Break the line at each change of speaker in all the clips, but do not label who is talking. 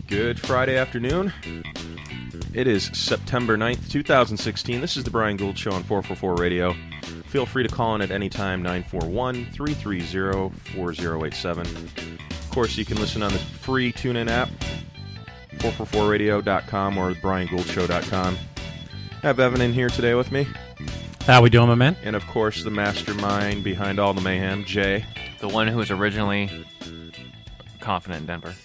Good Friday afternoon. It is September 9th, 2016. This is the Brian Gould Show on 444 Radio. Feel free to call in at any time, 941-330-4087. Of course, you can listen on the free TuneIn app, 444radio.com or briangouldshow.com. I have Evan in here today with me.
How we doing, my man?
And, of course, the mastermind behind all the mayhem, Jay.
The one who was originally confident in Denver.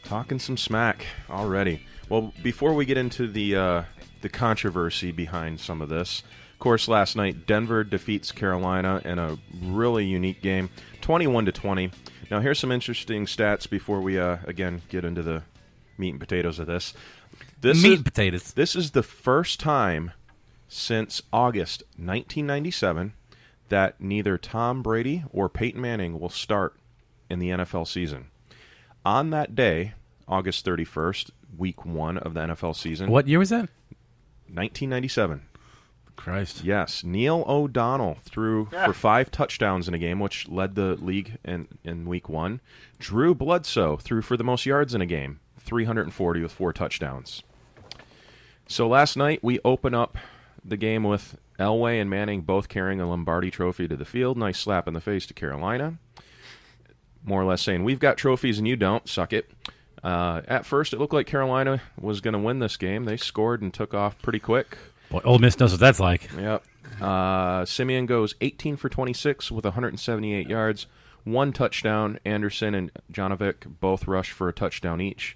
Talking some smack already. Well, before we get into the controversy behind some of this, of course, last night Denver defeats Carolina in a really unique game, 21-20. Now, here's some interesting stats before we again get into the meat and potatoes of this. This is the first time since August 1997 that neither Tom Brady or Peyton Manning will start in the NFL season. On that day, August 31st, week 1 of the NFL season.
What year was that?
1997.
Christ.
Yes. Neil O'Donnell threw for 5 touchdowns in a game, which led the league in week 1. Drew Bledsoe threw for the most yards in a game, 340 with 4 touchdowns. So last night, we open up the game with Elway and Manning both carrying a Lombardi trophy to the field. Nice slap in the face to Carolina. More or less saying, we've got trophies and you don't, suck it. At first, it looked like Carolina was going to win this game. They scored and took off pretty quick.
Boy, Ole Miss knows what that's like.
Yep. Simeon goes 18 for 26 with 178 yards, 1 touchdown. Anderson and Jonovic both rushed for a touchdown each.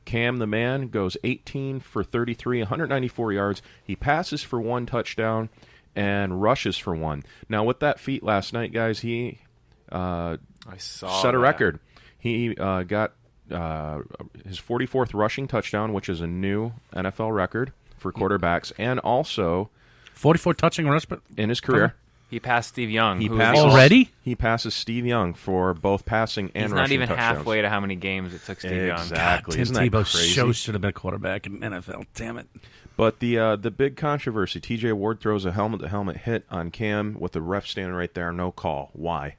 Cam, the man, goes 18 for 33, 194 yards. He passes for 1 touchdown and rushes for 1. Now, with that feat last night, guys, he set a record. He got his 44th rushing touchdown, which is a new NFL record for quarterbacks, and also
44 touching rush
in his career.
He passed Steve Young.
Already?
He passes Steve Young for both passing and rushing touchdowns.
He's not even halfway to how many games it took Steve Young.
Exactly.
Tim Tebow should have been a quarterback in NFL. Damn it.
But the big controversy, TJ Ward throws a helmet-to-helmet hit on Cam with the ref standing right there, no call. Why?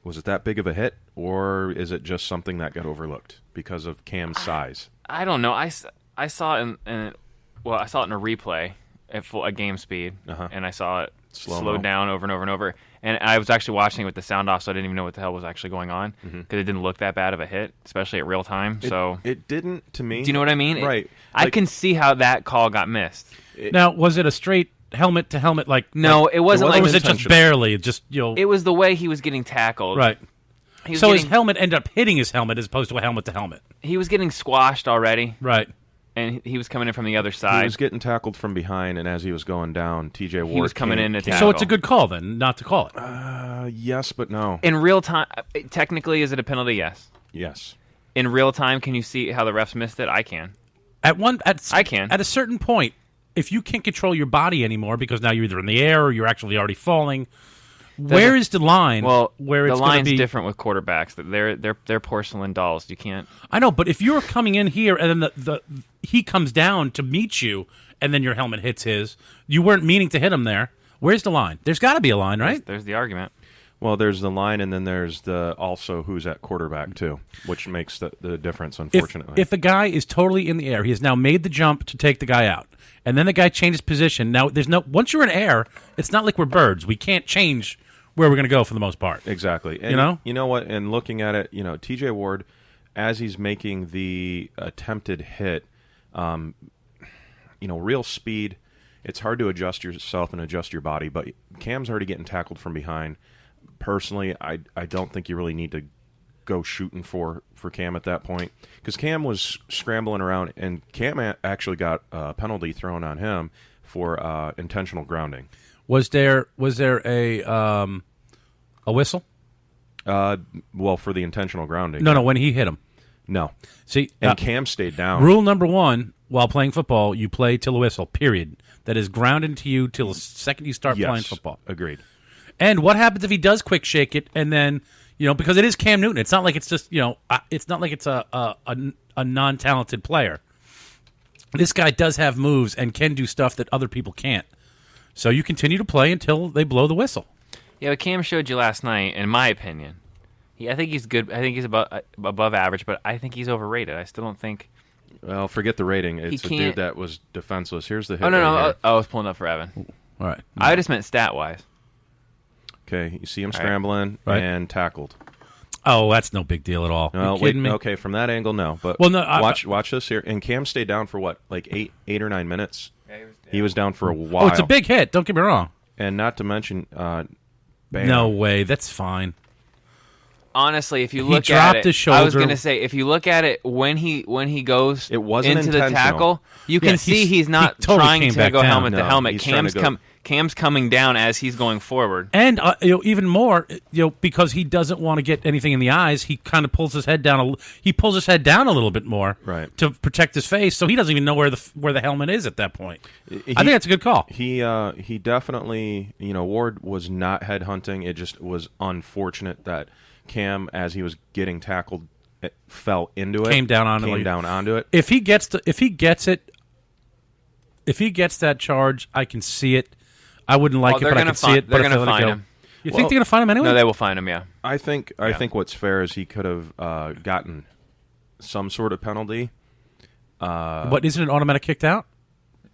Was it that big of a hit, or is it just something that got overlooked because of Cam's size?
I don't know. I saw it in a replay at game speed, and I saw it slowed down over and over and over. And I was actually watching it with the sound off, so I didn't even know what the hell was actually going on because it didn't look that bad of a hit, especially at real time.
It didn't to me.
Do you know what I mean?
Right.
I can see how that call got missed.
Now, was it a straight helmet to helmet?
It wasn't like.
Or was it just barely?
It was the way he was getting tackled.
Right. His helmet ended up hitting his helmet as opposed to a helmet to helmet.
He was getting squashed already.
Right.
And he was coming in from the other side.
He was getting tackled from behind, and as he was going down, TJ Ward
was coming in to tackle.
So it's a good call then, not to call it.
Yes, but no.
In real time, technically, is it a penalty? Yes.
Yes.
In real time, can you see how the refs missed it? I can.
I can. At a certain point, if you can't control your body anymore because now you're either in the air or you're actually already falling, where is the line?
Well,
where
the line's different with quarterbacks. They're porcelain dolls. You can't.
I know, but if you're coming in here and then he comes down to meet you and then your helmet hits his, you weren't meaning to hit him there. Where's the line? There's got to be a line, right?
There's the argument.
Well, there's the line, and then there's also who's at quarterback too, which makes the difference. Unfortunately,
if the guy is totally in the air, he has now made the jump to take the guy out, and then the guy changes position. Now, once you're in air, it's not like we're birds. We can't change where we're going to go for the most part.
Exactly. And you know what? And looking at it, TJ Ward, as he's making the attempted hit, real speed. It's hard to adjust yourself and adjust your body, but Cam's already getting tackled from behind. Personally, I don't think you really need to go shooting for Cam at that point because Cam was scrambling around, and Cam actually got a penalty thrown on him for intentional grounding.
Was there a whistle?
Well, for the intentional grounding.
No, when he hit him.
No.
See,
and Cam stayed down.
Rule number 1, while playing football, you play till the whistle, period. That is grounded to you till the second you start playing football.
Agreed.
And what happens if he does quick shake it and then because it is Cam Newton. It's not like it's just it's not like it's a non-talented player. This guy does have moves and can do stuff that other people can't. So you continue to play until they blow the whistle.
Yeah, but Cam showed you last night, in my opinion. I think he's good. I think he's above average, but I think he's overrated. I still don't think.
Well, forget the rating. It's a dude that was defenseless. Here's the hit.
Oh, no.
Right
I was pulling up for Evan.
All right.
I just meant stat-wise.
Okay, you see him scrambling and tackled.
Oh, that's no big deal at all.
No,
you kidding me?
Okay, from that angle, no. But watch this here. And Cam stayed down for what, like 8 or 9 minutes? Yeah, he was down for a while.
Oh, it's a big hit. Don't get me wrong.
And not to mention, Bam.
No way. That's fine.
Honestly, if you look
dropped
at it,
his shoulder.
I was going to say, if you look at it when he goes into the tackle, you can see he's not trying to go helmet to helmet. Cam's coming down as he's going forward,
and even more, because he doesn't want to get anything in the eyes, he kind of pulls his head down. He pulls his head down a little bit more, to protect his face, so he doesn't even know where the helmet is at that point. I think that's a good call.
He definitely, Ward was not head hunting. It just was unfortunate that Cam, as he was getting tackled, fell into it.
Came down onto it. If he gets that charge, I can see it. I wouldn't like it, but I can see it.
They're going to find him.
You think they're going to find him anyway?
No, they will find him. Yeah.
I think what's fair is he could have gotten some sort of penalty.
But isn't it automatic kicked out?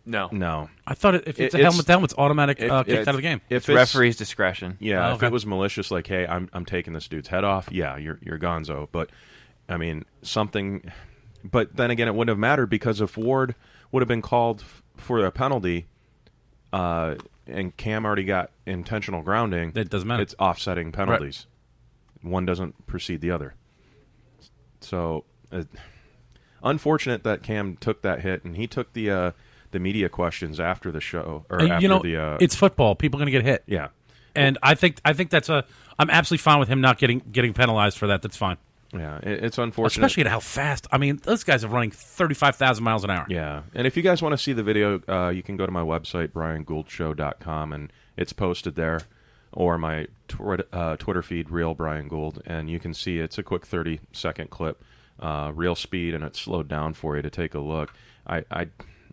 No.
I thought if it's a helmet down, it's automatic kicked out of the game.
If it's referee's discretion.
Yeah, if it was malicious, like, hey, I'm taking this dude's head off, yeah, you're gonzo. But, I mean, something... But then again, it wouldn't have mattered because if Ward would have been called for a penalty and Cam already got intentional grounding...
It doesn't matter.
It's offsetting penalties. Right. One doesn't precede the other. So, unfortunate that Cam took that hit, and he took the media questions after the show, or after
it's football. People are going to get hit.
Yeah,
and I think that's I'm absolutely fine with him not getting penalized for that. That's fine.
Yeah, it's unfortunate,
especially at how fast. I mean, those guys are running 35,000 miles an hour.
Yeah, and if you guys want to see the video, you can go to my website briangouldShow.com, and it's posted there, or my Twitter feed, Real Brian Gould, and you can see it's a quick 30-second clip, real speed, and it's slowed down for you to take a look.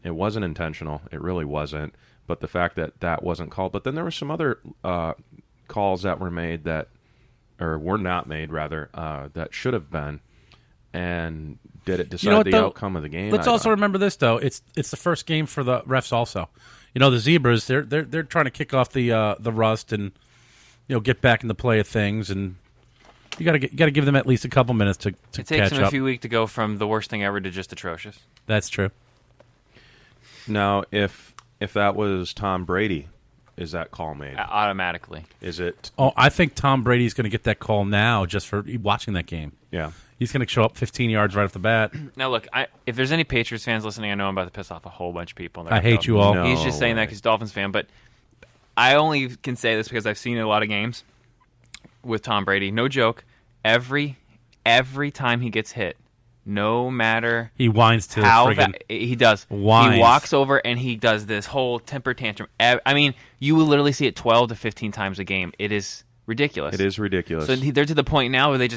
It wasn't intentional. It really wasn't. But the fact that wasn't called. But then there were some other calls that were made or were not made, rather, that should have been. And did it decide the outcome of the game?
Let's also remember this, though. It's the first game for the refs also. The Zebras, they're trying to kick off the rust and get back in the play of things. And you got to give them at least a couple minutes to catch up.
It takes them a few weeks to go from the worst thing ever to just atrocious.
That's true.
Now, if that was Tom Brady, is that call made?
Automatically.
Is it?
Oh, I think Tom Brady's going to get that call now just for watching that game.
Yeah.
He's going to show up 15 yards right off the bat.
Now, look, if there's any Patriots fans listening, I know I'm about to piss off a whole bunch of people.
I hate you all.
He's just saying that because he's a Dolphins fan, but I only can say this because I've seen it a lot of games with Tom Brady. No joke. Every time he gets hit, no matter
he whines to
he does.
Whines.
He walks over and he does this whole temper tantrum. I mean, you will literally see it 12 to 15 times a game. It is ridiculous.
It is ridiculous.
So they're to the point now where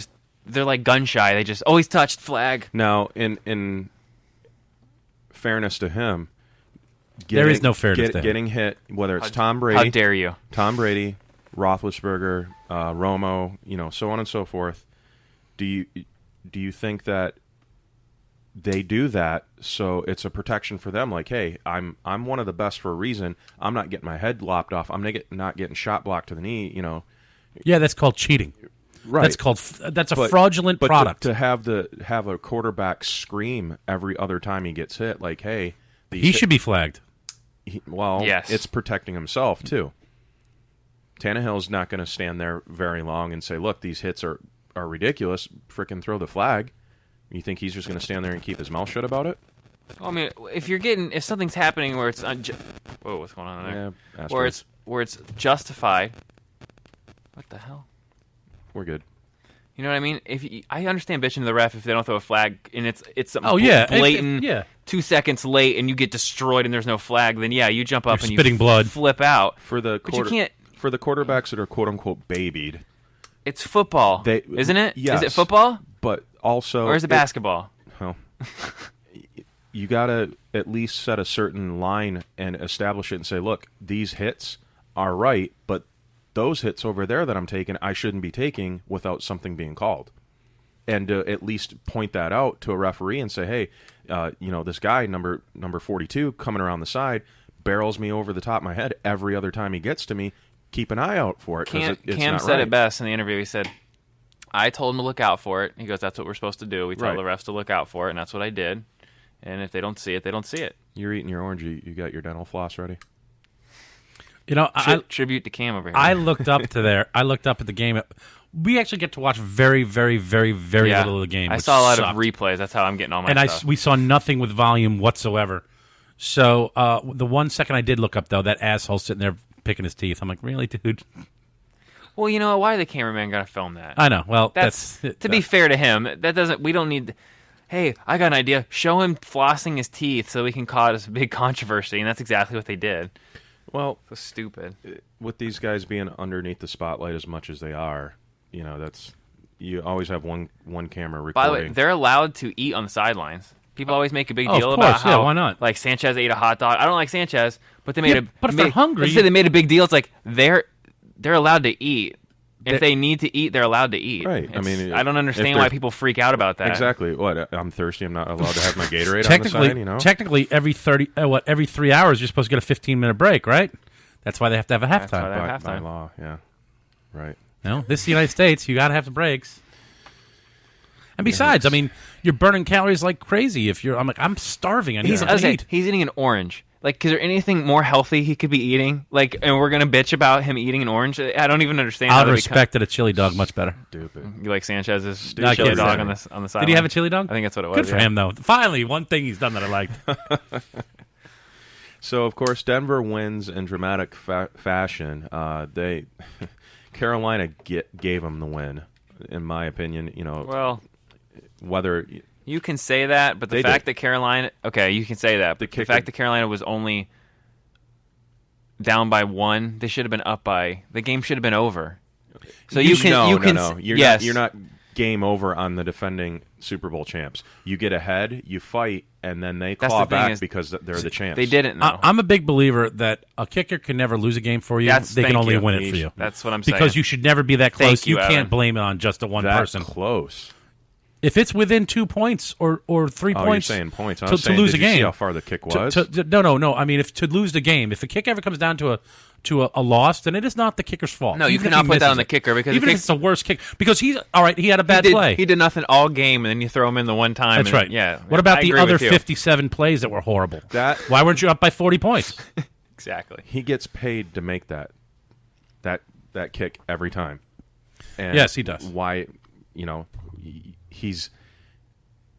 they're like gun shy. They just always touched flag.
Now, in fairness to him,
there is no fairness to him.
Getting hit, whether it's Tom Brady,
how dare you?
Tom Brady, Roethlisberger, Romo, so on and so forth. Do you think that they do that so it's a protection for them? Like, hey, I'm one of the best for a reason. I'm not getting my head lopped off. I'm not getting shot blocked to the knee.
Yeah, that's called cheating.
Right.
That's a fraudulent product.
To have a quarterback scream every other time he gets hit, like, hey,
he should be flagged.
Yes.
It's protecting himself too. Tannehill's not going to stand there very long and say, look, these hits are ridiculous. Frickin' throw the flag. You think he's just going to stand there and keep his mouth shut about it?
Well, I mean, if something's happening where it's whoa, what's going on there?
Yeah,
where it's justified. What the hell?
We're good.
You know what I mean? I understand bitching to the ref if they don't throw a flag and it's something blatant, 2 seconds late and you get destroyed and there's no flag, then you jump up and you
spitting blood,
flip out.
For the quarterbacks that are quote unquote babied,
It's football, isn't it?
Yes,
is it football?
But also,
or is it basketball?
Well, you got to at least set a certain line and establish it and say, look, these hits are right, but those hits over there that I'm taking, I shouldn't be taking without something being called. And at least point that out to a referee and say, hey, this guy, number 42, coming around the side, barrels me over the top of my head every other time he gets to me. Keep an eye out for it.
Cam said it best in the interview. He said, I told him to look out for it. He goes, that's what we're supposed to do. We tell the refs to look out for it, and that's what I did. And if they don't see it, they don't see it.
You're eating your orange. You got your dental floss ready?
Tribute to Cam over here.
I looked up to there. I looked up at the game. We actually get to watch very, very, very, very little of the game.
I saw a lot of replays. That's how I'm getting all my stuff.
We saw nothing with volume whatsoever. So the 1 second I did look up, though, that asshole sitting there picking his teeth. I'm like, really, dude?
Well, you know, why the cameraman got to film that?
I know. Well, that's
to be fair to him, we don't need... Hey, I got an idea. Show him flossing his teeth so we can cause a big controversy, and that's exactly what they did.
Well,
so stupid.
With these guys being underneath the spotlight as much as they are, you always have one camera recording.
By the way, they're allowed to eat on the sidelines. People always make a big deal about how
why not?
Like Sanchez ate a hot dog. I don't like Sanchez, but they made
but if they're hungry,
they made a big deal. It's like they're allowed to eat. If they need to eat, they're allowed to eat.
Right.
I don't understand why people freak out about that.
Exactly. What? I'm thirsty. I'm not allowed to have my Gatorade on the side.
Technically, every 3 hours, you're supposed to get a 15-minute break, right? That's why they have to have a halftime.
That's why they have halftime.
By law, yeah. Right.
No, this is the United States. You got to have the breaks. And besides, I mean, you're burning calories like crazy. I'm starving. I need to eat.
He's eating an orange. Like, is there anything more healthy he could be eating? Like, and we're gonna bitch about him eating an orange? I don't even understand.
I would have respected a chili dog much better.
Stupid.
You like Sanchez's chili dog on the side?
Did he have a chili dog?
I think that's what it was.
Good for him, though. Finally, one thing he's done that I liked.
So, of course, Denver wins in dramatic fashion. Carolina gave them the win, in my opinion.
Well,
whether
you can say that, but the fact that Carolina... Okay, you can say that. But the fact that Carolina was only down by 1, they should have been up by... The game should have been over. So
No. You're not game over on the defending Super Bowl champs. You get ahead, you fight, and then they claw back because they're the champs.
They didn't, though.
I'm a big believer that a kicker can never lose a game for you. They can only win it for you.
That's what I'm saying.
Because you should never be that close. You
Evan.
can't blame it on just one person.
Close.
If it's within 2 points or 3 points,
you're saying points.
to lose a game.
You see how far the kick was?
No. I mean, to lose the game, if a kick ever comes down to a loss, then it is not the kicker's fault.
No, you cannot put that on the kicker because
even if it's the worst kick, because he had a bad play.
He did nothing all game, and then you throw him in the one time.
That's right.
Yeah.
What about the other 57 plays that were horrible? Why weren't you up by 40 points?
Exactly.
He gets paid to make that kick every time. And
yes, he does.
Why? He's.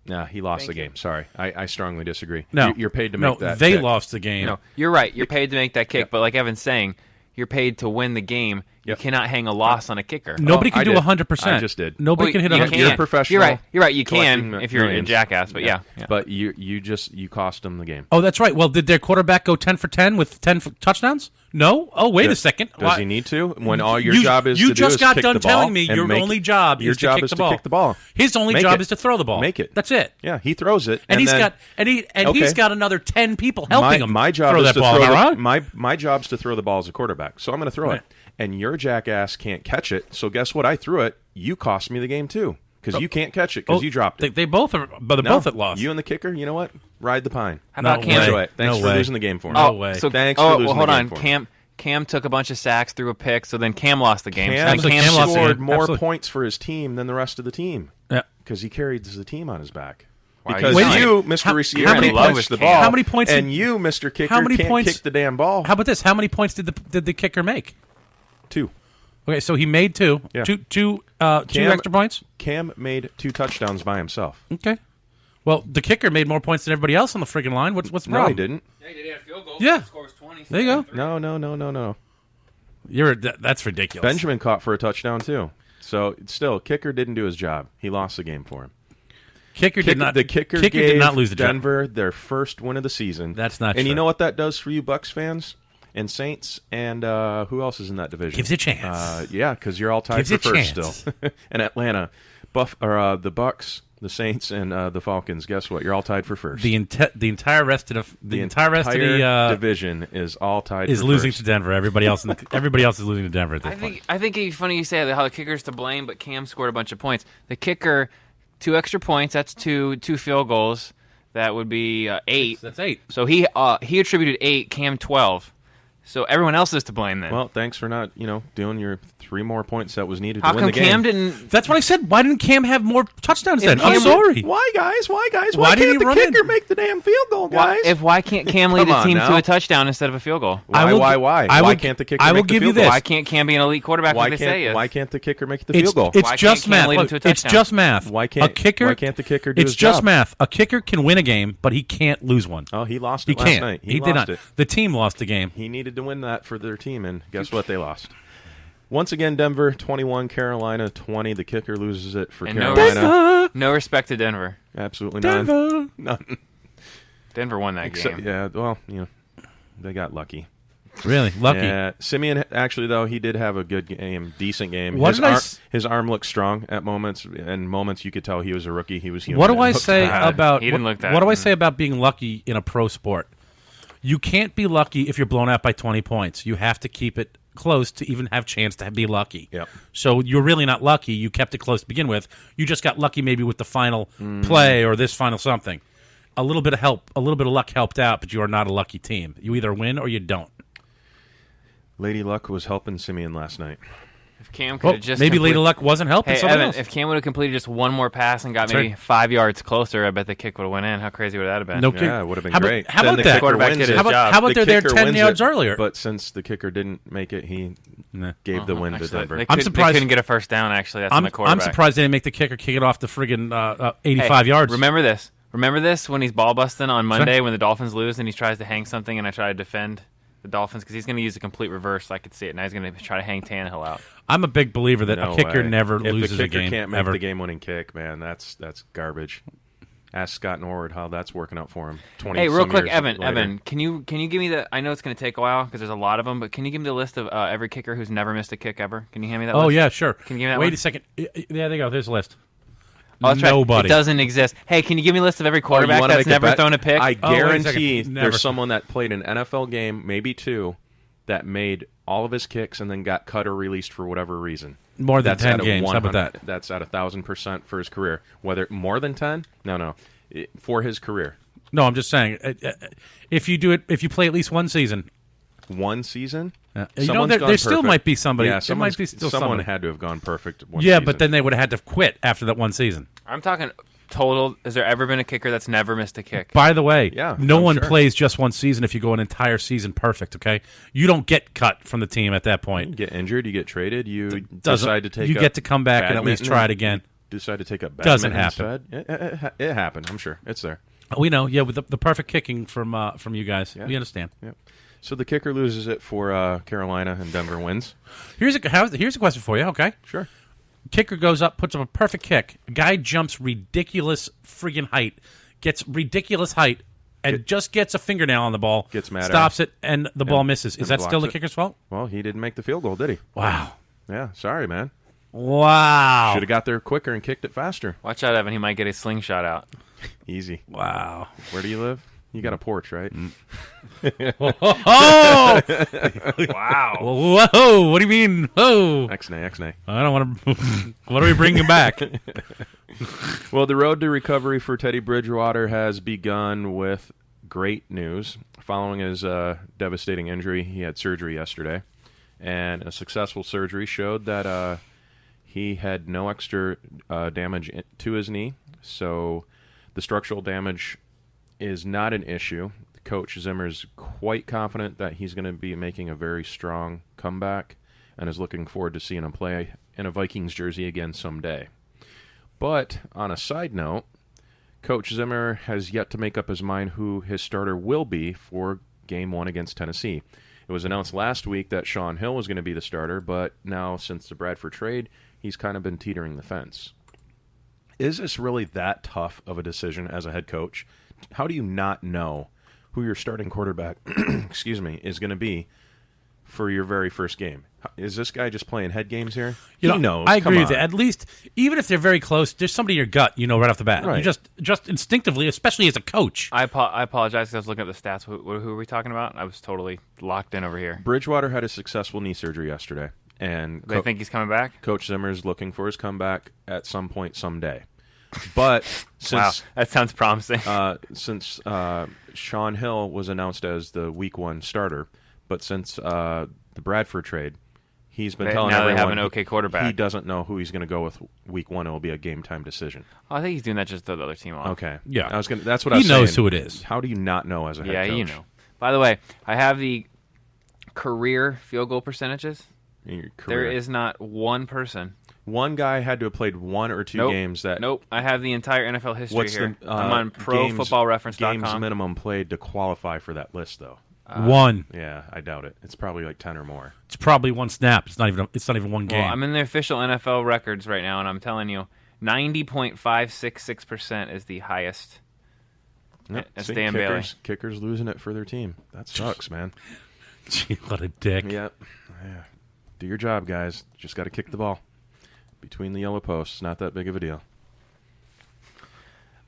Nah, he lost the game. Sorry. I strongly disagree.
No.
You're paid to make that
they
kick.
lost the game.
No, you're right. You're paid to make that kick, but like Evan's saying, you're paid to win the game. You cannot hang a loss on a kicker.
Nobody can do 100%.
I just did.
Nobody can hit 100%.
You're a professional.
You're right. You can if you're a jackass, but yeah.
But you cost them the game.
Oh, that's right. Well, did their quarterback go 10 for 10 with 10 touchdowns? No. Oh, wait a second.
Does he need to? When all your job is to do is kick the ball?
You just got done telling me your only job is to kick the ball. His only job is to throw the ball.
Make it.
That's it.
Yeah, he throws it,
and he's got another 10 people helping him.
My job
throw
is
that
to
ball.
throw my job's to throw the ball as a quarterback. So I'm going to throw it. And your jackass can't catch it. So guess what? I threw it. You cost me the game too because you can't catch it because you dropped it.
They both are, but they're both at loss.
You and the kicker. You know what? Ride the pine.
How about Cam?
Enjoy it. Thanks for losing the game for me.
No way.
So
thanks for losing the game for me.
Cam took a bunch of sacks, threw a pick, so then Cam lost the game.
Cam
lost
scored more points for his team than the rest of the team.
Yeah,
because he carried the team on his back.
Because
you, Mr. Receiver, can't catch the ball.
How many points?
And you, Mr. Kicker, can't kick the damn ball.
How about this? How many points did the kicker make?
2.
Okay, so he made 2.
Yeah.
Two extra points?
Cam made 2 touchdowns by himself.
Okay. Well, the kicker made more points than everybody else on the freaking line. What's the problem?
No, he didn't.
Yeah, he did have a field goal.
Yeah.
He scores 20.
There you go.
No.
That's ridiculous.
Benjamin caught for a touchdown, too. So, still, kicker didn't do his job. He lost the game for him.
The kicker
gave
did not lose the
Denver their first win of the season.
That's not true.
And you know what that does for you Bucs fans? And Saints and who else is in that division?
Gives you a chance.
Yeah, because you're all tied for first still. And Atlanta, the Bucks, the Saints, and the Falcons. Guess what? You're all tied for first.
The entire rest of the
division is all tied.
Is
for
losing
first.
to Denver. Everybody else is losing to Denver at this point.
I think it's funny you say how the kicker's to blame, but Cam scored a bunch of points. The kicker, 2 extra points. That's two field goals. That would be 8.
That's 8.
So he attributed 8. Cam 12. So everyone else is to blame then.
Well, thanks for not doing your 3 more points that was needed
How
to win the game.
come Cam didn't?
That's what I said. Why didn't Cam have more touchdowns then?
Cam
I'm sorry.
Why, guys? Why
Why did
can't
he
the
run
kicker
in?
make the damn field goal, guys?
Why can't Cam lead
Come
the team
on
to
now.
a touchdown instead of a field goal?
Why can't the kicker
I will
make the
give you
field goal?
this.
Why can't Cam be an elite quarterback like they say he is?
Why can't the kicker make the field goal?
It's
Why
just
can't Cam
math.
lead him
Look,
to a
it's
touchdown?
just math.
Why can't the kicker do
It's
his
just
job?
math. A kicker can win a game, but he can't lose one.
Oh, he lost
He
it last
can't.
night.
He did
lost
not.
it.
The team lost the game.
He needed to win that for their team, and guess what? They lost. Once again, Denver 21, Carolina 20. The kicker loses it for
And
Carolina.
no respect to Denver.
Absolutely
Denver.
none.
Denver won that
Except,
game.
yeah, well, they got lucky.
Really lucky.
Yeah, Simeon actually though he did have a good game, decent game.
What
His arm looked strong at moments, and moments you could tell he was a rookie. He was human.
What do I
It looked
say
bad.
about
He didn't look that
what do I
good.
say about being lucky in a pro sport? You can't be lucky if you're blown out by 20 points. You have to keep it close to even have chance to be lucky.
Yep.
So you're really not lucky. You kept it close to begin with. You just got lucky maybe with the final play or this final something. A little bit of help, a little bit of luck helped out, but you are not a lucky team. You either win or you don't.
Lady Luck was helping Simeon last night.
If Cam could have just
maybe Lady Luck wasn't helping
Hey,
someone
Evan,
else.
if Cam would have completed just one more pass and got
That's
maybe
right.
5 yards closer, I bet the kick would have went in. How crazy would that have been?
No kick.
Yeah, it would have been
How about-
great.
how
Then
about
the
that?
kicker
Quarterback
wins
did
it.
his job.
How about
The
they're there
kicker
10
wins
yards
it,
earlier?
But since the kicker didn't make it, he
Nah.
gave the win to
Actually,
Denver.
I'm surprised they
surprised-
couldn't get a first down. Actually, that's on the
I'm
quarterback.
surprised they didn't make the kicker kick it off the friggin' 85
Hey,
yards.
Remember this? Remember this when he's ball busting on Monday when the Dolphins lose and he tries to hang something and I try to defend the Dolphins because he's going to use a complete reverse. So I could see it. Now he's going to try to hang Tannehill out.
I'm a big believer that
No
a kicker
way.
never
if
loses
the kicker
a game.
can't make
ever.
the game-winning kick, man, that's garbage. Ask Scott Norwood how that's working out for him. 20
Hey, real
some
quick,
years
Evan,
later.
can you give me the? I know it's going to take a while because there's a lot of them, but can you give me the list of every kicker who's never missed a kick ever? Can you hand me that?
Oh
list?
yeah, sure.
Can you give me that
Wait
one?
a second. Yeah, there you go. There's a list.
Oh, that's right.
Nobody.
It doesn't exist. Hey, can you give me a list of every
Oh, you
quarterback
wanna
that's
make a
never
bet?
thrown a pick?
I
Oh, wait a second.
guarantee
Never.
there's someone that played an NFL game, maybe 2, that made all of his kicks and then got cut or released for whatever reason.
More than
That's
10
at a
games. How about
100
that?
That's at 1,000% for his career. Whether more than 10? No. For his career.
No, I'm just saying. If you do it, if you play at least one season,
One season?
there
gone
still
perfect.
might be somebody.
Yeah,
there might be still
someone
somebody.
had to have gone perfect one
Yeah,
season.
but then they would have had to quit after that one season.
I'm talking total. Has there ever been a kicker that's never missed a kick?
By the way,
Yeah,
no
I'm
one
sure.
plays just one season if you go an entire season perfect, okay? You don't get cut from the team at that
You
point.
get injured, you get traded, you
Doesn't-
decide to take
you
up
get to come back and at least
badminton,
try it again.
Decide to take up
Doesn't
badminton instead. It happened, I'm sure. It's there.
We know, yeah, with the perfect kicking from you guys.
Yeah.
We understand.
Yep. So the kicker loses it for Carolina and Denver wins.
Here's a question for you, okay?
Sure.
Kicker goes up, puts up a perfect kick. Guy jumps ridiculous friggin' height, gets ridiculous height, and just gets a fingernail on the ball.
Gets mad at
stops
him.
it, and the ball misses. Is
and
that still the
blocks it.
kicker's fault?
Well, he didn't make the field goal, did he?
Wow.
Yeah, sorry, man.
Wow.
Should have got there quicker and kicked it faster.
Watch out, Evan. He might get his slingshot out.
Easy.
Wow.
Where do you live? You got a porch, right?
Oh!
Wow.
Whoa! What do you mean? Whoa!
X-nay.
I don't want to. What are we bringing back?
Well, the road to recovery for Teddy Bridgewater has begun with great news. Following his devastating injury, he had surgery yesterday, and a successful surgery showed that he had no extra damage to his knee, so the structural damage is not an issue. Coach Zimmer is quite confident that he's going to be making a very strong comeback and is looking forward to seeing him play in a Vikings jersey again someday. But on a side note, Coach Zimmer has yet to make up his mind who his starter will be for Game 1 against Tennessee. It was announced last week that Shaun Hill was going to be the starter, but now since the Bradford trade, he's kind of been teetering the fence. Is this really that tough of a decision as a head coach? How do you not know who your starting quarterback, excuse me, is going to be for your very first game. Is this guy just playing head games here? He knows.
I agree with you. At least, even if they're very close, there's somebody in your gut, right off the bat.
Right.
You just instinctively, especially as a coach.
I apologize because I was looking at the stats. Who are we talking about? I was totally locked in over here.
Bridgewater had a successful knee surgery yesterday. And
they think he's coming back?
Coach Zimmer's looking for his comeback at some point someday. But since
wow, that sounds promising.
Since Sean Hill was announced as the Week 1 starter, but since the Bradford trade, he's been telling everyone
they have an okay quarterback.
He doesn't know who he's going to go with Week 1. It will be a game time decision.
I think he's doing that just to the other team off.
Okay,
yeah,
that's what I was saying.
He knows who it is.
How do you not know as a head coach?
Yeah, you know. By the way, I have the career field goal percentages. There is not one person.
One guy had to have played 1 or 2 games that...
Nope, I have the entire NFL history here. I'm on
ProFootballReference.com.
ProFootballReference.com.
Games minimum played to qualify for that list, though.
1.
Yeah, I doubt it. It's probably like 10 or more.
It's probably 1 snap. It's not even one game.
Well, I'm in the official NFL records right now, and I'm telling you, 90.566% is the highest.
Yep.
That's Dan Bailey.
Kickers losing it for their team. That sucks, man.
Gee, what a dick.
Yep. Yeah. Do your job, guys. Just got to kick the ball between the yellow posts. Not that big of a deal.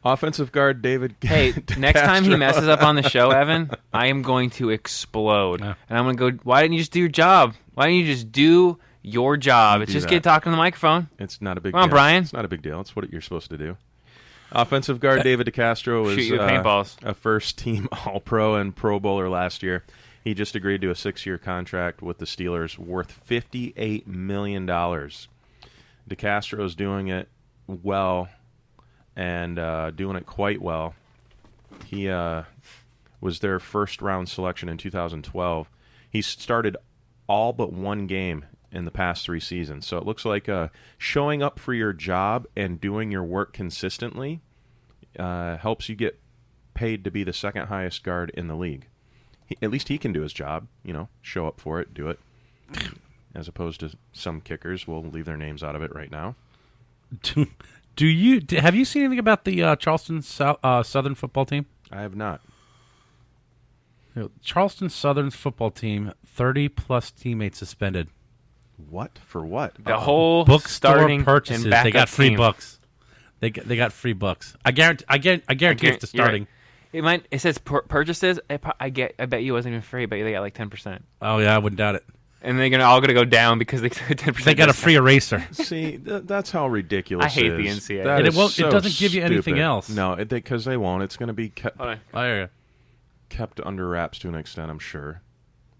Offensive guard David.
Hey, next time he messes up on the show, Evan, I am going to explode. And I'm going to go, why didn't you just do your job? Why didn't you just do your job? It's just get talking to the microphone.
It's not a big deal.
Come on, Brian.
It's not a big deal. It's what you're supposed to do. Offensive guard David DeCastro
Shoot you with paintballs.
A first-team All-Pro and Pro Bowler last year. He just agreed to a 6-year contract with the Steelers worth $58 million. DeCastro's doing it well and doing it quite well. He was their first-round selection in 2012. He started all but 1 game in the past 3 seasons. So it looks like showing up for your job and doing your work consistently helps you get paid to be the second highest guard in the league. At least he can do his job, show up for it, do it. As opposed to some kickers, we'll leave their names out of it right now.
Have you seen anything about the Charleston Southern football team?
I have not.
Charleston Southern football team, 30-plus teammates suspended.
What? For what?
The whole
book
starting
store purchases.
And backup
they got free
team.
books. They got free books. I guarantee it's the starting.
It says purchases. I bet you it wasn't even free. I bet you they got like 10%.
Oh yeah, I wouldn't doubt it.
And they're all gonna go down because they took 10%.
They got a free eraser.
See, that's how ridiculous.
I hate
it
the
is.
NCAA.
That
And
is
it doesn't give you anything
stupid.
else.
No, because they won't. It's going to be kept
Oh,
kept under wraps to an extent, I'm sure.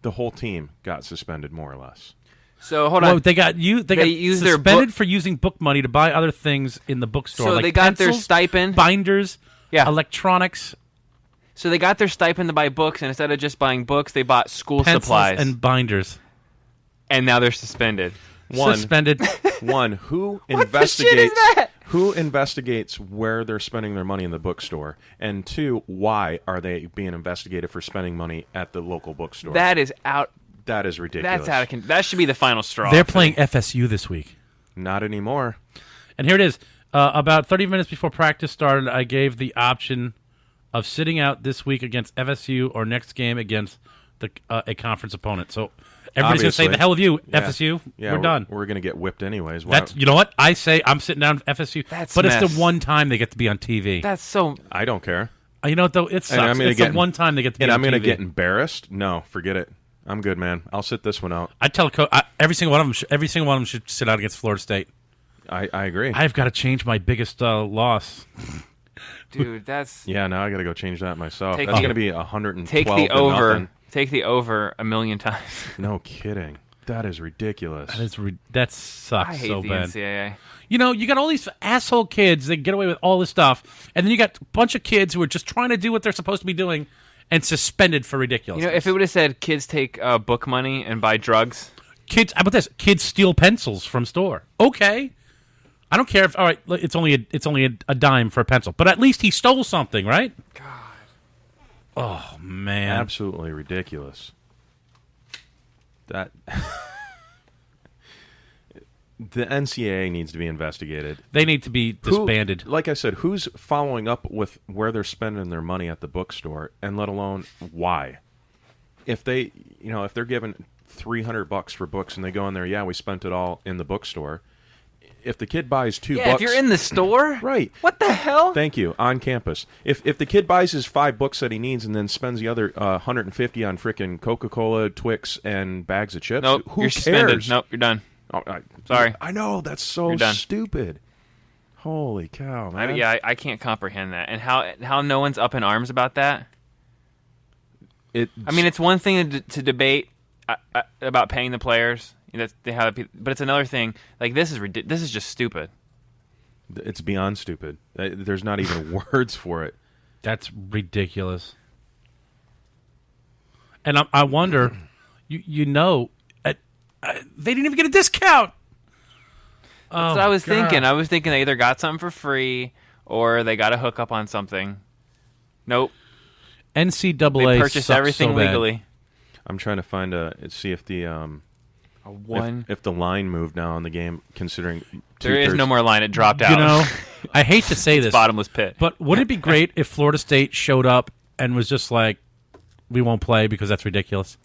The whole team got suspended, more or less.
So hold on.
They got
used their
suspended for using book money to buy other things in the bookstore.
So
like
they got their
pencils,
stipend,
binders,
yeah,
electronics.
So they got their stipend to buy books, and instead of just buying books, they bought school
pencils
supplies
and binders.
And now they're suspended.
Suspended.
One, who
what the shit is that?
Who investigates where they're spending their money in the bookstore? And 2, why are they being investigated for spending money at the local bookstore?
That is out.
That is ridiculous.
That's out of that should be the final straw.
They're playing FSU this week.
Not anymore.
And here it is. About 30 minutes before practice started, I gave the option of sitting out this week against FSU or next game against a conference opponent. So everybody's going to say, the hell with you, FSU.
Yeah,
we're done.
We're going to get whipped anyways.
You know what? I say I'm sitting down with FSU. But it's the one time they get to be on TV.
That's so...
I don't care.
You know what, though? It sucks. It's the one time they get to be on TV.
And I'm going to get embarrassed? No, forget it. I'm good, man. I'll sit this one out.
I tell coach every single one of them should sit out against Florida State.
I agree.
I've got to change my biggest loss.
Dude, that's...
Yeah, now I got to go change that myself. That's going to be 112
Take the over.
Nothing.
Take the over 1,000,000 times.
No kidding. That is ridiculous.
That sucks
I hate
so
the
bad.
NCAA.
You got all these asshole kids that get away with all this stuff, and then you got a bunch of kids who are just trying to do what they're supposed to be doing and suspended for ridiculous.
If it would have said kids take book money and buy drugs.
How about this? Kids steal pencils from store. Okay. I don't care if, all right, it's only a dime for a pencil, but at least he stole something, right?
God.
Oh, man.
Absolutely ridiculous. That The NCAA needs to be investigated.
They need to be disbanded.
Like I said, who's following up with where they're spending their money at the bookstore, and let alone why? If they, if they're given $300 for books and they go in there, we spent it all in the bookstore. If the kid buys $2,
if you're in the store,
right?
What the hell?
Thank you. On campus, if the kid buys his 5 books that he needs and then spends the other $150 on frickin' Coca-Cola, Twix, and bags of chips,
nope,
who
you're
cares?
Suspended. Nope, you're done.
Oh,
Sorry.
I know, that's so stupid. Holy cow, man!
I can't comprehend that, and how no one's up in arms about that. It's one thing to debate about paying the players. But it's another thing. Like, this is just stupid.
It's beyond stupid. There's not even words for it.
That's ridiculous. And I wonder, they didn't even get a discount.
That's what I was thinking. I was thinking they either got something for free or they got a hookup on something. Nope.
NCAA
they purchased everything
so
legally.
I'm trying to see if the if the line moved now in the game, considering
there is no more line. It dropped out.
I hate to say this,
bottomless pit.
But wouldn't it be great if Florida State showed up and was just like, we won't play because that's ridiculous?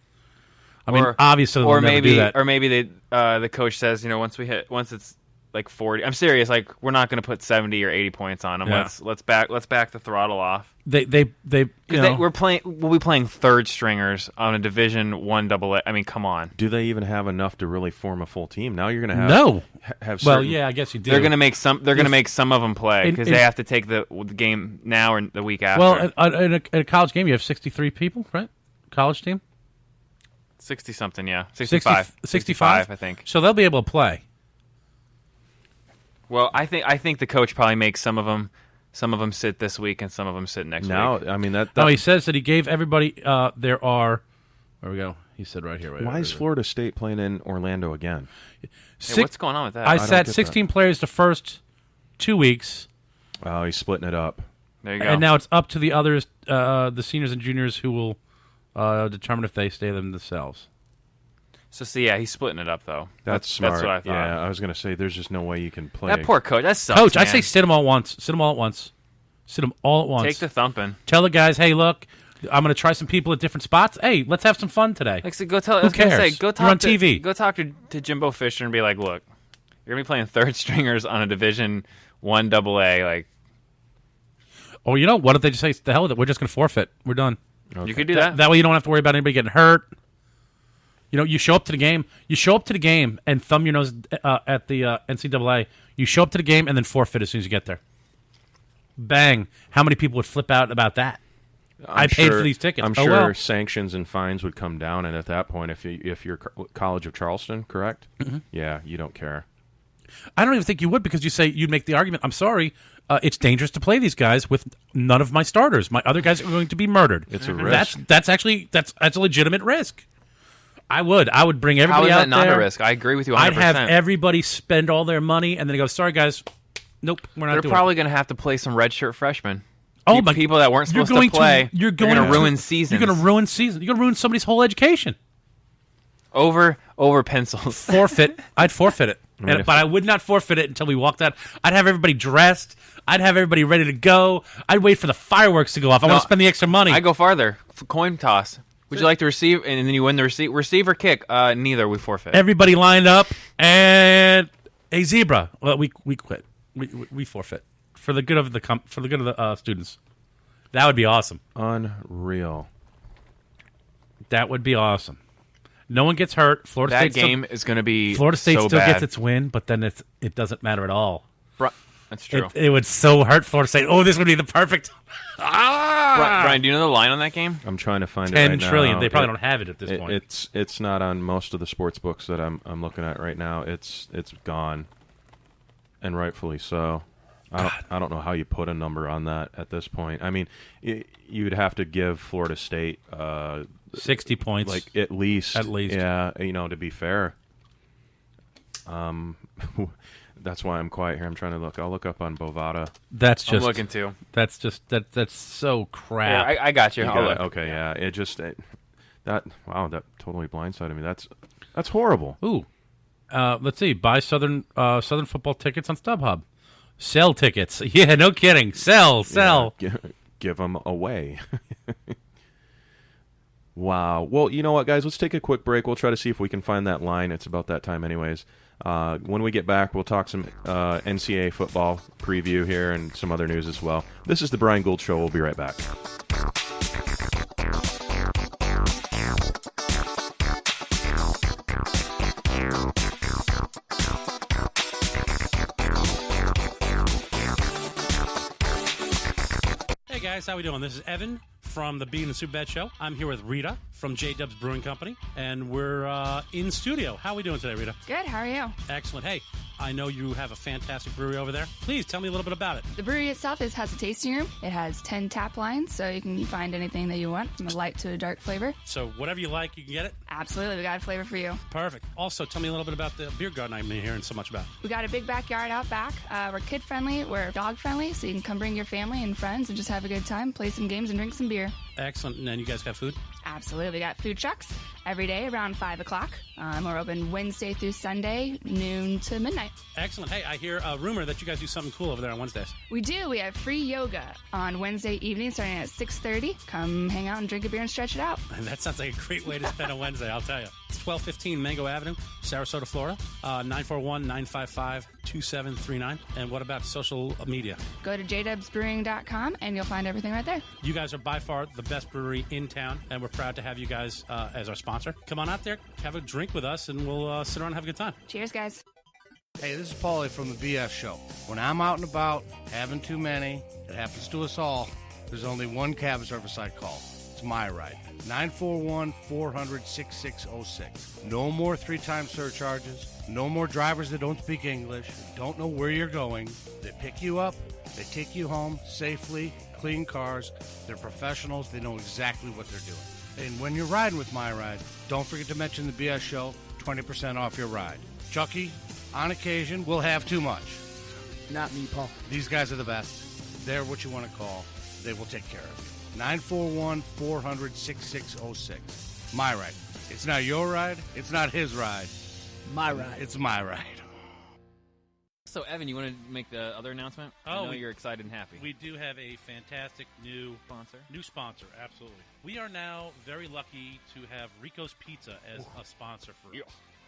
I mean, obviously,
or
maybe
do
that.
Or maybe the coach says, once it's like 40. I'm serious. Like, we're not going to put 70 or 80 points on them.
Yeah.
Let's back the throttle off.
We'll
be playing third stringers on a Division I AA. I mean, come on.
Do they even have enough to really form a full team? Now you're going to have have
well, yeah, I guess you do.
They're going to make some. They're going to make some of them play because they have to take the game now or the week after.
Well, in a college game, you have 63 people, right? College team.
60 something, yeah. 65.
65,
I think.
So they'll be able to play.
Well, I think the coach probably makes some of them sit this week and some of them sit next week.
I mean that.
No, he says that he gave everybody. There are. Where we go? He said right here.
Why is Florida State playing in Orlando again?
What's going on with that?
I sat 16 players the first 2 weeks.
Oh, he's splitting it up.
There you go.
And now it's up to the others, the seniors and juniors, who will determine if they stay themselves.
So, he's splitting it up, though.
That's smart.
That's what I thought.
Yeah, I was going to say, there's just no way you can play.
That poor coach. That sucks,
Coach,
man.
I say sit them all at once. Sit them all at once. Sit them all at once.
Take the thumping.
Tell the guys, hey, look, I'm going to try some people at different spots. Hey, let's have some fun today.
Like, so go tell.
Who cares?
Go talk
You're on TV.
Go talk to Jimbo Fisher and be like, look, you're going to be playing third stringers on a Division I AA. Like,
or what if they just say, the hell with it, we're just going to forfeit. We're done.
Okay. You could do that.
That way you don't have to worry about anybody getting hurt. You show up to the game. You show up to the game and thumb your nose at the NCAA. You show up to the game and then forfeit as soon as you get there. Bang! How many people would flip out about that? I paid for these tickets.
I'm sure sanctions and fines would come down, and at that point, if you're College of Charleston, correct? Mm-hmm. Yeah, you don't care.
I don't even think you would, because you'd make the argument. I'm sorry, it's dangerous to play these guys with none of my starters. My other guys are going to be murdered.
It's a risk.
That's a legitimate risk. I would bring everybody out there.
How is that not a risk? I agree with you 100%.
I'd have everybody spend all their money, and then go, sorry, guys, nope, we're not doing it.
They're probably going to have to play some redshirt freshmen.
Oh, but
people that weren't supposed to play.
You're going
to ruin seasons.
You're going to ruin seasons. You're going to ruin somebody's whole education.
Over pencils.
Forfeit. I'd forfeit it. But I would not forfeit it until we walked out. I'd have everybody dressed. I'd have everybody ready to go. I'd wait for the fireworks to go off. I want to spend the extra money.
I go farther. Coin toss. Would you like to receive? And then you win the receive. Receive or kick? Neither. We forfeit.
Everybody lined up, and a zebra. Well, we quit. We forfeit for the good of the students. That would be awesome.
Unreal.
That would be awesome. No one gets hurt. Florida State
game is going to be
Florida State
so
still
bad.
gets its win, but then it doesn't matter at all.
That's true.
It would so hurt Florida State. Oh, this would be the perfect.
Brian, do you know the line on that game?
I'm trying to find it
10
right
trillion.
now.
They probably don't have it at this point.
It's not on most of the sports books that I'm looking at right now. It's gone, and rightfully so. I don't know how you put a number on that at this point. I mean, you'd have to give Florida State
60 points,
like at least. Yeah, to be fair. That's why I'm quiet here. I'm trying to look. I'll look up on Bovada.
I'm looking too.
That's just that's so crap.
Yeah, I got you. I'll look.
Okay, yeah. That totally blindsided me. That's horrible.
Ooh, Let's see. Buy Southern football tickets on StubHub. Sell tickets. Yeah, no kidding. Sell.
Yeah, give them away. Wow. Well, you know what, guys? Let's take a quick break. We'll try to see if we can find that line. It's about that time anyways. When we get back, we'll talk some NCAA football preview here and some other news as well. This is the Brian Gould Show. We'll be right back.
Hey guys, how we doing? This is Evan from the Bean and Soup Bed Show. I'm here with Rita from J Dub's Brewing Company, and we're in studio. How are we doing today, Rita?
Good. How are you?
Excellent. Hey, I know you have a fantastic brewery over there. Please tell me a little bit about it.
The brewery itself has a tasting room. It has 10 tap lines, so you can find anything that you want, from a light to a dark flavor.
So whatever you like, you can get it?
Absolutely. We got a flavor for you.
Perfect. Also, tell me a little bit about the beer garden I've been hearing so much about.
We got a big backyard out back. We're kid-friendly. We're dog-friendly, so you can come bring your family and friends and just have a good time, play some games, and drink some beer.
Excellent. And then you guys got food?
Absolutely. We got food trucks every day around 5 o'clock. We're open Wednesday through Sunday, noon to midnight.
Excellent. Hey, I hear a rumor that you guys do something cool over there on Wednesdays.
We do. We have free yoga on Wednesday evening starting at 6:30. Come hang out and drink a beer and stretch it out.
And that sounds like a great way to spend a Wednesday, I'll tell you. It's 1215 Mango Avenue, Sarasota, Florida, 941-955-2739. And what about social media?
Go to jdubsbrewing.com and you'll find everything right there.
You guys are by far the best brewery in town, and we're proud to have you guys as our sponsor. Come on out there, have a drink with us, and we'll sit around and have a good time.
Cheers, guys.
Hey, this is Paulie from the BS Show. When I'm out and about, having too many, it happens to us all, there's only one cab service I call. It's my ride. 941-400-6606. No more 3-time surcharges. No more drivers that don't speak English, don't know where you're going. They pick you up, they take you home safely, clean cars. They're professionals. They know exactly what they're doing. And when you're riding with My Ride, don't forget to mention the BS Show, 20% off your ride. Chucky, on occasion, will have too much.
Not me, Paul.
These guys are the best. They're what you want to call. They will take care of you. 941-400-6606. My Ride. It's not your ride. It's not his ride.
My ride.
It's my ride.
So, Evan, you want to make the other announcement? I know you're excited and happy.
We do have a fantastic new sponsor, absolutely. We are now very lucky to have Rico's Pizza as a sponsor for us.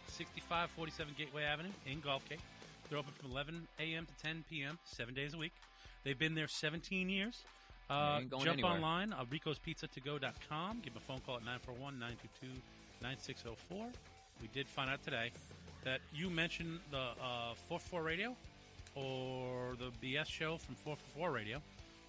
6547 Gateway Avenue in Gulf Cape. They're open from 11 a.m. to 10 p.m., 7 days a week. They've been there 17 years. Jump anywhere. Online, ricospizza2go.com. Give them a phone call at 941-922-9604. We did find out today that you mentioned the 444 Radio or the BS Show from 444 Radio.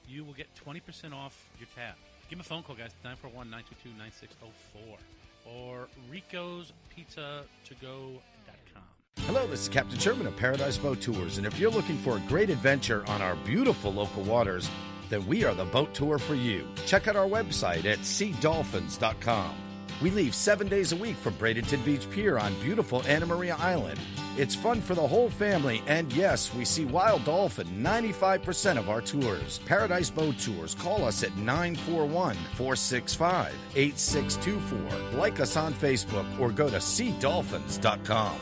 You will get 20% off your tab. Give them a phone call, guys, 941-922-9604 or ricospizza2go.com.
Hello, this is Captain Sherman of Paradise Boat Tours, and if you're looking for a great adventure on our beautiful local waters, then we are the boat tour for you. Check out our website at seadolphins.com. We leave 7 days a week from Bradenton Beach Pier on beautiful Anna Maria Island. It's fun for the whole family, and yes, we see wild dolphin 95% of our tours. Paradise Boat Tours. Call us at 941-465-8624. Like us on Facebook or go to seadolphins.com.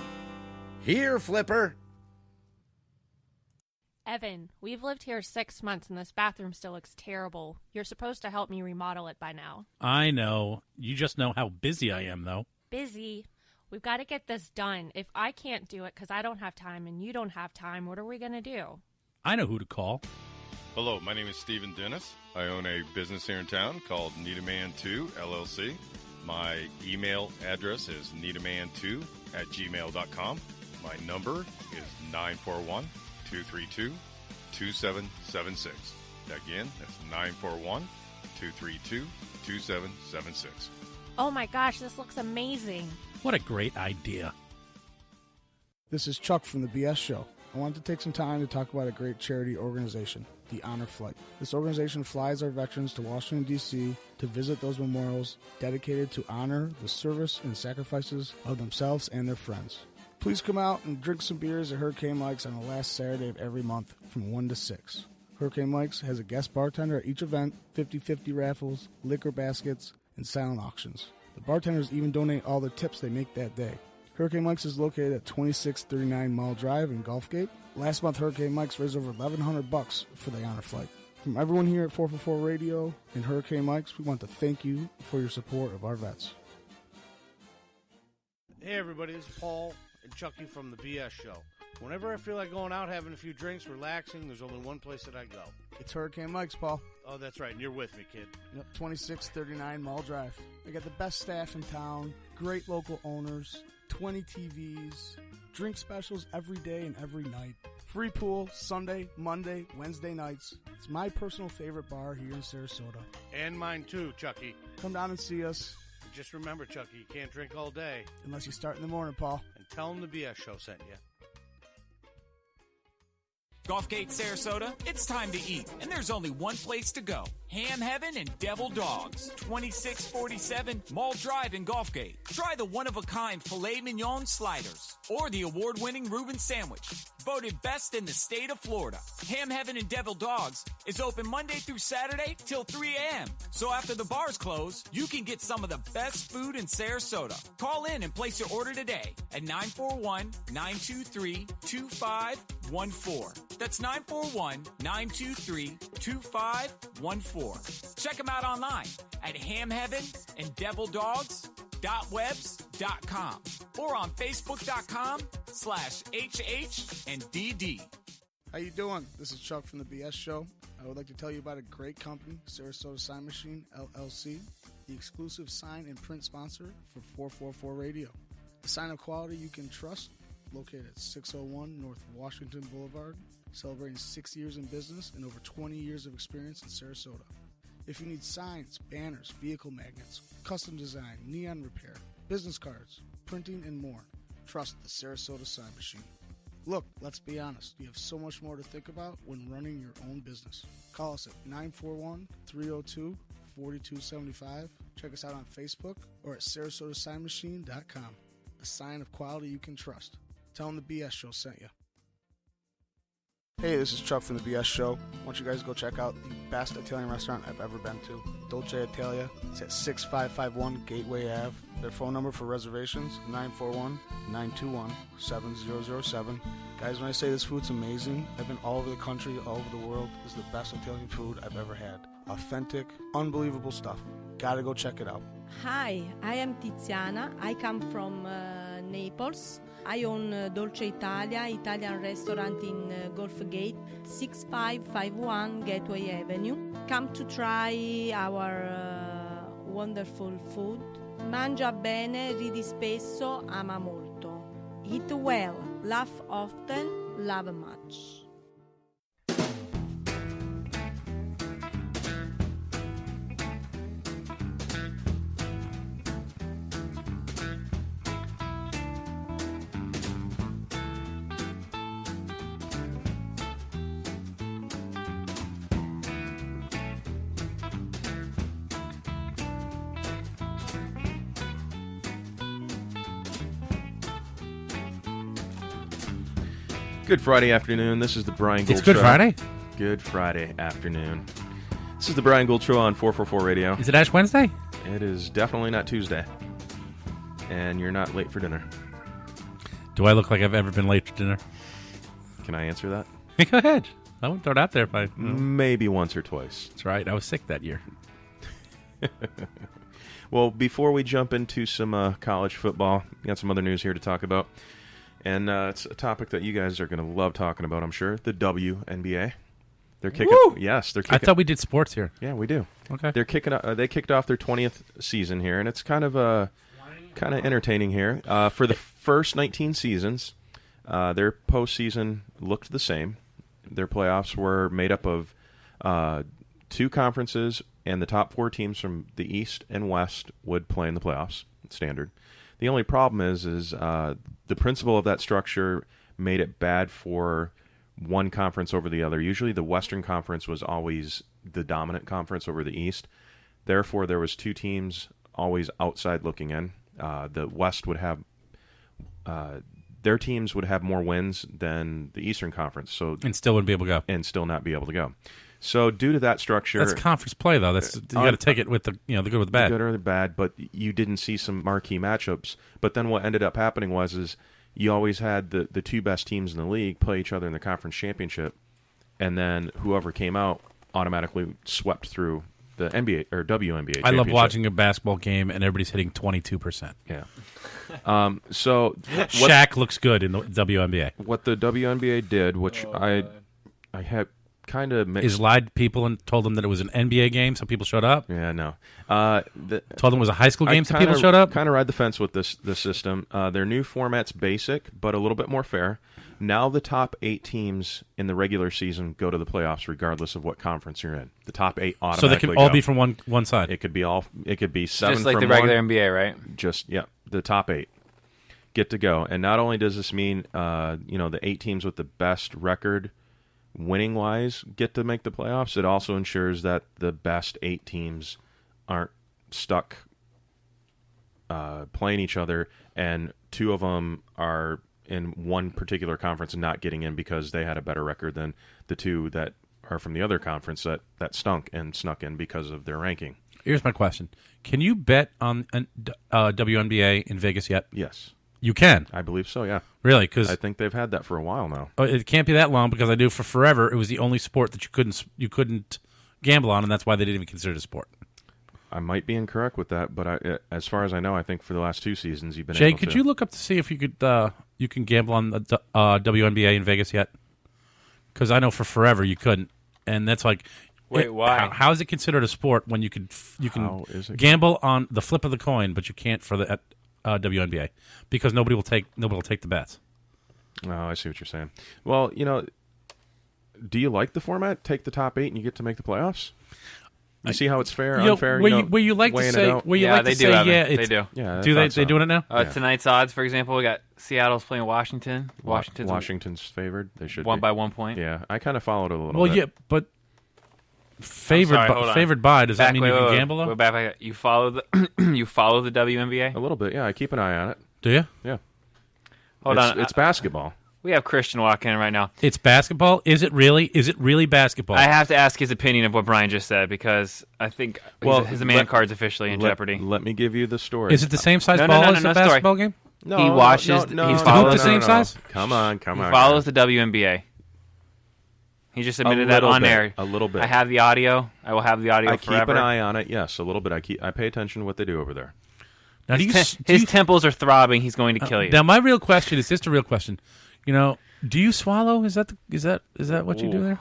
Here, Flipper.
Evan, we've lived here 6 months and this bathroom still looks terrible. You're supposed to help me remodel it by now.
I know. You just know how busy I am, though.
Busy? We've got to get this done. If I can't do it because I don't have time and you don't have time, what are we going to do?
I know who to call.
Hello, my name is Stephen Dennis. I own a business here in town called Needaman2 LLC. My email address is needaman2@gmail.com. My number is 941-232-2776. Again, that's 941-232-2776.
Oh my gosh, this looks amazing.
What a great idea.
This is Chuck from the BS Show. I wanted to take some time to talk about a great charity organization, the Honor Flight. This organization flies our veterans to Washington, D.C. to visit those memorials dedicated to honor the service and sacrifices of themselves and their friends. Please come out and drink some beers at Hurricane Mike's on the last Saturday of every month from 1 to 6. Hurricane Mike's has a guest bartender at each event, 50-50 raffles, liquor baskets, and silent auctions. The bartenders even donate all the tips they make that day. Hurricane Mike's is located at 2639 Mall Drive in Gulfgate. Last month, Hurricane Mike's raised over $1,100 for the honor flight. From everyone here at 444 Radio and Hurricane Mike's, we want to thank you for your support of our vets.
Hey everybody, this is Paul and Chucky from the BS Show. Whenever I feel like going out, having a few drinks, relaxing, there's only one place that I go.
It's Hurricane Mike's, Paul.
Oh, that's right, and you're with me, kid.
Yep, 2639 Mall Drive. They got the best staff in town, great local owners, 20 TVs, drink specials every day and every night. Free pool, Sunday, Monday, Wednesday nights. It's my personal favorite bar here in Sarasota.
And mine too, Chucky.
Come down and see us.
Just remember, Chucky, you can't drink all day.
Unless you start in the morning, Paul.
And tell them the BS Show sent you.
Gulfgate, Sarasota, it's time to eat, and there's only one place to go. Ham Heaven and Devil Dogs, 2647 Mall Drive in Gulfgate. Try the one-of-a-kind filet mignon sliders, or the award-winning Reuben sandwich, voted best in the state of Florida. Ham Heaven and Devil Dogs is open Monday through Saturday till 3 a.m. So after the bars close, you can get some of the best food in Sarasota. Call in and place your order today at 941-923-2514. That's 941-923-2514. Check them out online at hamheavenanddevildogs.webs.com or on facebook.com/HH&DD.
How you doing? This is Chuck from the BS Show. I would like to tell you about a great company, Sarasota Sign Machine, LLC, the exclusive sign and print sponsor for 444 Radio. A sign of quality you can trust, located at 601 North Washington Boulevard, celebrating 6 years in business and over 20 years of experience in Sarasota. If you need signs, banners, vehicle magnets, custom design, neon repair, business cards, printing, and more, trust the Sarasota Sign Machine. Look, let's be honest, you have so much more to think about when running your own business. Call us at 941-302-4275. Check us out on Facebook or at SarasotaSignMachine.com. A sign of quality you can trust. Tell them the BS Show sent you. Hey, this is Chuck from the BS Show. I want you guys to go check out the best Italian restaurant I've ever been to, Dolce Italia. It's at 6551 Gateway Ave. Their phone number for reservations, 941-921-7007. Guys, when I say this food's amazing, I've been all over the country, all over the world. This is the best Italian food I've ever had. Authentic, unbelievable stuff. Gotta go check it out.
Hi, I am Tiziana. I come from Naples. I own Dolce Italia, Italian restaurant in Gulfgate, 6551 Gateway Avenue. Come to try our wonderful food. Mangia bene, ridi spesso, ama molto. Eat well, laugh often, love much.
Good Friday afternoon. This is the Brian Gould
It's Good
Show.
Friday?
Good Friday afternoon. This is the Brian Gould Show on 444 Radio.
Is it Ash Wednesday?
It is definitely not Tuesday. And you're not late for dinner.
Do I look like I've ever been late for dinner?
Can I answer that?
Go ahead. I wouldn't throw it out there if I...
Maybe once or twice.
That's right. I was sick that year.
Well, before we jump into some college football, we got some other news here to talk about. And it's a topic that you guys are going to love talking about, I'm sure. The WNBA. They're kicking.
Woo!
Yes, they're kicking.
I thought we did sports here.
Yeah, we do.
Okay.
They're kicking. They kicked off their 20th season here, and it's kind of entertaining here. For the first 19 seasons, their postseason looked the same. Their playoffs were made up of 2 conferences, and the top 4 teams from the East and West would play in the playoffs. It's standard. The only problem is the principle of that structure made it bad for one conference over the other. Usually the Western Conference was always the dominant conference over the East. Therefore, there was 2 teams always outside looking in. The West would have their teams would have more wins than the Eastern Conference, and still
wouldn't be able to go.
And still not be able to go. So due to that structure,
That's conference play, though. That's you got to take it with the the good with the bad.
The good or the bad, but you didn't see some marquee matchups. But then what ended up happening was you always had the two best teams in the league play each other in the conference championship, and then whoever came out automatically swept through the NBA or WNBA.
I love watching a basketball game and everybody's hitting 22%.
Yeah. So
Shaq looks good in the WNBA.
What the WNBA did, which I had kind of mixed.
Is lied to people and told them that it was an NBA game, so people showed up.
Yeah, no.
Told them it was a high school game, so people showed up.
Kind of ride the fence with this system. Their new format's basic, but a little bit more fair. Now the top 8 teams in the regular season go to the playoffs, regardless of what conference you're in. The top 8 automatically.
So they can all be from one side.
It could be all. It could be 7
just like
from
the regular
one,
NBA, right?
Just the top 8 get to go. And not only does this mean the 8 teams with the best record, winning wise, get to make the playoffs, it also ensures that the best 8 teams aren't stuck playing each other, and 2 of them are in one particular conference and not getting in because they had a better record than the 2 that are from the other conference that stunk and snuck in because of their ranking.
Here's my question. Can you bet on WNBA in Vegas yet?
Yes.
You can?
I believe so, yeah.
Really? Because
I think they've had that for a while now.
It can't be that long because I knew for forever it was the only sport that you couldn't gamble on, and that's why they didn't even consider it a sport.
I might be incorrect with that, but as far as I know, I think for the last 2 seasons you've been
Jay,
able to.
could you look up to see if you can gamble on the WNBA in Vegas yet? Because I know for forever you couldn't, and that's like,
wait, why?
How is it considered a sport when you can gamble on the flip of the coin, but you can't for the WNBA because nobody will take the bets.
Oh, I see what you're saying. Well, do you like the format? Take the top 8 and you get to make the playoffs. You see how it's fair, unfair?
Where you like to say,
they do. They do.
Yeah,
they doing it now?
Tonight's odds, for example, we got Seattle's playing Washington.
Washington's favored. They should
won
be.
by 1 point.
Yeah, I kind of followed it a little bit.
Well, yeah, but favored by does that mean you can gamble though?
Back. You follow the you follow the WNBA
a little bit. Yeah, I keep an eye on it.
Do you?
Yeah.
Hold on,
it's basketball.
We have Christian walking in right now.
It's basketball? Is it really? Is it really basketball?
I have to ask his opinion of what Brian just said because I think his man card's officially in jeopardy.
Let me give you the story.
Is it the same size ball as the basketball game?
No, he watches.
He's the same size.
Come on.
He follows the WNBA. He just admitted that on air.
A little bit.
I have the audio. I will have the audio forever.
I keep an eye on it. Yes, a little bit. I pay attention to what they do over there.
Now,
his temples are throbbing. He's going to kill you.
Now, my real question is just a real question. Do you swallow? Is that what you do there?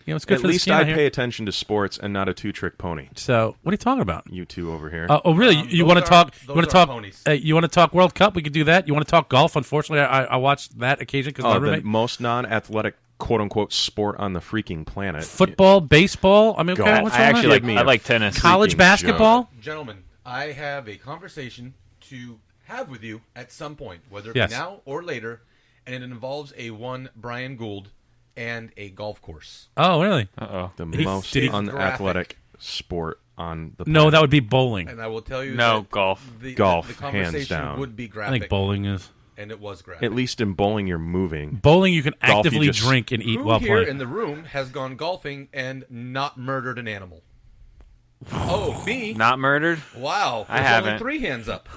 It's good
At
for
least
the skin.
I pay attention to sports and not a 2-trick pony.
So, what are you talking about?
You two over here.
Oh, really? You want to talk? You want to talk?
Ponies.
You want to talk World Cup? We could do that. You want to talk golf? Unfortunately, I watched that occasion because my roommate.
The most non-athletic, quote unquote, sport on the freaking planet.
Football, baseball. I mean, okay,
golf.
what's
I actually
wrong?
I like tennis.
College basketball.
Gentlemen, I have a conversation to have with you at some point, whether it
Yes.
be now or later, and it involves a one Brian Gould and a golf course.
Oh, really?
The most unathletic sport on the planet.
No, that would be bowling.
And I will tell you
golf.
The
hands
conversation
down.
would be
I
graphic.
think bowling is.
And it was graphic.
At least in bowling, you're moving.
Bowling, you can
Golf, you
actively
just-
drink and eat
Who
while
here
playing.
in the room has gone golfing and not murdered an animal? Oh, me?
Not murdered?
Wow.
I
There's
haven't.
only 3 hands up.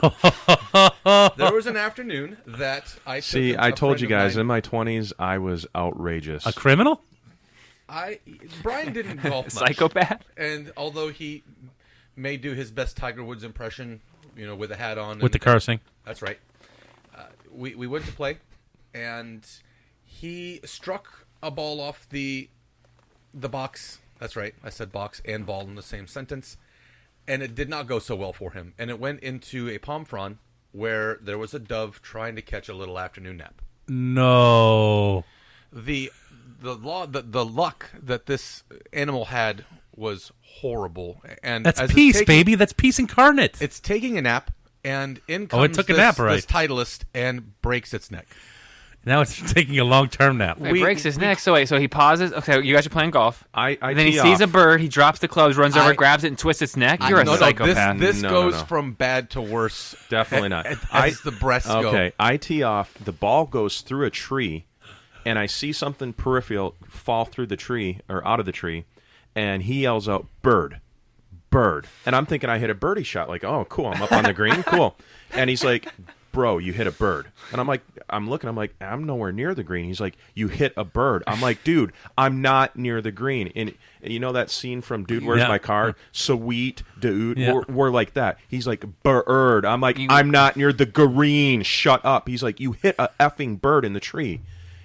There was an afternoon that I took
See,
a
I told
friend
you
of
guys,
mine-
in my 20s, I was outrageous.
A criminal?
Brian didn't golf much.
Psychopath?
And although he may do his best Tiger Woods impression, with a hat on.
With the cursing.
That's right. We went to play, and he struck a ball off the box. That's right. I said box and ball in the same sentence. And it did not go so well for him. And it went into a palm frond where there was a dove trying to catch a little afternoon nap.
No.
The luck that this animal had was horrible. And
That's
as
peace, baby. That's peace incarnate.
It's taking a nap, and in comes
it took a nap, right?
this Titleist and breaks its neck.
Now it's taking a long-term nap.
He breaks his neck. So he pauses. Okay, you guys are playing golf.
I
and then he
tee
sees
off.
a bird. He drops the clubs, runs over, grabs it, and twists its neck. You're a psychopath.
This
No,
goes from bad to worse.
Definitely not.
As the breasts go.
Okay, I tee off. The ball goes through a tree, and I see something peripheral fall through the tree or out of the tree, and he yells out, "Bird, bird," and I'm thinking I hit a birdie shot. Like, oh, cool, I'm up on the green, cool. And he's like, "Bro, you hit a bird," and I'm like, I'm I'm nowhere near the green. He's like, "You hit a bird." I'm like, dude, I'm not near the green. And you know that scene from Dude, Where's My Car? Sweet dude, we're like that. He's like, "Bird." I'm like, I'm not near the green. Shut up. He's like, "You hit a effing bird in the tree."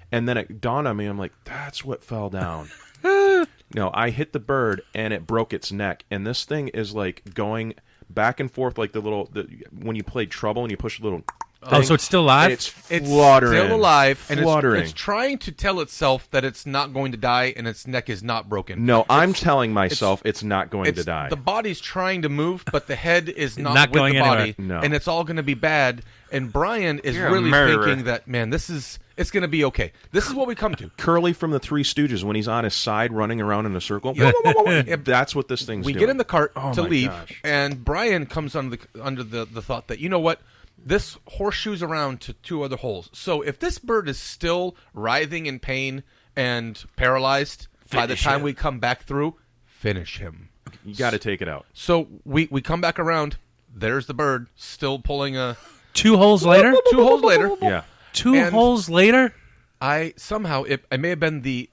And then it dawned on me. I'm like, that's what fell down. No, I hit the bird and it broke its neck. And this thing is like going back and forth like when you played Trouble and you push a little.
Oh, so it's still alive?
It's fluttering.
Still alive, and
fluttering.
It's trying to tell itself that it's not going to die and its neck is not broken.
No, I'm telling myself it's not going to die.
The body's trying to move, but the head is not with
going
the body,
anywhere.
No.
and it's all going to be bad. And Brian is
You're a
really
murderer.
thinking that, man, it's going to be okay. This is what we come to.
Curly from the Three Stooges, when he's on his side running around in a circle, that's what this thing's
We
doing.
get in the cart
Oh
to
my
leave,
gosh.
and Brian comes under the thought that, you know what? This horseshoes around to 2 other holes. So if this bird is still writhing in pain and paralyzed, by the time we come back through, finish him.
You got to take it out.
So we come back around. There's the bird still pulling a
2 holes later?
2 holes later.
Yeah.
2 holes later?
I somehow it may have been the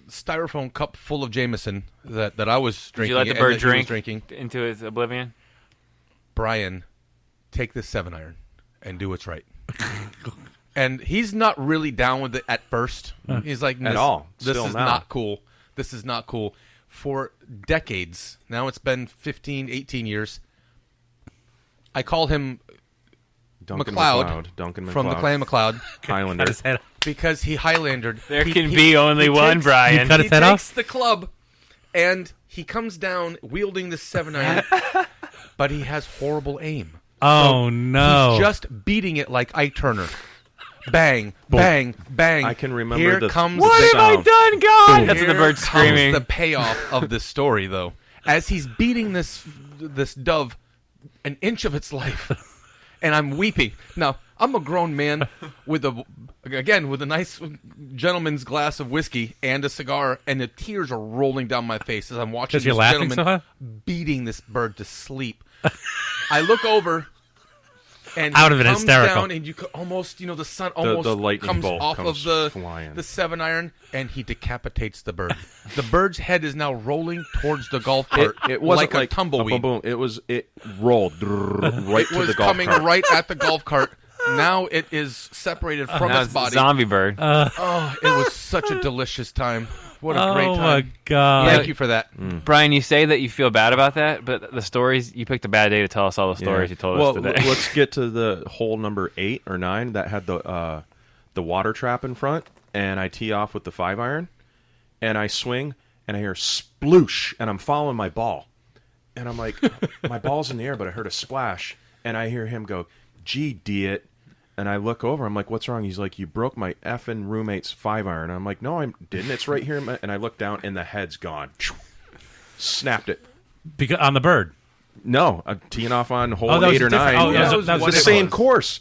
styrofoam cup full of Jameson that I was drinking.
Did you let the
and
bird
that he was
drink
drinking.
into his oblivion?
Brian, take this 7-iron and do what's right. And he's not really down with it at first. He's like,
At all.
This
Still
is
now.
not cool. This is not cool. For decades, now it's been 15, 18 years, I call him
Duncan
McLeod from the Clan McLeod.
Highlander.
Cut his head off.
Because he Highlandered.
There can be only one,
takes-
Brian.
You cut his
He
head
takes
off?
the club, and he comes down wielding this 7-iron, but he has horrible aim.
Oh,
So
no.
He's just beating it like Ike Turner. Bang, bang, bang.
I can remember
Here
the
comes
What
the
have I
sound.
done, God? That's
Here
what the bird's
comes
screaming.
the payoff of this story, though. As he's beating this dove an inch of its life, and I'm weeping. Now, I'm a grown man with a nice gentleman's glass of whiskey and a cigar, and the tears are rolling down my face as I'm watching
'Cause you're
this
laughing
gentleman
so hard?
beating this bird to sleep. I look over, and
Out
he
of it,
comes
hysterical.
down, and you could almost, the sun almost
the lightning
comes
bolt
off
comes
of
flying.
the 7-iron, and he decapitates the bird. The bird's head is now rolling towards the golf cart.
It wasn't
like a tumbleweed.
Boom, boom. It rolled right
It
to
was
the golf
coming
cart.
right at the golf cart. Now it is separated from
Now
its
it's
body.
zombie bird.
Oh, it was such a delicious time. What a great
Oh,
time.
my God.
Thank you for that.
Brian, you say that you feel bad about that, but the stories, you picked a bad day to tell us all the stories you told us today.
Let's get to the hole number 8 or 9 that had the water trap in front, and I tee off with the 5-iron, and I swing, and I hear sploosh, and I'm following my ball. And I'm like, my ball's in the air, but I heard a splash, and I hear him go, "Gee, Diet." And I look over, I'm like, "What's wrong?" He's like, "You broke my effing roommate's 5-iron. I'm like, "No, I didn't. It's right here." And I look down, and the head's gone. Snapped it.
On the bird.
No, I'm teeing off on hole
Oh, that was
8 or
different.
9.
Oh,
yeah.
that was
the
what it
same
was.
course.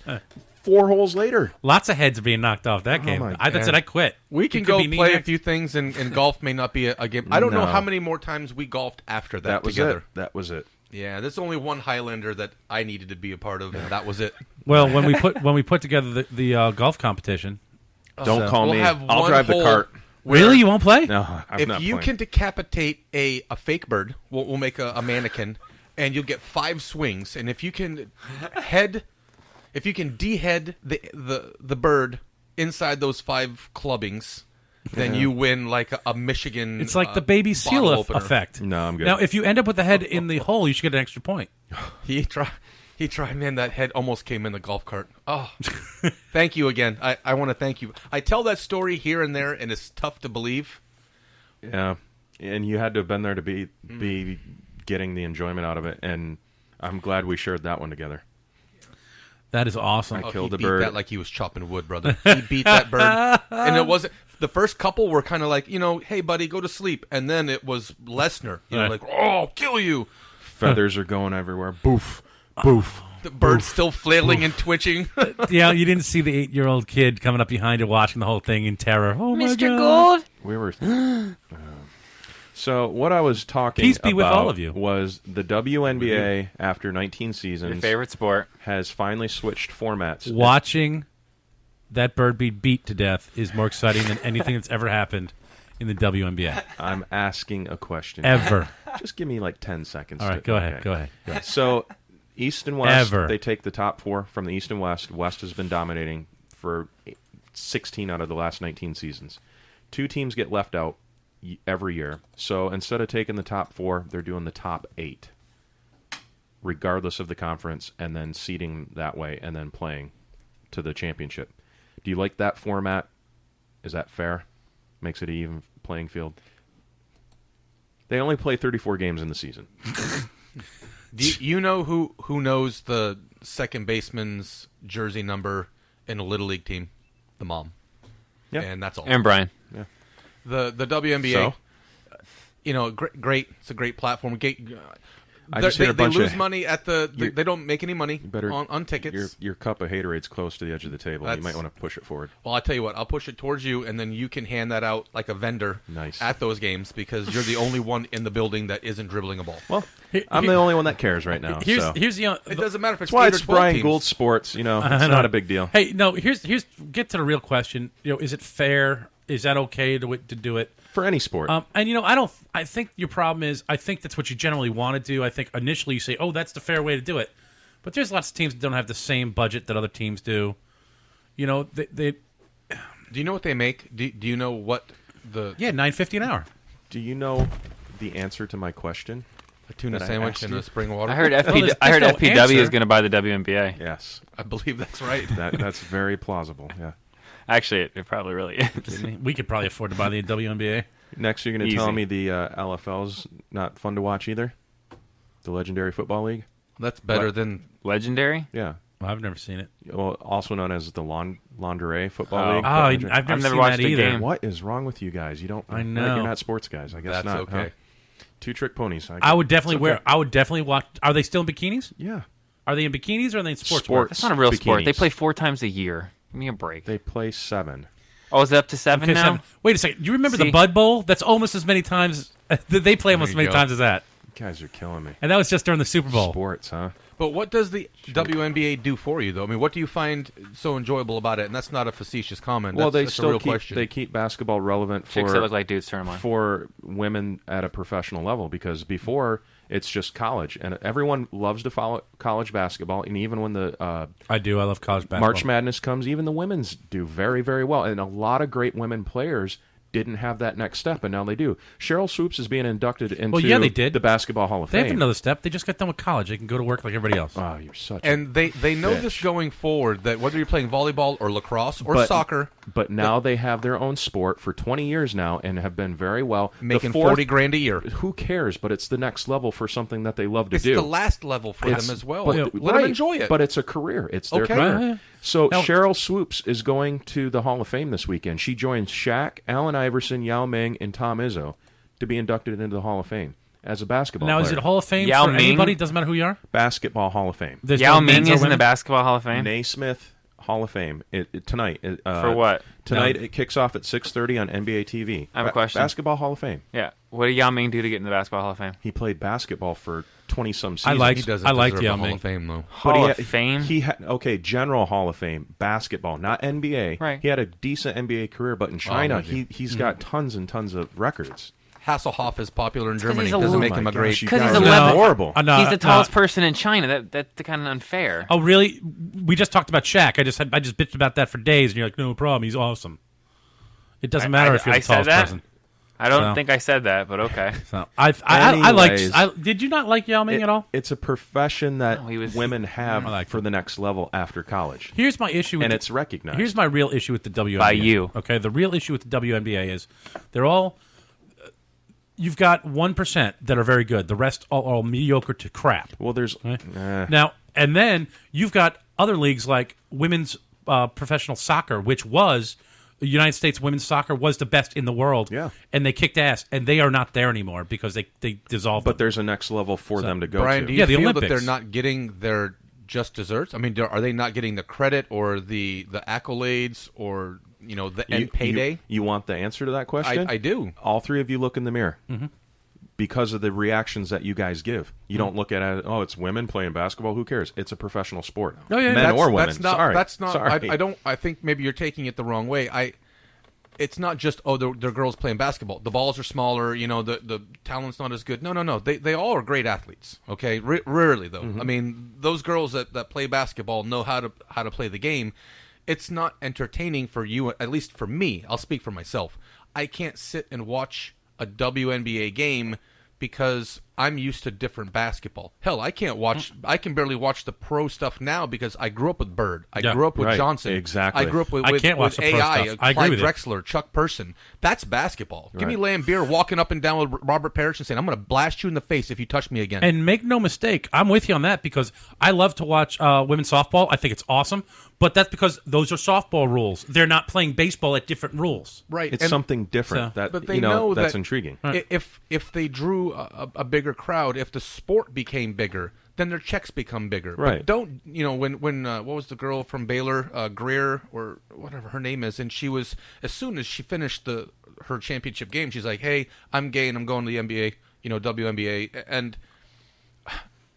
4 holes later.
Lots of heads are being knocked off that game.
my
That's
God.
it. I quit.
We can
You could
go
be
play a
knee-neck.
few things, and golf may not be a game. I don't know
No.
how many more times we golfed after that
Was
together.
it. That was it.
Yeah, there's only one Highlander that I needed to be a part of, and that was it.
Well, when we put together the golf competition,
Don't call
We'll
me.
have
I'll
one
drive the
hole
cart.
where-
really, you won't play?
No, I'm
if
not
you
playing.
can decapitate a fake bird, we'll make a mannequin, and you'll get 5 swings. And if you can dehead the bird inside those 5 clubbings, then you win like a Michigan.
It's like the baby seal
bottle opener.
effect.
No, I'm good.
Now, if you end up with the head in the hole, you should get an extra point.
He tried, man. That head almost came in the golf cart. Oh, thank you again. I want to thank you. I tell that story here and there, and it's tough to believe.
Yeah, and you had to have been there to be getting the enjoyment out of it, and I'm glad we shared that one together.
That is awesome.
I killed
he
the
beat
bird.
that like he was chopping wood, brother. He beat that bird, and it wasn't. The first couple were kind of like, hey, buddy, go to sleep, and then it was Lesnar, like, oh, I'll kill you.
Feathers are going everywhere. Boof, boof.
The bird's still flailing and twitching.
Yeah, you didn't see the 8-year-old kid coming up behind it, watching the whole thing in terror. Oh my
Mr.
God.
Gould.
We were. So what I was talking
Peace be
about
with all of you.
was the WNBA, after 19 seasons,
Your favorite sport,
has finally switched formats.
Watching that bird be beat to death is more exciting than anything that's ever happened in the WNBA.
I'm asking a question.
Ever.
Just give me like 10 seconds.
All right, go ahead.
So East and West,
Ever.
they take the top 4 from the East and West. West has been dominating for 16 out of the last 19 seasons. 2 teams get left out every year. So instead of taking the top 4, they're doing the top 8, regardless of the conference, and then seeding that way and then playing to the championship. Do you like that format? Is that fair? Makes it an even playing field. They only play 34 games in the season.
Do you know who knows the second baseman's jersey number in a Little League team? The mom.
Yeah.
And that's all.
And Brian.
Yeah.
The WNBA,
So?
Great. It's a great platform.
I just hit a
they
bunch
lose
of-
money at they don't make any money on tickets.
Your cup of Haterade's close to the edge of the table. You might want to push it forward.
Well, I'll tell you what. I'll push it towards you, and then you can hand that out like a vendor at those games because you're the only one in the building that isn't dribbling a ball.
Well, I'm the only one that cares right now.
Here's
it doesn't matter if it's
That's why
8 or
it's
12
Brian
teams.
Gould Sports. It's not a big deal.
Hey, no. Here's get to the real question. Is it fair? Is that okay to do it
for any sport?
And I think your problem is I think that's what you generally want to do. I think initially you say, "Oh, that's the fair way to do it," but there's lots of teams that don't have the same budget that other teams do. They
Do you know what they make? Do you know what the
$9.50 an hour.
Do you know the answer to my question?
A tuna
that I
sandwich
asked
and
you?
a spring water.
I heard
Well, there's no
FPW
answer.
is going to buy the WNBA.
Yes,
I believe that's right.
That's very plausible. Yeah.
Actually, it probably really is.
We could probably afford to buy the WNBA.
Next, you're going to
Easy.
tell me the LFL's not fun to watch either? The Legendary Football League?
That's better than
Legendary?
Yeah.
Well, I've never seen it.
Well, also known as the Lingerie Football League.
I've never seen
watched
that
a
either.
game.
What is wrong with you guys? You don't.
I know.
You're not sports guys. I guess
That's
not.
okay.
Huh? Two trick ponies.
I would definitely
It's okay.
I would definitely watch. Are they still in bikinis?
Yeah.
Are they in bikinis or are they in sports?
Sports.
That's not a real sport.
Bikinis.
They play 4 times a year. Give me a break.
They play 7.
Oh, is it up to 7
Okay,
now?
7. Wait a second. Do you remember
See?
the Bud Bowl? That's almost as many times. They play almost as
There you
many
go.
times as that.
You guys are killing me.
And that was just during the Super Bowl.
Sports, huh?
But what does the WNBA do for you, though? I mean, what do you find so enjoyable about it? And that's not a facetious comment.
Well,
that's,
they
that's
still
a real
keep
question.
they keep basketball relevant
Chicks that look like dudes, turn 'em on.
for women at a professional level because before it's just college and everyone loves to follow college basketball and even when the
I do. I love college basketball.
March Madness comes, even the women's do very, very well. And a lot of great women players didn't have that next step, and now they do. Cheryl Swoops is being inducted into
they did.
the Basketball Hall of
They have
Fame.
another step. They just got done with college. They can go to work like everybody else.
Oh, you're such a
And they know
bitch.
this going forward, that whether you're playing volleyball or lacrosse or soccer,
But now they have their own sport for 20 years now and have been very well. The
making
fourth-
$40,000 a year.
Who cares? But it's the next level for something that they love to
It's
do.
the last level for
It's-
them as well.
but-
Let them
right,
enjoy it.
But it's a career. It's their
Okay.
career.
Yeah.
So
Now-
Cheryl Swoops is going to the Hall of Fame this weekend. She joins Shaq, Allen Iverson, Yao Ming, and Tom Izzo to be inducted into the Hall of Fame as a basketball
Now,
player.
is it Hall of Fame
Yao
for
Ming?
anybody? Doesn't matter who you are?
Basketball Hall of Fame.
There's
Yao
no
Ming
men's or
is in the
women's?
Basketball Hall of Fame?
Naismith Hall of Fame tonight.
For what?
Tonight
No.
it kicks off at 6:30 on NBA TV.
I have a question.
Basketball Hall of Fame.
Yeah. What did Yao Ming do to get in the Basketball Hall of Fame?
He played basketball for 20-some
I
seasons.
like-
he doesn't
I liked
deserve
Yao
the Hall
Ming.
of Fame, though.
But
Hall
he
of
had-
Fame?
He had General Hall of Fame, basketball, not NBA.
Right.
He had a decent NBA career, but in China,
with you.
he's got tons and tons of records.
Hasselhoff is popular in
'cause
Germany.
he's a
Doesn't
little-
make
Oh
him
my
a great.
gosh, you
'Cause he's
guys
a
are
level-
horrible.
No,
He's the tallest person in China. That's kind of unfair.
Oh, really? We just talked about Shaq. I just bitched about that for days, and you're like, no problem. He's awesome. It doesn't matter if you're the
I said
tallest
that?
person.
I don't
No.
think I said that, but okay.
So I like.
Anyways.
Did you not like Yao Ming at all?
It's a profession that
No, he was-
women have
I like
for the next level after college.
Here's my issue, with
And
the-
it's recognized.
Here's my real issue with the WNBA.
By you.
Okay, the real issue with the WNBA is they're all. You've got 1% that are very good. The rest are all mediocre to crap.
Well, there's...
Now, and then you've got other leagues like women's professional soccer, which was the United States women's soccer was the best in the world.
Yeah.
And they kicked ass, and they are not there anymore because they dissolved.
But
them.
there's a next level for them to go
Brian,
to.
do you
Yeah, the
feel
Olympics.
that they're not getting their just desserts? I mean, are they not getting the credit or the accolades or the end payday?
You want the answer to that question?
I do.
All three of you look in the mirror.
Mm-hmm.
because of the reactions that you guys give. You don't look at it, oh, it's women playing basketball. Who cares? It's a professional sport.
Oh, yeah,
Men or women.
That's not.
Sorry.
I think maybe you're taking it the wrong way. It's not just they're girls playing basketball. The balls are smaller. The talent's not as good. No. They all are great athletes. Okay, rarely though. I mean, those girls that play basketball know how to play the game. It's not entertaining for you, at least for me. I'll speak for myself. I can't sit and watch a WNBA game because I'm used to different basketball. Hell, I can barely watch the pro stuff now because I grew up with Bird. I grew up with Johnson.
Exactly.
I grew up with AI, Clyde Drexler, Chuck Person. That's basketball. Give me Lambeer walking up and down with Robert Parrish and saying, I'm going to blast you in the face if you touch me again.
And make no mistake, I'm with you on that because I love to watch women's softball. I think it's awesome. But that's because those are softball rules. They're not playing baseball at different rules.
Right.
It's something different
but they know
that's
that
intriguing.
If they drew a bigger crowd, if the sport became bigger, then their checks become bigger.
Right.
But don't, when what was the girl from Baylor, Greer, or whatever her name is, and she was, as soon as she finished her championship game, she's like, hey, I'm gay and I'm going to the NBA, WNBA, and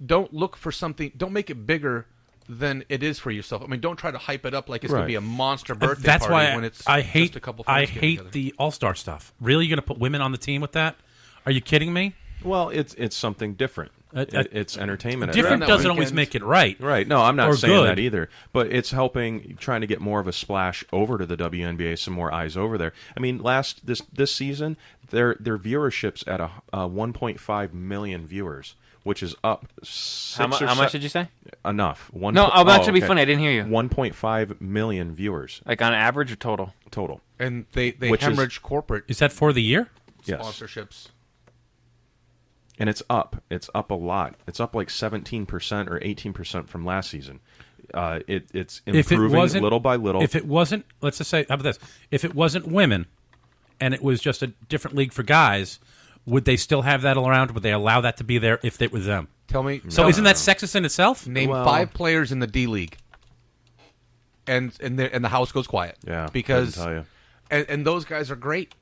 don't look for something, don't make it bigger than it is for yourself. I mean, don't try to hype it up like it's going to be a monster birthday
That's
party
why
when it's
I hate,
just a couple friends
I
getting
hate
together.
the All-Star stuff. Really? You're going to put women on the team with that? Are you kidding me?
Well, it's something different. It's entertainment.
Different doesn't always make it right.
Right. No, I'm not saying
good.
that either. But it's helping, trying to get more of a splash over to the WNBA, some more eyes over there. I mean, this season, their viewership's at 1.5 million viewers, which is up.
How much did you say?
Enough.
That should be funny. I didn't hear you.
1.5 million viewers.
Like on average or total?
Total.
And they hemorrhage corporate.
Is that for the year?
Yes.
Sponsorships.
And it's up. It's up a lot. It's up like 17% or 18% from last season. It's improving little by little.
If it wasn't, let's just say, how about this? If it wasn't women and it was just a different league for guys, would they still have that around? Would they allow that to be there if it was them?
Tell me.
So isn't that sexist in itself?
Name 5 players in the D League. And the house goes quiet.
Yeah,
because
I can tell you.
And those guys are great.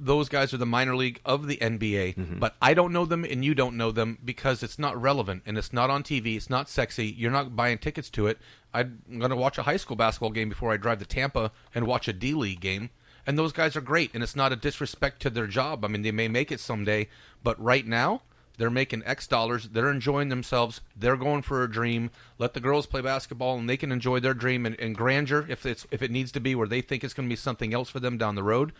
Those guys are the minor league of the NBA, but I don't know them and you don't know them because it's not relevant and it's not on TV. It's not sexy. You're not buying tickets to it. I'm going to watch a high school basketball game before I drive to Tampa and watch a D-League game. And those guys are great, and it's not a disrespect to their job. I mean, they may make it someday, but right now they're making X dollars. They're enjoying themselves. They're going for a dream. Let the girls play basketball, and they can enjoy their dream and grandeur if it needs to be where they think it's going to be something else for them down the road.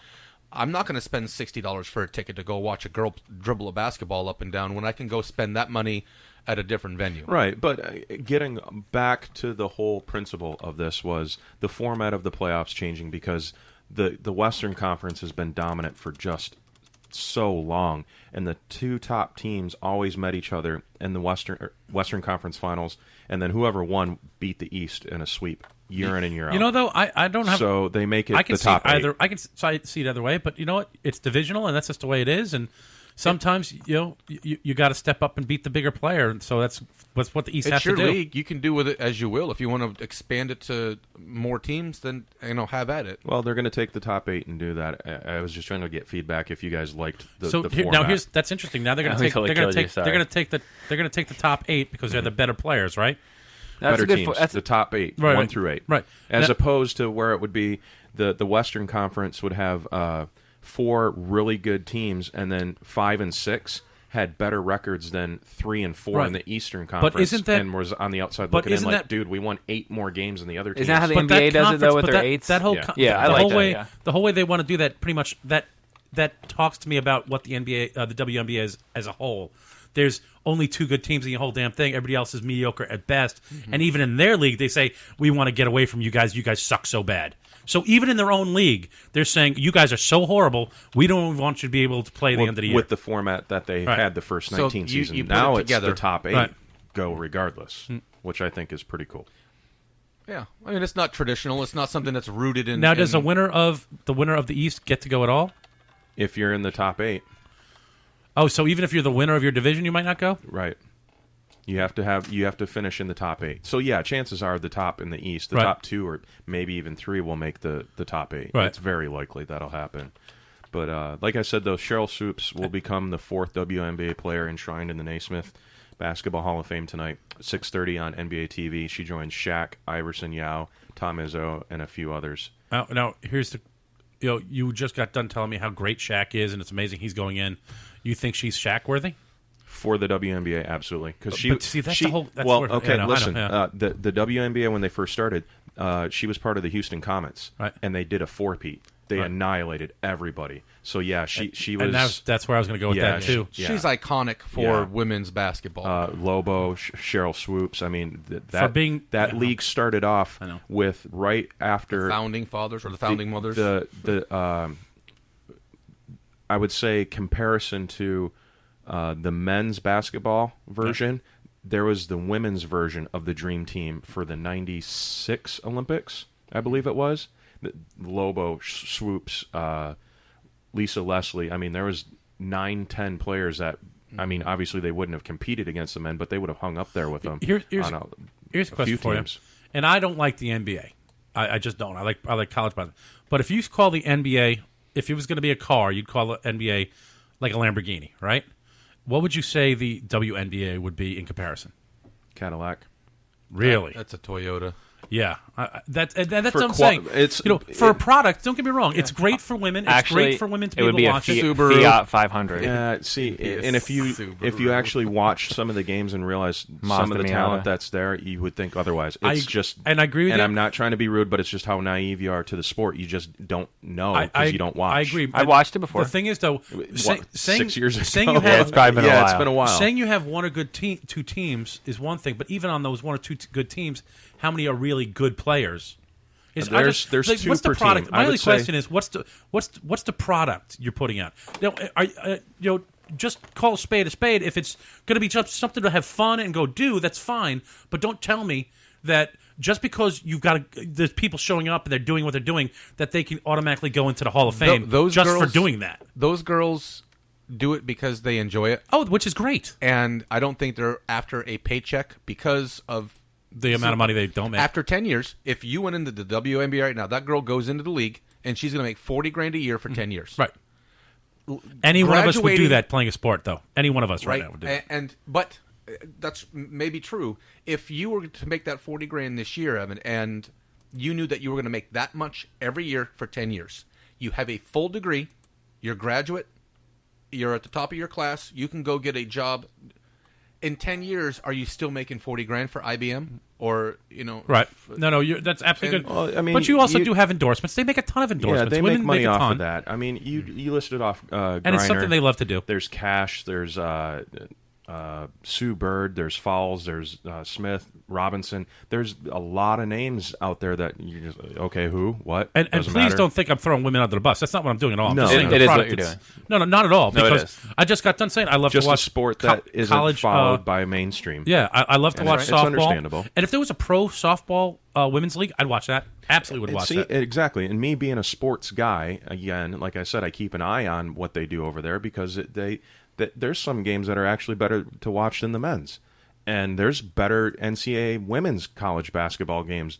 I'm not going to spend $60 for a ticket to go watch a girl dribble a basketball up and down when I can go spend that money at a different venue.
Right, but getting back to the whole principle of this was the format of the playoffs changing because the Western Conference has been dominant for just so long, and the 2 top teams always met each other in the Western Conference Finals, and then whoever won beat the East in a sweep year in and year out.
Though, I don't have...
So they make it
I can
the top 8.
I can see it either way, but you know what? It's divisional, and that's just the way it is, and sometimes, you got to step up and beat the bigger player, and so that's what the East has to do.
It's your league. You can do with it as you will. If you want to expand it to more teams, then have at it.
Well, they're going to take the top 8 and do that. I was just trying to get feedback if you guys liked the format.
Now that's interesting. Now they're going to take the top 8 because they're the better players, right?
Better teams. The top 8,
right,
1 through 8,
right?
As opposed to where it would be the Western Conference would have 4 really good teams, and then 5 and 6 had better records than 3 and 4 in the Eastern Conference.
But isn't that,
and was on the outside looking in like, dude, we won 8 more games than the other teams.
Isn't that how the NBA does it though with their 8s?
That whole the whole way they want to do that, pretty much that talks to me about what the NBA, the WNBA is as a whole. There's only 2 good teams in the whole damn thing. Everybody else is mediocre at best. Mm-hmm. And even in their league, they say, we want to get away from you guys. You guys suck so bad. So even in their own league, they're saying, you guys are so horrible, we don't want you to be able to play the end of the year.
With the format that they had the first 19 seasons. Now it's the top 8 go regardless, which I think is pretty cool.
Yeah. I mean, it's not traditional. It's not something that's rooted in...
Now, does the winner of the East get to go at all?
If you're in the top 8.
Oh, so even if you're the winner of your division, you might not go?
Right. You have to finish in the top 8. So yeah, chances are the top in the East, the top 2 or maybe even 3 will make the top 8.
Right.
It's very likely that'll happen. But like I said, though, Cheryl Swoops will become the 4th WNBA player enshrined in the Naismith Basketball Hall of Fame tonight, 6:30 on NBA TV. She joins Shaq, Iverson Yao, Tom Izzo, and a few others.
Now here's the, you just got done telling me how great Shaq is, and it's amazing he's going in. You think she's Shaq worthy?
For the WNBA, absolutely. Because listen. The WNBA, when they first started, she was part of the Houston Comets,
right?
And they did a 4-peat. They annihilated everybody. So yeah, she was.
And that's where I was going to go with that too.
She's iconic for women's basketball.
Lobo, Cheryl Swoops. I mean, that league started off with right after
the founding fathers or the founding mothers.
I would say comparison to the men's basketball version. There was the women's version of the Dream Team for the '96 Olympics, I believe it was. Lobo, Swoops, Lisa Leslie. I mean, there was 9-10 players that, I mean, obviously they wouldn't have competed against the men, but they would have hung up there with them.
Here's a question for you. And I don't like the NBA. I just don't. I like college basketball. But if you call the NBA, if it was going to be a car, you'd call the NBA like a Lamborghini, right? What would you say the WNBA would be in comparison?
Cadillac.
Really?
That's a Toyota.
Yeah, that's what I'm saying.
It's
for a product. Don't get me wrong; it's great for women. It's great for women to be able to watch it.
Fiat 500.
Yeah, and if you actually watch some of the games and realize some of the talent that's there, you would think otherwise.
And I agree with you.
And I'm not trying to be rude, but it's just how naive you are to the sport. You just don't know because you don't watch.
I agree.
I watched it before.
The thing is, though,
6 years ago.
Saying you have,
it's probably been a while.
It's been a while.
Saying you have one or two teams is one thing, but even on those one or two good teams, how many are really good players?
There's two
what's the
per
product?
team.
My only question is, what's the product you're putting out? Just call a spade a spade. If it's going to be just something to have fun and go do, that's fine. But don't tell me that just because there's people showing up and they're doing what they're doing, that they can automatically go into the Hall of Fame for doing that.
Those girls do it because they enjoy it.
Oh, which is great.
And I don't think they're after a paycheck because of
the amount of money they don't make.
After 10 years, if you went into the WNBA right now, that girl goes into the league and she's going to make $40,000 a year for 10 years.
Right. Any one of us would do that playing a sport, though. Any one of us right now would do that.
But that's maybe true. If you were to make that $40,000 this year, Evan, and you knew that you were going to make that much every year for 10 years, you have a full degree, you're a graduate, you're at the top of your class, you can go get a job. In 10 years, are you still making $40,000 for IBM? Or,
Right. No, that's absolutely good. But you also do have endorsements. They make a ton of endorsements.
Yeah, they
Women
make money off
ton.
of that. I mean, you listed off Griner.
And it's something they love to do.
There's Cash, there's Sue Bird, there's Fowles, there's Smith, Robinson. There's a lot of names out there that you just, okay, who, what?
And please don't think I'm throwing women under the bus. That's not what I'm doing at all.
No,
it is what you're doing.
No, not at all.
No,
Because I just got done saying I love
just
to watch
a sport that isn't
college,
followed by mainstream.
Yeah, I love to watch softball.
It's understandable.
And if there was a pro softball women's league, I'd watch that. Absolutely would watch that.
Exactly. And me being a sports guy, again, like I said, I keep an eye on what they do over there because there's some games that are actually better to watch than the men's. And there's better NCAA women's college basketball games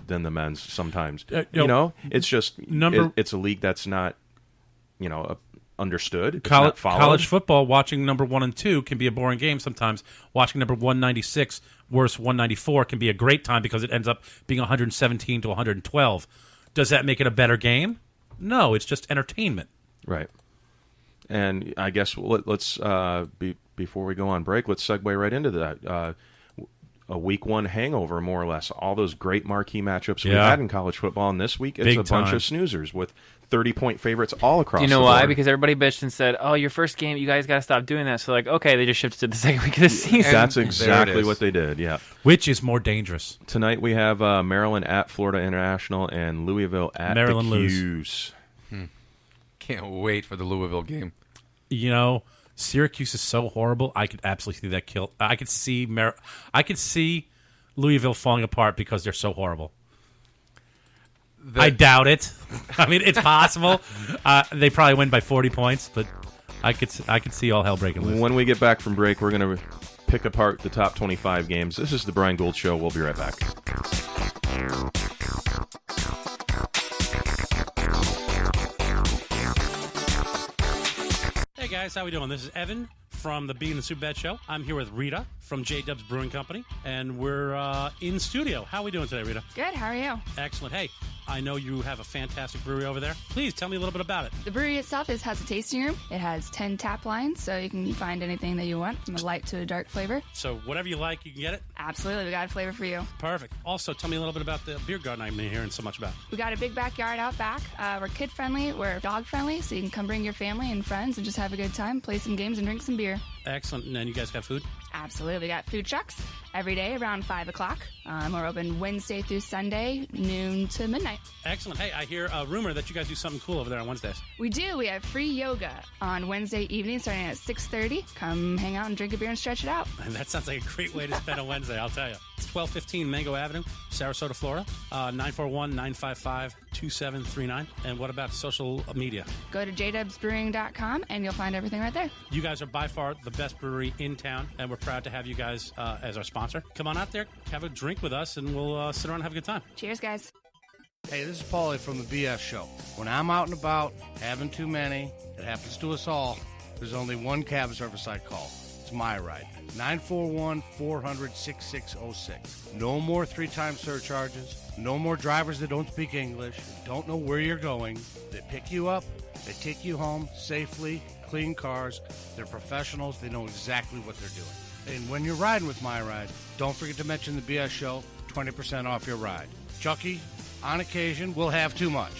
than the men's sometimes. It's just it's a league that's not, understood. It's not followed.
College football, watching number 1 and 2 can be a boring game sometimes. Watching number 196 versus 194 can be a great time because it ends up being 117 to 112. Does that make it a better game? No, it's just entertainment.
Right. And I guess let's before we go on break, let's segue right into that. A week 1 hangover, more or less. All those great marquee matchups we had in college football, and this week it's bunch of snoozers with 30-point favorites all across.
Do you know
the
why?
board.
Because everybody bitched and said, "Oh, your first game, you guys got to stop doing that." So okay, they just shifted to the second week of the season.
That's exactly what they did. Yeah.
Which is more dangerous?
Tonight we have Maryland at Florida International and Louisville at
Maryland
the Qs.
Can't wait for the Louisville game.
Syracuse is so horrible. I could absolutely see that kill. I could see Louisville falling apart because they're so horrible. I doubt it. I mean, it's possible. They probably win by 40 points, but I could see all hell breaking loose.
When we get back from break, we're going to pick apart the top 25 games. This is the Brian Gould Show. We'll be right back.
guys, how we doing? This is Evan from the Bean and Soup Bed Show. I'm here with Rita from J-Dub's Brewing Company, and we're in studio. How are we doing today, Rita?
Good, how are you?
Excellent. Hey, I know you have a fantastic brewery over there. Please tell me a little bit about it.
The brewery itself has a tasting room. It has 10 tap lines, so you can find anything that you want, from a light to a dark flavor.
So whatever you like, you can get it?
Absolutely, we got a flavor for you.
Perfect. Also, tell me a little bit about the beer garden I've been hearing so much about.
We got a big backyard out back. We're kid-friendly, we're dog-friendly, so you can come bring your family and friends and just have a good time, play some games, and drink some beer.
Excellent. And then you guys got food?
Absolutely. We got food trucks every day around 5 o'clock. We're open Wednesday through Sunday, noon to midnight.
Excellent. Hey, I hear a rumor that you guys do something cool over there on Wednesdays.
We do. We have free yoga on Wednesday evening starting at 6:30. Come hang out and drink a beer and stretch it out.
And that sounds like a great way to spend a Wednesday, I'll tell you. It's 1215 Mango Avenue, Sarasota, Florida, 941-955-2739. And what about social media?
Go to jdubsbrewing.com and you'll find everything right there.
You guys are by far the best brewery in town, and we're proud to have you guys as our sponsor. Come on out there, have a drink with us, and we'll sit around and have a good time.
Cheers, guys.
Hey, this is Paulie from the BS Show. When I'm out and about, having too many, it happens to us all, there's only one cab service I call. It's my ride. 941-400-6606. No more three-time surcharges. No more drivers that don't speak English, don't know where you're going. They pick you up, they take you home safely, clean cars. They're professionals. They know exactly what they're doing. And when you're riding with My Ride, don't forget to mention the BS Show, 20% off your ride. Chucky, on occasion, will have too much.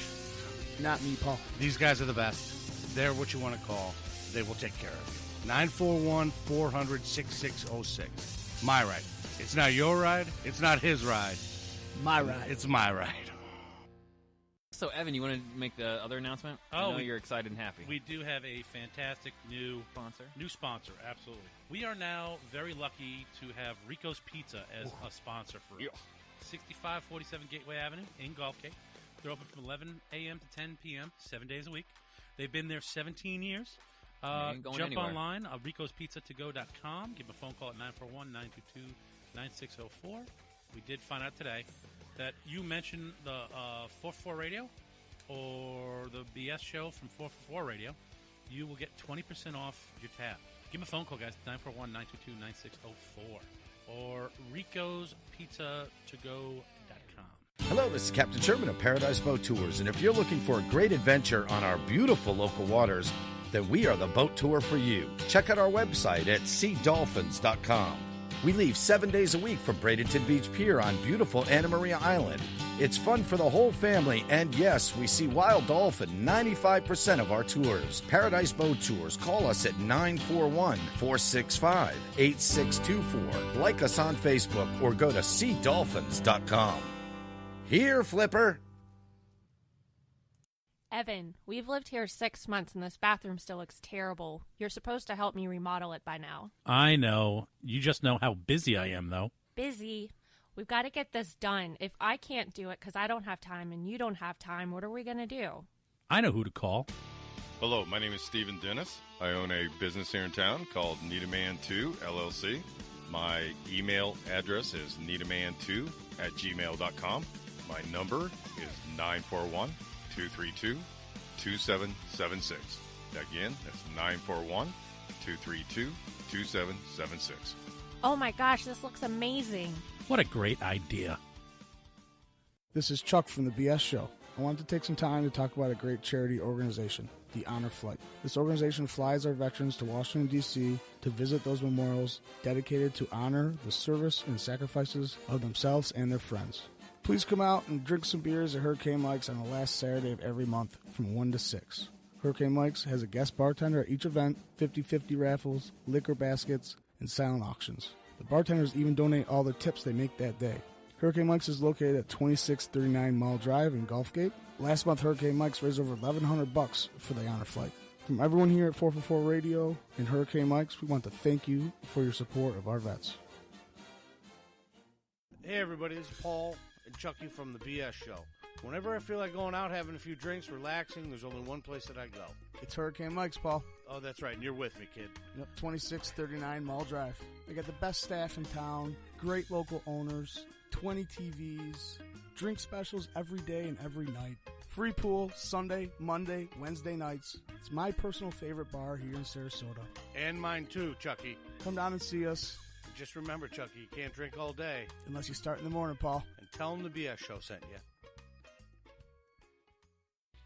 Not me, Paul.
These guys are the best. They're what you want to call. They will take care of you. 941-400-6606. My Ride. It's not your ride. It's not his ride.
My ride.
It's my ride.
So, Evan, you want to make the other announcement? I know you're excited and happy.
We do have a fantastic new sponsor, absolutely. We are now very lucky to have Rico's Pizza as a sponsor for us. 6547 Gateway Avenue in Gulfgate. They're open from 11 a.m. to 10 p.m., 7 days a week. They've been there 17 years. Jump online, ricospizzatogo.com. Give them a phone call at 941-922-9604. We did find out today that you mentioned the 444 Radio or the BS show from 444 Radio. You will get 20% off your tab. Give them a phone call, guys, 941-922-9604 or ricospizzatogo.com.
Hello, this is Captain Sherman of Paradise Boat Tours, and if you're looking for a great adventure on our beautiful local waters, then we are the boat tour for you. Check out our website at seadolphins.com. We leave 7 days a week from Bradenton Beach Pier on beautiful Anna Maria Island. It's fun for the whole family, and yes, we see wild dolphin 95% of our tours. Paradise Boat Tours. Call us at 941-465-8624. Like us on Facebook or go to seadolphins.com. Here, Flipper.
Evan, we've lived here 6 months and this bathroom still looks terrible. You're supposed to help me remodel it by now.
I know. You just know how busy I am, though.
Busy? We've got to get this done. If I can't do it because I don't have time and you don't have time, what are we going to do?
I know who to call.
Hello, my name is Stephen Dennis. I own a business here in town called Needaman2 LLC. My email address is needaman2@gmail.com. My number is 941-232-2776. Again, that's 941-232-2776.
Oh my gosh, this looks amazing.
What a great idea.
This is Chuck from the BS Show. I wanted to take some time to talk about a great charity organization, the Honor Flight. This organization flies our veterans to Washington, D.C. to visit those memorials dedicated to honor the service and sacrifices of themselves and their friends. Please come out and drink some beers at Hurricane Mike's on the last Saturday of every month from 1 to 6. Hurricane Mike's has a guest bartender at each event, 50-50 raffles, liquor baskets, and silent auctions. The bartenders even donate all the tips they make that day. Hurricane Mike's is located at 2639 Mall Drive in Gulfgate. Last month, Hurricane Mike's raised over $1,100 for the Honor Flight. From everyone here at 444 Radio and Hurricane Mike's, we want to thank you for your support of our vets.
Hey everybody, this is Paul and Chucky from the BS Show. Whenever I feel like going out, having a few drinks, relaxing, there's only one place that I go.
It's Hurricane Mike's, Paul.
Oh, that's right, and you're with me, kid.
Yep, 2639 Mall Drive. They got the best staff in town, great local owners, 20 TVs, drink specials every day and every night. Free pool Sunday, Monday, Wednesday nights. It's my personal favorite bar here in Sarasota.
And mine too, Chucky.
Come down and see us.
Just remember, Chucky, you can't drink all day.
Unless you start in the morning, Paul.
And tell them the BS show sent you.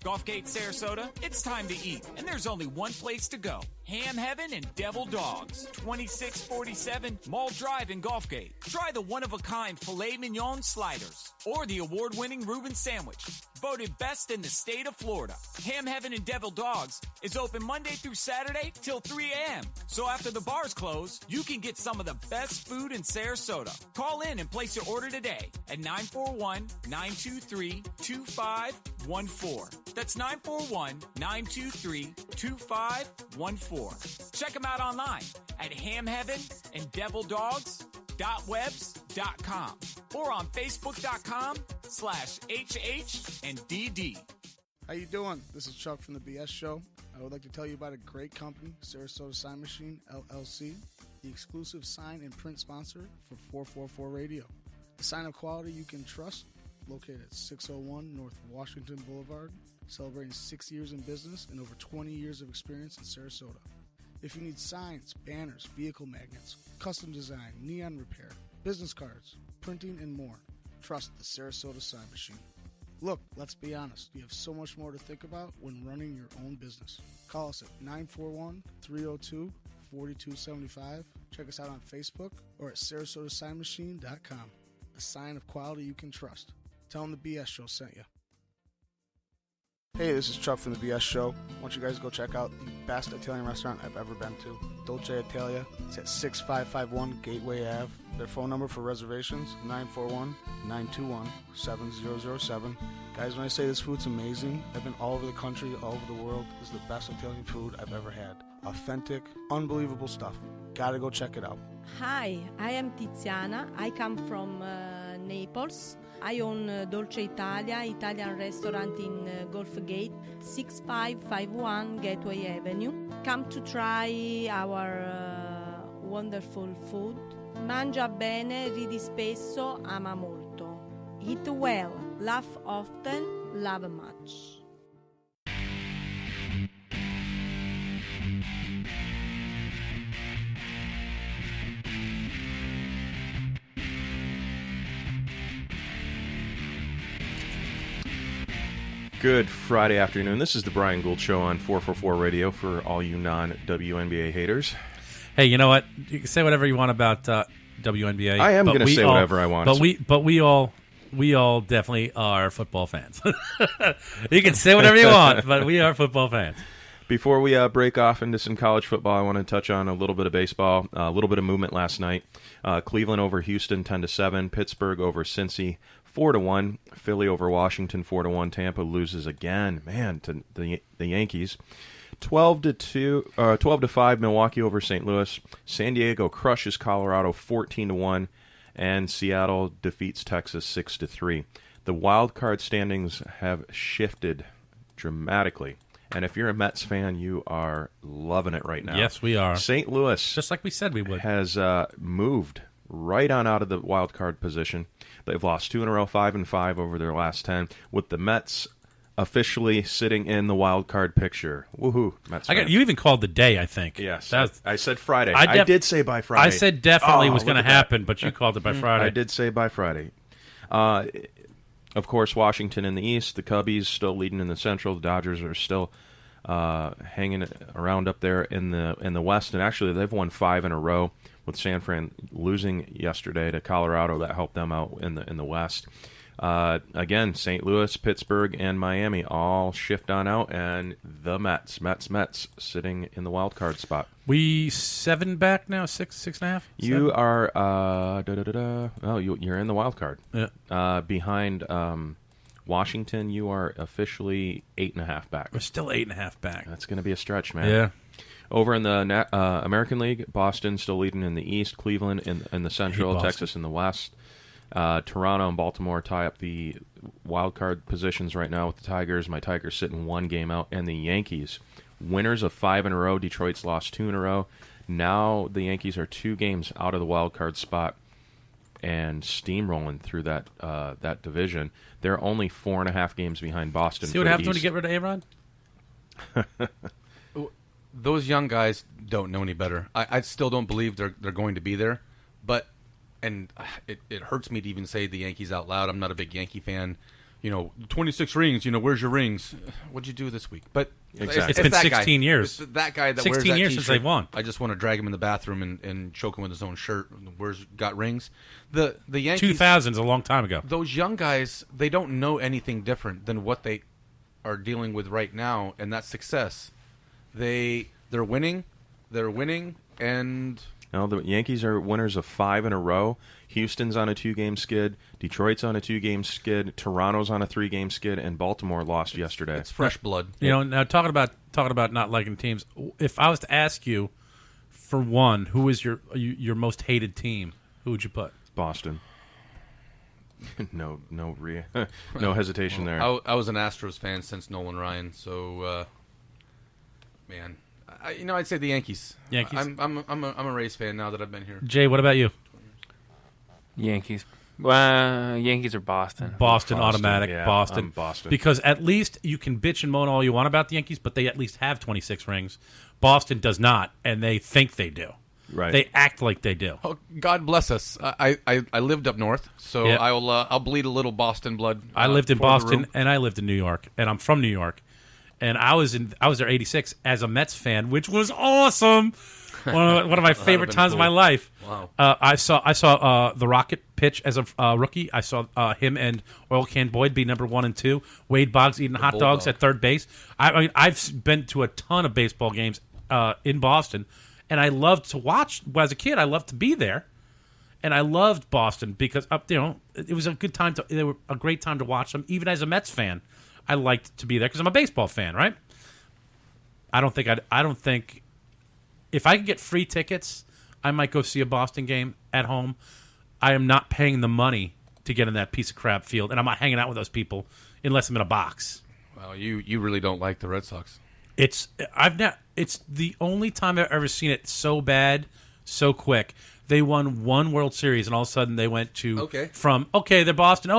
Golfgate Sarasota, it's time to eat, and there's only one place to go. Ham Heaven and Devil Dogs, 2647 Mall Drive in Golfgate. Try the one-of-a-kind filet mignon sliders or the award-winning Reuben sandwich, voted best in the state of Florida. Ham Heaven and Devil Dogs is open Monday through Saturday till 3 a.m. So after the bars close, you can get some of the best food in Sarasota. Call in and place your order today at 941-923-2514. That's 941-923-2514. Check them out online at hamheavenanddevildogs.webs.com or on facebook.com/HH&DD.
How you doing? This is Chuck from the BS Show. I would like to tell you about a great company, Sarasota Sign Machine, LLC, the exclusive sign and print sponsor for 444 Radio. A sign of quality you can trust, located at 601 North Washington Boulevard, celebrating 6 years in business and over 20 years of experience in Sarasota. If you need signs, banners, vehicle magnets, custom design, neon repair, business cards, printing, and more, trust the Sarasota Sign Machine. Look, let's be honest, you have so much more to think about when running your own business. Call us at 941-302-4275. Check us out on Facebook or at sarasotasignmachine.com. A sign of quality you can trust. Tell them the BS Show sent you. Hey, this is Chuck from the BS Show. I want you guys to go check out the best Italian restaurant I've ever been to, Dolce Italia. It's at 6551 Gateway Ave. Their phone number for reservations, 941-921-7007. Guys, when I say this food's amazing, I've been all over the country, all over the world. This is the best Italian food I've ever had. Authentic, unbelievable stuff. Gotta go check it out.
Hi, I am Tiziana. I come from Naples. I own Dolce Italia, Italian restaurant in Golf Gate, 6551 Gateway Avenue. Come to try our wonderful food. Mangia bene, ridi spesso, ama molto. Eat well, laugh often, love much.
Good Friday afternoon. This is the Brian Gould Show on 444 Radio for all you non-WNBA haters.
Hey, you know what? You can say whatever you want about WNBA.
I am going to say whatever I want.
But we all definitely are football fans. You can say whatever you want, but we are football fans.
Before we break off into some college football, I want to touch on a little bit of baseball, a little bit of movement last night. Cleveland over Houston 10-7, Pittsburgh over Cincy 4-1, Philly over Washington 4-1, Tampa loses again, man, to the Yankees. 12-5, Milwaukee over St. Louis. San Diego crushes Colorado 14-1, and Seattle defeats Texas 6-3. The wild card standings have shifted dramatically. And if you're a Mets fan, you are loving it right now.
Yes, we are.
St. Louis,
just like we said we would,
has moved right on out of the wild card position. They've lost 2 in a row, 5-5 over their last 10, with the Mets officially sitting in the wild card picture. Woohoo, Mets fans.
You even called the day, I think.
Yes, I said Friday. I did say by Friday.
I said definitely was going to happen, but you called it by Friday.
I did say by Friday. Of course, Washington in the East, the Cubbies still leading in the Central. The Dodgers are still hanging around up there in the West, and actually they've won 5 in a row, with San Fran losing yesterday to Colorado. That helped them out in the West. Again, St. Louis, Pittsburgh, and Miami all shift on out, and the Mets sitting in the wild card spot.
We 7 back now, 6.5.
You are you're in the wild card.
Yeah.
Behind Washington, you are officially 8.5 back.
We're still 8.5 back.
That's going to be a stretch, man.
Yeah.
Over in the American League, Boston still leading in the East, Cleveland in the Central, Texas in the West. Toronto and Baltimore tie up the wild card positions right now with the Tigers. My Tigers sitting 1 game out, and the Yankees, winners of 5 in a row. Detroit's lost 2 in a row. Now the Yankees are 2 games out of the wild card spot, and steamrolling through that that division. They're only 4.5 games behind Boston.
See what happens when you get rid of A-Rod?
Those young guys don't know any better. I still don't believe they're going to be there, but it hurts me to even say the Yankees out loud. I'm not a big Yankee fan. 26 rings. Where's your rings? What'd you do this week? But
exactly.
It's been 16 years.
It's that guy that
16
wears that
years
t-shirt.
since they've won.
I just want to drag him in the bathroom and choke him with his own shirt. Where's got rings? The Yankees.
2000's a long time ago.
Those young guys, they don't know anything different than what they are dealing with right now, and that's success. They're winning, and
no, the Yankees are winners of 5 in a row. Houston's on a 2-game skid. Detroit's on a 2-game skid. Toronto's on a 3-game skid, and Baltimore lost yesterday.
It's fresh blood.
Now talking about not liking teams. If I was to ask you, for one, who is your most hated team? Who would you put?
Boston. No hesitation there.
I was an Astros fan since Nolan Ryan, so man, I'd say the Yankees.
Yankees.
I'm a Rays fan now that I've been here.
Jay, what about you?
Yankees. Yankees or Boston.
Boston, automatic.
Yeah,
Boston.
Boston.
Because at least you can bitch and moan all you want about the Yankees, but they at least have 26 rings. Boston does not, and they think they do.
Right.
They act like they do.
Oh, God bless us. I lived up north, so
Yep.
I'll bleed a little Boston blood.
I lived in
for the
Boston,
room.
and I lived in New York, and I'm from New York. And I was there '86 as a Mets fan, which was awesome. One of my favorite times of my life.
Wow.
I saw the Rocket pitch as a rookie. I saw him and Oil Can Boyd be number 1 and 2. Wade Boggs eating hot dogs
Bulldog.
at third base. I mean, I've been to a ton of baseball games in Boston, and I loved to watch. As a kid, I loved to be there, and I loved Boston because it was a good time they were a great time to watch them. Even as a Mets fan, I liked to be there because I'm a baseball fan, right? I don't think if I could get free tickets, I might go see a Boston game at home. I am not paying the money to get in that piece of crap field, and I'm not hanging out with those people unless I'm in a box.
Well, you really don't like the Red Sox.
It's the only time I've ever seen it so bad, so quick. They won one World Series, and all of a sudden they went to they're Boston.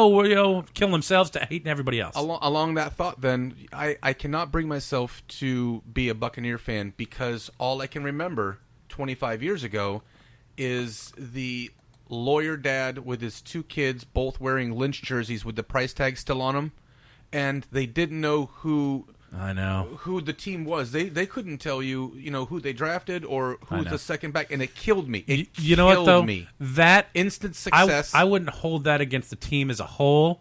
Killing themselves to hating everybody else.
Along that thought, then I cannot bring myself to be a Buccaneer fan because all I can remember 25 years ago is the lawyer dad with his 2 kids both wearing Lynch jerseys with the price tag still on them, and they didn't know who the team was. They couldn't tell you who they drafted or who was the second back, and it killed me.
You know what though? That
instant success.
I wouldn't hold that against the team as a whole.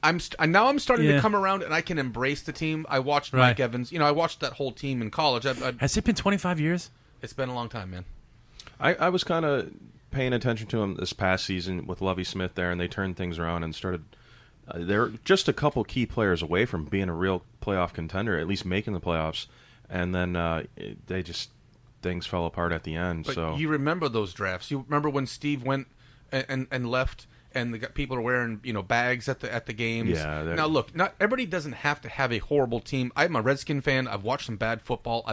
I'm starting to come around, and I can embrace the team. I watched Mike Evans. I watched that whole team in college.
Has it been 25 years?
It's been a long time, man.
I was kind of paying attention to him this past season with Lovie Smith there, and they turned things around and started. They're just a couple key players away from being a real playoff contender, at least making the playoffs, and then things fell apart at the end.
But you remember those drafts? You remember when Steve went and left, and people are wearing bags at the games.
Yeah.
Now look, not everybody doesn't have to have a horrible team. I'm a Redskin fan. I've watched some bad football.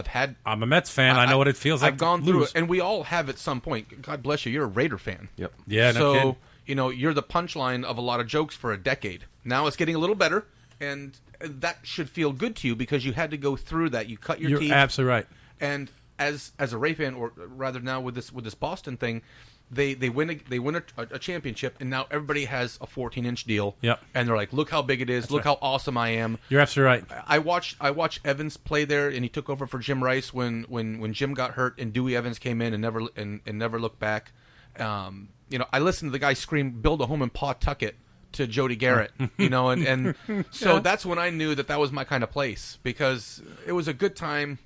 I'm a Mets fan. I know what it feels like.
I've gone through it, and we all have at some point. God bless you. You're a Raider fan.
Yep.
Yeah. No kidding.
You're the punchline of a lot of jokes for a decade. Now it's getting a little better, and that should feel good to you because you had to go through that. You cut your teeth.
You're absolutely right.
And as a Ray fan, or rather now with this Boston thing, they win a championship, and now everybody has a 14-inch deal.
Yep.
And they're like, look how big it is. Look how awesome I am.
You're absolutely right.
I watched Evans play there, and he took over for Jim Rice when Jim got hurt, and Dewey Evans came in and never looked back. I listened to the guy scream, "Build a home in Pawtucket" to Jody Garrett, and so that's when I knew that was my kind of place because it was a good time.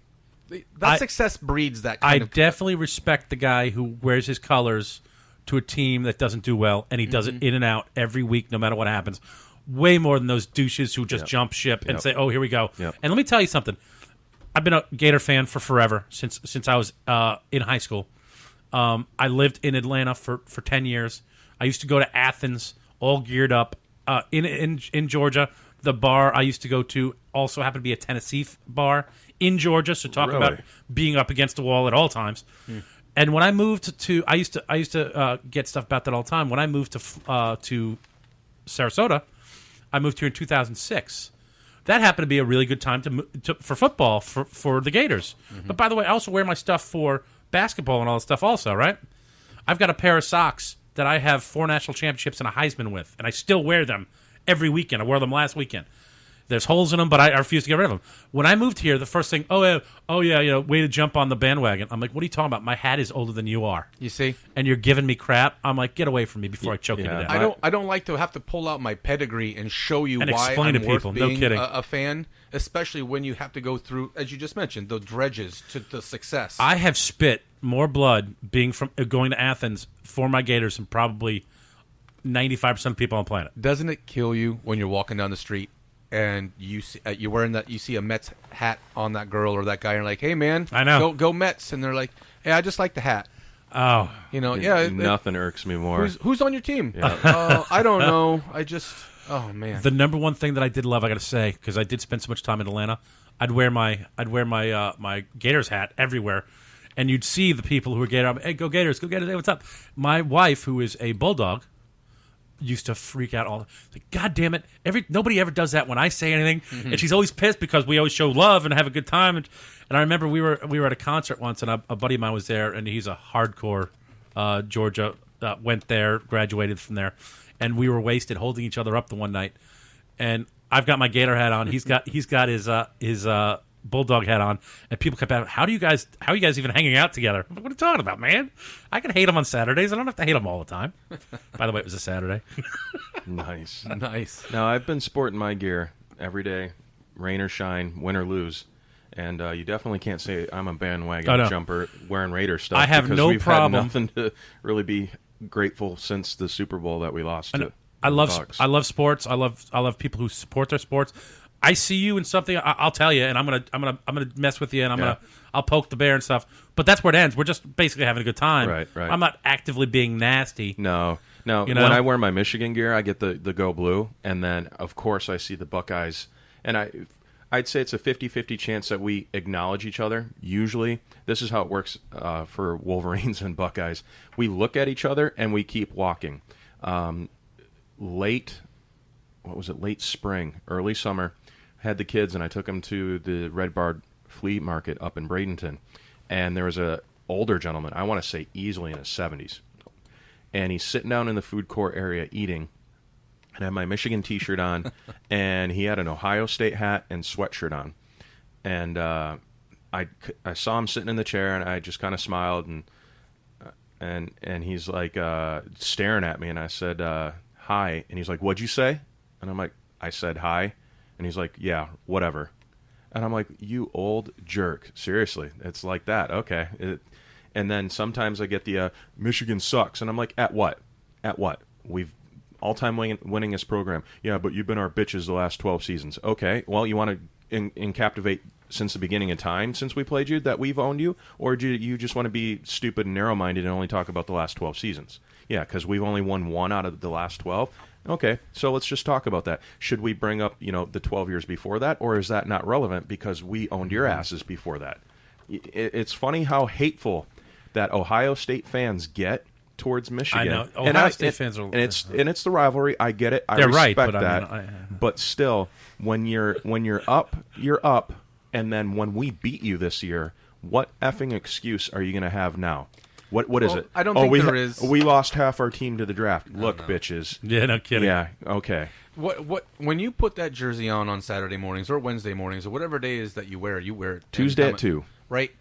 Success breeds that kind of...
I definitely respect the guy who wears his colors to a team that doesn't do well, and he does it in and out every week, no matter what happens. Way more than those douches who just jump ship and say, "Oh, here we go."
Yep.
And let me tell you something. I've been a Gator fan for forever, since I was in high school. I lived in Atlanta for 10 years. I used to go to Athens, all geared up. In Georgia, the bar I used to go to also happened to be a Tennessee bar in Georgia. So talk about being up against the wall at all times. And when I moved to, I used to get stuff about that all the time. When I moved to Sarasota, I moved here in 2006. That happened to be a really good time for football for the Gators. Mm-hmm. But by the way, I also wear my stuff for basketball and all that stuff also, right? I've got a pair of socks that I have 4 national championships and a Heisman with, and I still wear them every weekend. I wore them last weekend. There's holes in them, but I refuse to get rid of them. When I moved here, the first thing, way to jump on the bandwagon. I'm like, what are you talking about? My hat is older than you are.
You see?
And you're giving me crap. I'm like, get away from me before I choke you to death.
I don't like to have to pull out my pedigree and show you
and
why
explain
I'm
to
worth
people.
being
No kidding.
a fan, especially when you have to go through, as you just mentioned, the dredges to the success.
I have spit more blood going to Athens for my Gators than probably 95% of people on the planet.
Doesn't it kill you when you're walking down the street and you see, you're wearing that? You see a Mets hat on that girl or that guy, and you're like, "Hey, man,
I know,
go Mets!" And they're like, "Hey, I just like the hat."
Oh,
nothing irks me more.
Who's on your team?
Yeah.
I don't know. Oh man.
The number one thing that I did love, I got to say, because I did spend so much time in Atlanta, I'd wear my my Gators hat everywhere, and you'd see the people who were Gators. Hey, go Gators! Go Gators! Hey, what's up? My wife, who is a Bulldog, used to freak out all like, God damn it! Nobody ever does that when I say anything, and she's always pissed because we always show love and have a good time. And I remember we were at a concert once, and a buddy of mine was there, and he's a hardcore Georgia. Went there, graduated from there, and we were wasted, holding each other up the one night. And I've got my Gator hat on. He's got his Bulldog hat on, and people kept asking, how are you guys even hanging out together? I'm like, what are you talking about, man? I can hate him on Saturdays. I don't have to hate him all the time. By the way, it was a Saturday.
Nice.
Now,
I've been sporting my gear every day, rain or shine, win or lose. And you definitely can't say I'm a bandwagon jumper wearing Raider stuff.
I have
because
no
we've
problem.
Had nothing to really be grateful since the Super Bowl that we lost to.
I love sports. I love people who support their sports. I see you in something, I'll tell you, and I'm gonna mess with you, and I'll poke the bear and stuff. But that's where it ends. We're just basically having a good time.
Right.
I'm not actively being nasty.
No.
You know?
When I wear my Michigan gear, I get the Go Blue, and then of course I see the Buckeyes, and I'd say it's a 50-50 chance that we acknowledge each other. Usually, this is how it works for Wolverines and Buckeyes. We look at each other and we keep walking. Late spring, early summer, had the kids and I took them to the Red Bar Flea Market up in Bradenton, and there was a older gentleman, I want to say easily in his 70s, and he's sitting down in the food court area eating, and I had my Michigan t-shirt on, and he had an Ohio State hat and sweatshirt on, and I saw him sitting in the chair, and I just kind of smiled, and he's like staring at me, and I said hi, and he's like, what'd you say? And I'm like, I said hi. And he's like, yeah, whatever. And I'm like, you old jerk. Seriously, it's like that. Okay. And then sometimes I get the Michigan sucks. And I'm like, at what? At what? We've all-time winningest program. Yeah, but you've been our bitches the last 12 seasons. Okay, well, you want to encaptivate since the beginning of time, since we played you, that we've owned you? Or do you just want to be stupid and narrow-minded and only talk about the last 12 seasons? Yeah, because we've only won 1 out of the last 12. Okay, so let's just talk about that. Should we bring up, the 12 years before that, or is that not relevant because we owned your asses before that? It's funny how hateful that Ohio State fans get towards Michigan.
I know. Ohio State fans are...
And it's the rivalry. I get it.
They're
respect
right, but
that. But still, when you're up, you're up. And then when we beat you this year, what effing excuse are you going to have now? What is it?
I don't think there is.
We lost half our team to the draft. Look, bitches.
Yeah, no kidding.
Yeah, okay.
What when you put that jersey on Saturday mornings or Wednesday mornings or whatever day is that you wear it
Tuesday at 2.
Right?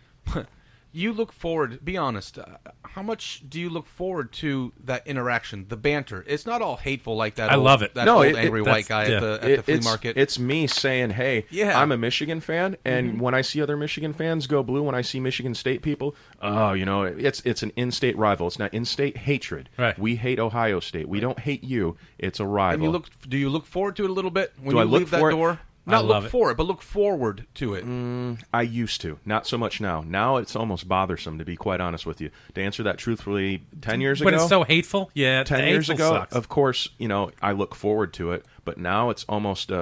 You look forward, be honest, how much do you look forward to that interaction, the banter? It's not all hateful like that.
I love it.
That old angry white guy at the flea market.
It's me saying, hey, I'm a Michigan fan, and when I see other Michigan fans go blue, when I see Michigan State people, it's an in-state rival. It's not in-state hatred.
Right.
We hate Ohio State. We don't hate you. It's a rival.
And do you look forward to it a little bit when you leave that door? Not look for it, but look forward to it.
I used to. Not so much now. Now it's almost bothersome, to be quite honest with you. To answer that truthfully, 10 years ago...
When it's so hateful? Yeah,
10 years ago,
sucks.
Of course, I look forward to it. But now it's almost...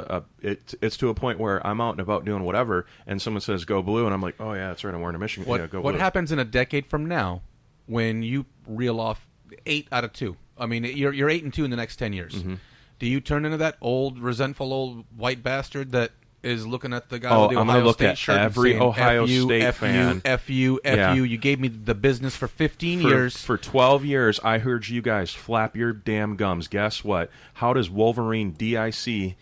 it's to a point where I'm out and about doing whatever, and someone says, go blue, and I'm like, oh, yeah, that's right, I'm wearing a Michigan.
What
go blue.
happens in a decade from now when you reel off 8 out of 2. I mean, you're 8-2 in the next 10 years.
Mm-hmm.
Do you turn into that old, resentful old white bastard that is looking at the guy with the
I'm gonna
Ohio
look
State
at
shirt
every
and saying,
Ohio
F you,
State
F
fan.
you, F you, F
Yeah.
you. You gave me the business for 15 years.
For 12 years, I heard you guys flap your damn gums. Guess what? How does Wolverine DIC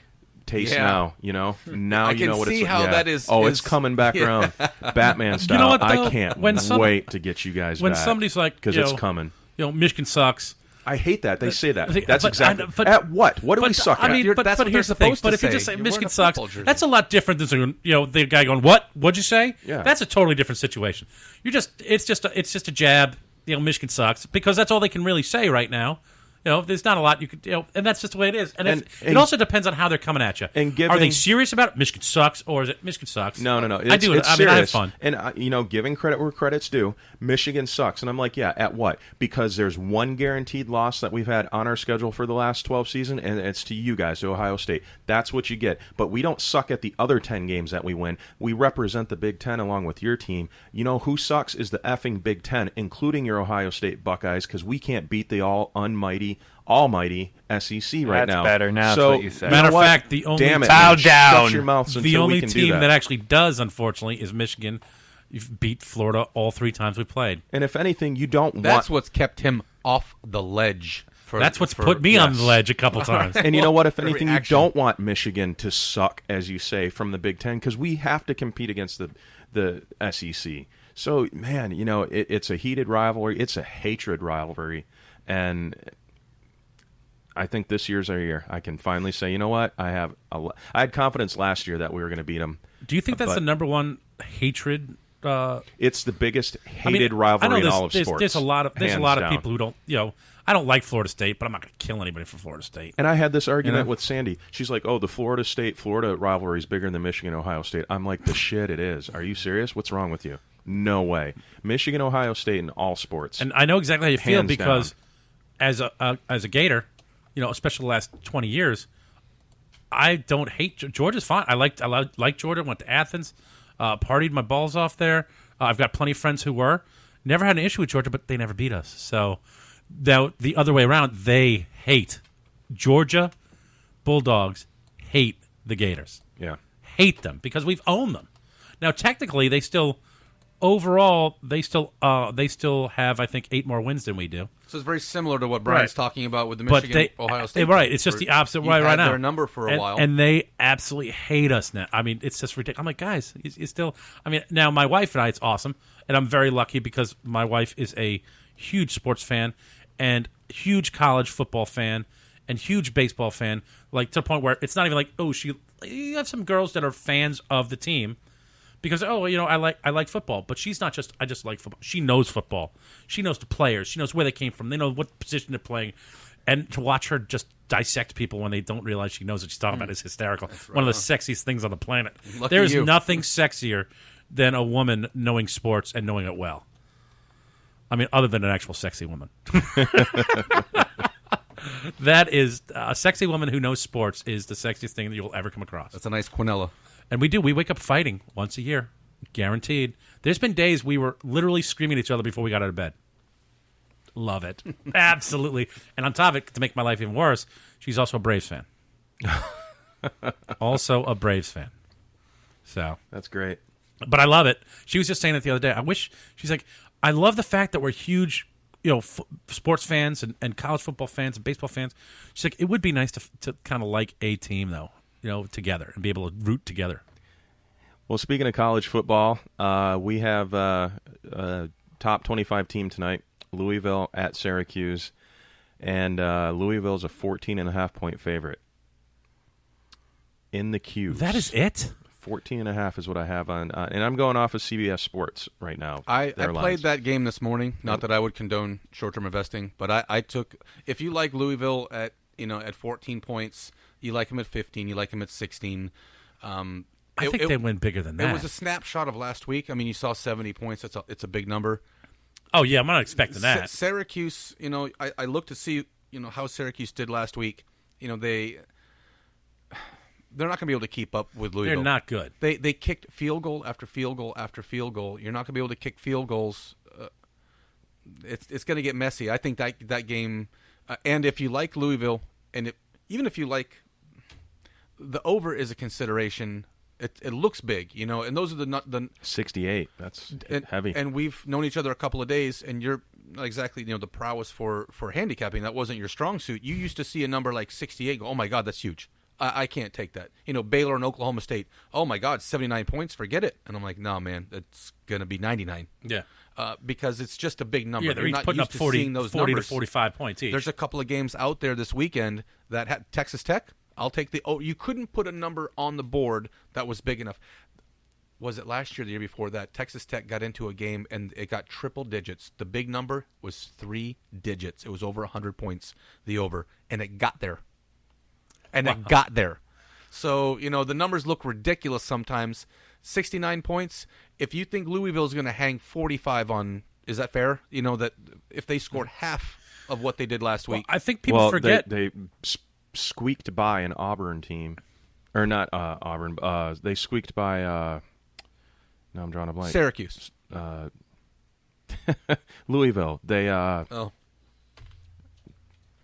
taste now? You know? Now
I
you
can
know what
see
it's
how
yeah.
that is-
Oh,
is-
it's coming back
yeah.
around. Batman style.
You know what, though?
I can't wait to get you guys
when
back.
somebody's like,
because
you
it's
know,
coming.
Michigan sucks.
I hate that. They say that.
But-
That's
but-
exactly.
but-
at what? What do we suck
I
at?
mean, but here's the thing. But if you just say Michigan sucks, that's a lot different than saying, the guy going, "What? What'd you say?"
Yeah.
That's a totally different situation. It's just a jab. Michigan sucks because that's all they can really say right now. There's not a lot you could, and that's just the way it is. And it also depends on how they're coming at you.
And
Are they serious about it? Michigan sucks, or is it Michigan sucks?
No.
I do it.
It's
I mean,
serious.
I have fun.
And giving credit where credit's due, Michigan sucks. And I'm like, yeah, at what? Because there's one guaranteed loss that we've had on our schedule for the last 12 seasons, and it's to you guys, to Ohio State. That's what you get. But we don't suck at the other 10 games that we win. We represent the Big Ten along with your team. You know who sucks is the effing Big Ten, including your Ohio State Buckeyes, because we can't beat the almighty SEC right now.
That's better. Now
so,
that's what you said.
Matter of fact, the only
bow down.
Shut your mouths
the
until
only
we can
team
do that.
that actually does, unfortunately, is Michigan. You've beat Florida all 3 times we played.
And if anything, you don't
That's
want...
what's kept him off the ledge.
That's what's put me on the ledge a couple times.
And you know what? If anything, you don't want Michigan to suck, as you say, from the Big Ten, because we have to compete against the SEC. So, man, it's a heated rivalry. It's a hatred rivalry. And I think this year's our year. I can finally say, you know what? I had confidence last year that we were going to beat them.
Do you think that's the number one hatred?
It's the biggest hated rivalry in all of sports.
There's a lot of
hands down.
people who don't. I don't like Florida State, but I'm not going to kill anybody for Florida State.
And I had this argument with Sandy. She's like, "Oh, the Florida rivalry is bigger than Michigan Ohio State." I'm like, "The shit it is. Are you serious? What's wrong with you?" No way. Michigan Ohio State in all sports.
And I know exactly how you feel
Hands
because
down.
as a Gator, especially the last 20 years, I don't hate Georgia's fine. I like Georgia. Went to Athens, partied my balls off there. I've got plenty of friends who were. Never had an issue with Georgia, but they never beat us. So now the other way around, they hate Georgia Bulldogs. Hate the Gators.
Yeah,
hate them because we've owned them. Now technically, they still have, I think, 8 more wins than we do.
So it's very similar to what Brian's talking about with the Michigan Ohio State.
Right, it's just the opposite way right now.
Their number for a while,
and they absolutely hate us now. I mean, it's just ridiculous. I'm like, guys, it's still. I mean, now my wife and I, it's awesome, and I'm very lucky because my wife is a huge sports fan and huge college football fan and huge baseball fan. Like to the point where it's not even like, you have some girls that are fans of the team. Because I like football, but she's not just I just like football. She knows football. She knows the players. She knows where they came from. They know what position they're playing, and to watch her just dissect people when they don't realize she knows what she's talking about is hysterical. Right. One of the sexiest things on the planet. There's nothing sexier than a woman knowing sports and knowing it well. I mean, other than an actual sexy woman. That is a sexy woman who knows sports is the sexiest thing that you'll ever come across.
That's a nice quinella.
And we wake up fighting once a year, guaranteed. There's been days we were literally screaming at each other before we got out of bed. Love it. Absolutely. And on top of it, to make my life even worse, she's also a Braves fan. Also a Braves fan. So
that's great.
But I love it. She was just saying it the other day. She's like, I love the fact that we're huge sports fans and college football fans and baseball fans. She's like, it would be nice to kind of like a team, though. Together and be able to root together.
Well, speaking of college football, we have a top 25 team tonight, Louisville at Syracuse, and Louisville's a 14.5-point favorite in the Qs.
That is it?
14.5 is what I have on, and I'm going off of CBS Sports right now.
I played that game this morning. Not that I would condone short-term investing, but I took. If you like Louisville at 14 points. You like him at 15. You like him at 16.
I think they win bigger than that.
It was a snapshot of last week. I mean, you saw 70 points. It's a big number.
Oh, yeah, I'm not expecting that.
Syracuse, I looked to see, how Syracuse did last week. They're not going to be able to keep up with Louisville.
They're not good.
They kicked field goal after field goal after field goal. You're not going to be able to kick field goals it's going to get messy. I think that game, and if you like Louisville, and even if you like the over is a consideration. It looks big, and those are the
68. That's heavy.
And we've known each other a couple of days, and you're not exactly the prowess for handicapping. That wasn't your strong suit. You used to see a number like 68. Go, oh my God, that's huge. I can't take that. Baylor and Oklahoma State. Oh my God, 79 points. Forget it. And I'm like, no, man, it's gonna be 99.
Yeah.
Because it's just a big number.
Yeah, they're each putting up 40 to 45 points each.
There's a couple of games out there this weekend that had Texas Tech. I'll take you couldn't put a number on the board that was big enough. Was it last year or the year before that? Texas Tech got into a game and it got triple digits. The big number was 3 digits. It was over 100 points, the over, and it got there. It got there. So, the numbers look ridiculous sometimes. 69 points. If you think Louisville is going to hang 45 on, is that fair? That if they scored half of what they did last week.
I think people forget.
They squeaked by an Auburn team, or not Auburn. They squeaked by. Now I'm drawing a blank.
Syracuse.
Louisville. They.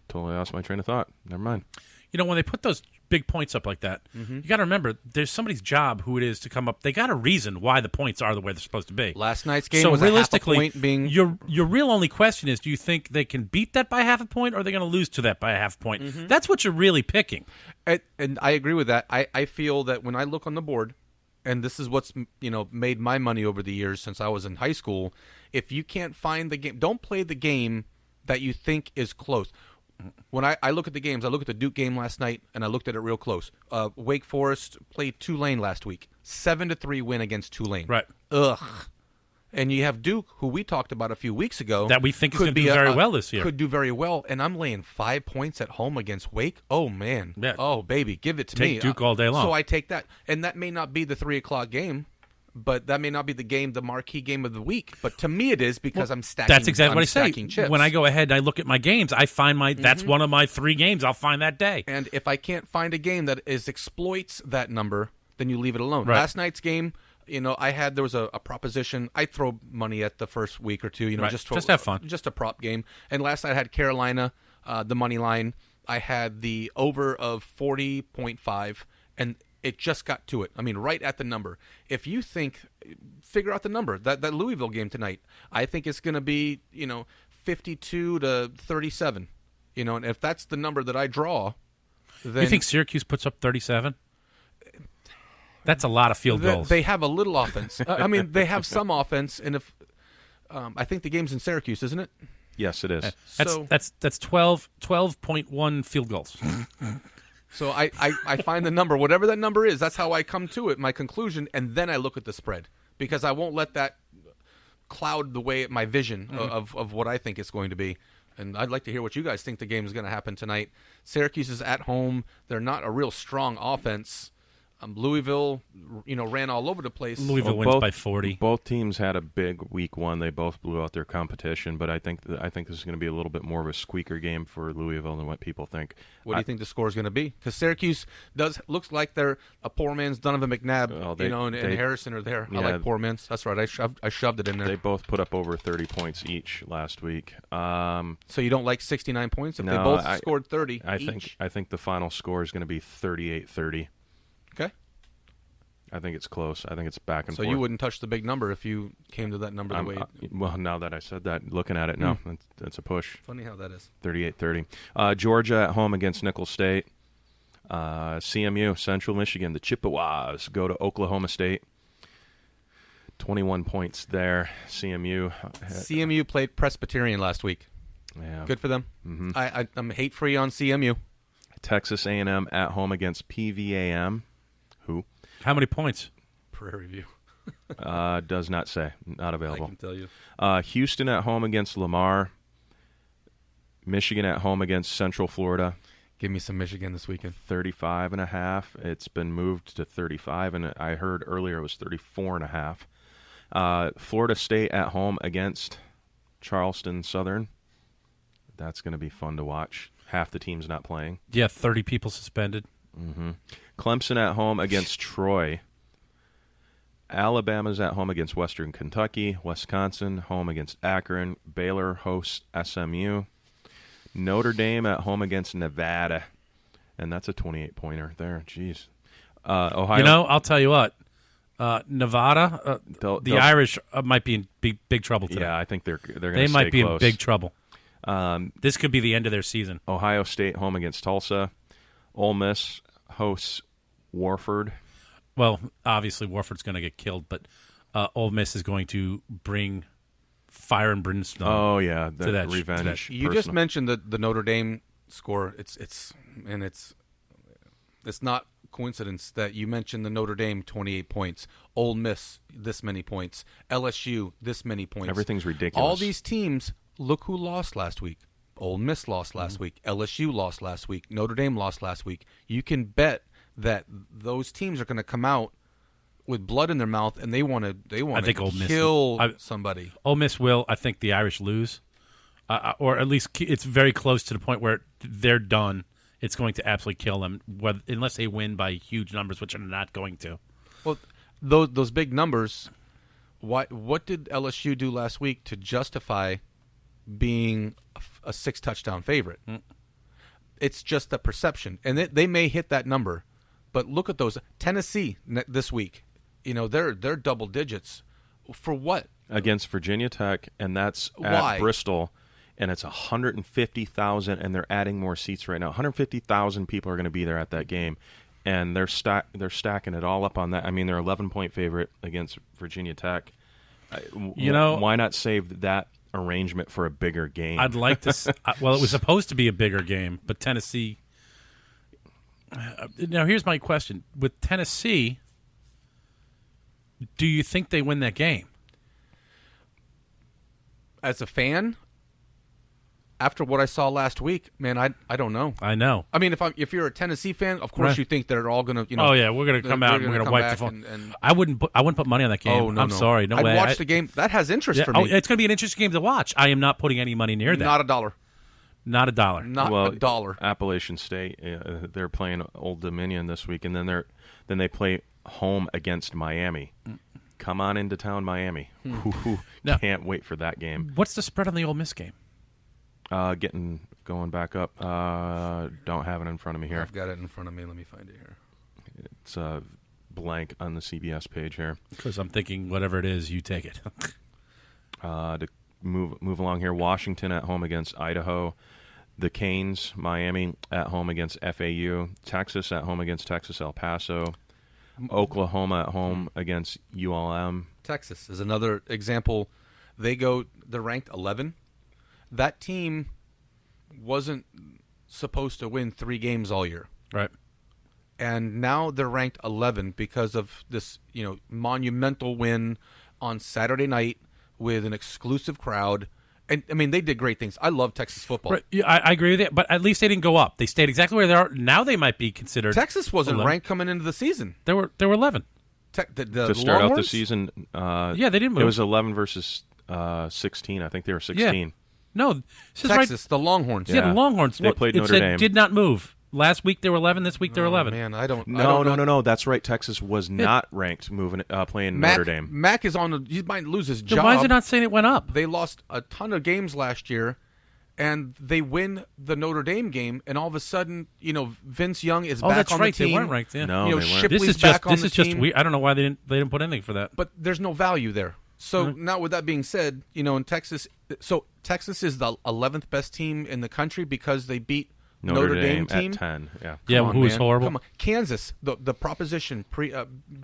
Totally lost my train of thought. Never mind.
When they put those big points up like that, you got to remember there's somebody's job who it is to come up. They got a reason why the points are the way they're supposed to be.
Last night's game was realistically, a half a point being...
your real only question is, do you think they can beat that by half a point, or are they going to lose to that by a half a point? That's what you're really picking.
And I agree with that. I feel that when I look on the board, and this is what's made my money over the years since I was in high school, if you can't find the game, don't play the game that you think is close. When I look at the games, I look at the Duke game last night, and I looked at it real close. Wake Forest played Tulane last week. 7-3 win against Tulane.
Right.
Ugh. And you have Duke, who we talked about a few weeks ago.
That we think is going to do very well this year.
Could do very well, and I'm laying 5 points at home against Wake. Oh, man.
Yeah.
Oh, baby, give it to me.
Take Duke all day long.
So I take that. And that may not be the 3 o'clock game. But that may not be the marquee game of the week. But to me, it is because I'm stacking.
That's exactly what I say.
Chips.
When I go ahead and I look at my games, I find that's one of my 3 games I'll find that day.
And if I can't find a game that exploits that number, then you leave it alone.
Right.
Last night's game, there was a proposition. I throw money at the first week or two,
right.
just
have fun,
just a prop game. And last night I had Carolina, the money line. I had the over of 40.5, and it just got to it. I mean, right at the number. If you figure out the number. That Louisville game tonight, I think it's going to be, 52 to 37. And if that's the number that I draw, then...
You think Syracuse puts up 37? That's a lot of field goals.
They have a little offense. They have some offense, and if I think the game's in Syracuse, isn't it?
Yes, it is.
That's 12.1 field goals.
So I find the number, whatever that number is, that's how I come to it, my conclusion, and then I look at the spread. Because I won't let that cloud my vision of what I think it's going to be. And I'd like to hear what you guys think the game is going to happen tonight. Syracuse is at home. They're not a real strong offense. Louisville, ran all over the place.
Louisville wins by 40.
Both teams had a big week one. They both blew out their competition, but I think this is going to be a little bit more of a squeaker game for Louisville than what people think.
What do you think the score is going to be? Because Syracuse looks like they're a poor man's Donovan McNabb. And Harrison are there. Yeah, I like poor man's. That's right. I shoved it in there.
They both put up over 30 points each last week.
So you don't like 69 points if they both scored 30 each?
I think the final score is going to be 38-30.
Okay.
I think it's close. I think it's back and forth.
So you wouldn't touch the big number if you came to that number
well, now that I said that, looking at it, no, that's a push.
Funny how that is.
38-30. Georgia at home against Nicholls State. CMU, Central Michigan, the Chippewas go to Oklahoma State. 21 points there. CMU
played Presbyterian last week.
Yeah.
Good for them.
Mm-hmm.
I'm hate-free on CMU.
Texas A&M at home against PVAM. Who?
How many points?
Prairie View.
Does not say. Not available.
I can tell you.
Houston at home against Lamar. Michigan at home against Central Florida.
Give me some Michigan this weekend.
35.5. It's been moved to 35, and I heard earlier it was 34.5. Florida State at home against Charleston Southern. That's going to be fun to watch. Half the team's not playing.
Yeah, 30 people suspended.
Mm-hmm. Clemson at home against Troy. Alabama's at home against Western Kentucky. Wisconsin home against Akron. Baylor hosts SMU. Notre Dame at home against Nevada. And that's a 28-pointer there. Jeez. Ohio.
I'll tell you what. Nevada, the Irish might be in big trouble today.
Yeah, I think they're going to stay close.
They might be in big trouble. This could be the end of their season.
Ohio State home against Tulsa. Ole Miss hosts Warford.
Well, obviously Warford's going to get killed, but Ole Miss is going to bring fire and brimstone.
Oh yeah,
to that
revenge.
You just mentioned the Notre Dame score. It's not coincidence that you mentioned the Notre Dame 28 points, Ole Miss this many points, LSU this many points.
Everything's ridiculous.
All these teams, look who lost last week. Ole Miss lost last week. LSU lost last week. Notre Dame lost last week. You can bet that those teams are going to come out with blood in their mouth, and they want to kill somebody.
Ole Miss will. I think the Irish lose, or at least it's very close to the point where they're done. It's going to absolutely kill them, unless they win by huge numbers, which are not going to.
Well, those big numbers. What did LSU do last week to justify being a 6-touchdown favorite? It's just the perception, and they may hit that number, but look at those. Tennessee this week, they're double digits. For what?
Against Virginia Tech, and that's at Bristol. And it's 150,000, and they're adding more seats right now. 150,000 people are going to be there at that game, and they're stacking it all up on that. I mean, they're 11-point favorite against Virginia Tech. Why not save that arrangement for a bigger game?
I'd like to. Well, it was supposed to be a bigger game, but Tennessee. Now, here's my question: with Tennessee, do you think they win that game?
As a fan. After what I saw last week, man, I don't know.
I know.
I mean, if you're a Tennessee fan, of course you think they're all going to,
Oh yeah, we're going to come out and we're going to wipe the phone. I wouldn't put money on that game.
Oh, no,
I'm sorry, no
I'd
way.
Watch the game. That has interest for me.
It's going to be an interesting game to watch. I am not putting any money near that.
Not a dollar.
Not a dollar.
Not a dollar.
Appalachian State, they're playing Old Dominion this week, and then they play home against Miami. Come on into town, Miami. Can't wait for that game.
What's the spread on the Ole Miss game?
Going back up. Don't have it in front of me here.
I've got it in front of me. Let me find it here.
It's blank on the CBS page here.
Because I'm thinking whatever it is, you take it.
To move along here, Washington at home against Idaho. The Canes, Miami at home against FAU. Texas at home against Texas El Paso. Oklahoma at home against ULM.
Texas is another example. They're ranked 11. That team wasn't supposed to win 3 games all year.
Right.
And now they're ranked 11 because of this, monumental win on Saturday night with an exclusive crowd. And, I mean, they did great things. I love Texas football.
Right. Yeah, I agree with it, but at least they didn't go up. They stayed exactly where they are. Now they might be considered.
Texas wasn't
11.
ranked coming into the season.
They were 11.
To start out the season,
they didn't move.
It was 11 versus 16. I think they were 16.
Yeah. No,
Texas, the Longhorns.
Yeah, the Longhorns.
They played Notre Dame.
Did not move. Last week they were 11. This week they're 11.
Man, I don't.
No. That's right. Texas was not ranked playing Notre Dame.
Mac is on. He might lose his job.
Then why is it not saying it went up?
They lost a ton of games last year, and they win the Notre Dame game, and all of a sudden, Vince Young is back on the team.
They weren't ranked. Yeah.
No, they weren't.
Shipley's back on the team.
This is just weird. I don't know why they didn't put anything for that.
But there's no value there. So now, with that being said, in Texas, Texas is the 11th best team in the country because they beat Notre Dame team
at 10. Yeah,
who was horrible.
Come on. Kansas, the proposition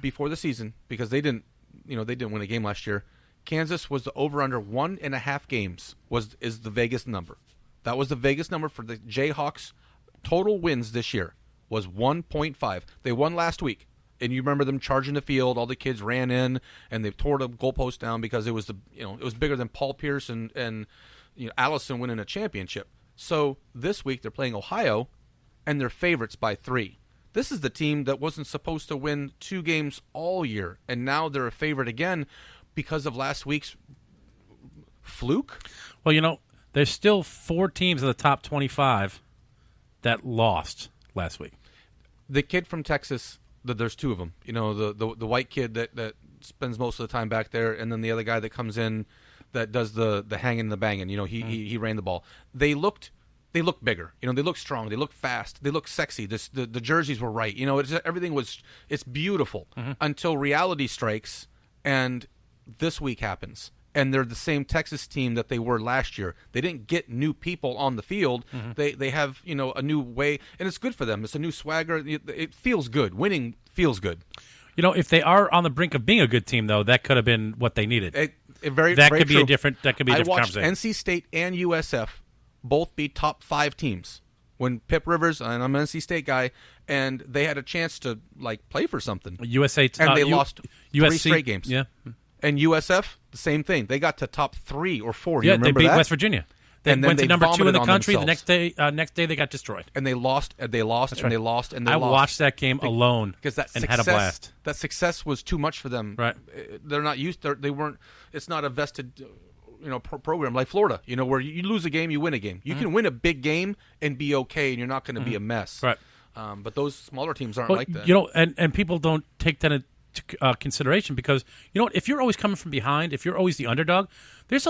before the season, because they didn't win a game last year. Kansas was the over under 1.5 games is the Vegas number. That was the Vegas number for the Jayhawks. Total wins this year was 1.5. They won last week. And you remember them charging the field. All the kids ran in, and they tore the goalpost down because it was it was bigger than Paul Pierce and Allison winning a championship. So this week they're playing Ohio, and they're favorites by 3. This is the team that wasn't supposed to win 2 games all year, and now they're a favorite again because of last week's fluke.
Well, there's still 4 teams in the top 25 that lost last week.
The kid from Texas There's two of them. You know, the white kid that spends most of the time back there, and then the other guy that comes in that does the hanging and the banging. You know, he ran the ball. They looked bigger. You know, they looked strong. They looked fast. They looked sexy. The jerseys were right. You know, it's beautiful until reality strikes, and this week happens. And they're the same Texas team that they were last year. They didn't get new people on the field. They have, you know, a new way, and it's good for them. It's a new swagger. It feels good. Winning feels good.
You know, if they are on the brink of being a good team, though, that could have been what they needed.
That
very
could
be a different. That could be a different
I watched
conversation.
NC State and USF both be top 5 teams when Pip Rivers, and I'm an NC State guy, and they had a chance to like play for something.
USA
and they lost
USC,
3 straight games.
Yeah.
And USF, the same thing. They got to top 3 or 4.
Yeah,
you remember
they beat
that?
West Virginia. They
and
went to number 2 in the country.
Themselves.
The next day they got destroyed.
And they lost. They lost.
That's
and
right.
they lost. And they
I
lost.
watched that game alone
because
and had a blast.
That success was too much for them.
Right.
They're not used. They weren't. It's not a vested, program like Florida. You know, where you lose a game, you win a game. You can win a big game and be okay, and you're not going to be a mess.
Right.
But those smaller teams aren't like that.
You know, and people don't take that into consideration because you know what? If you're always coming from behind, if you're always the underdog, there's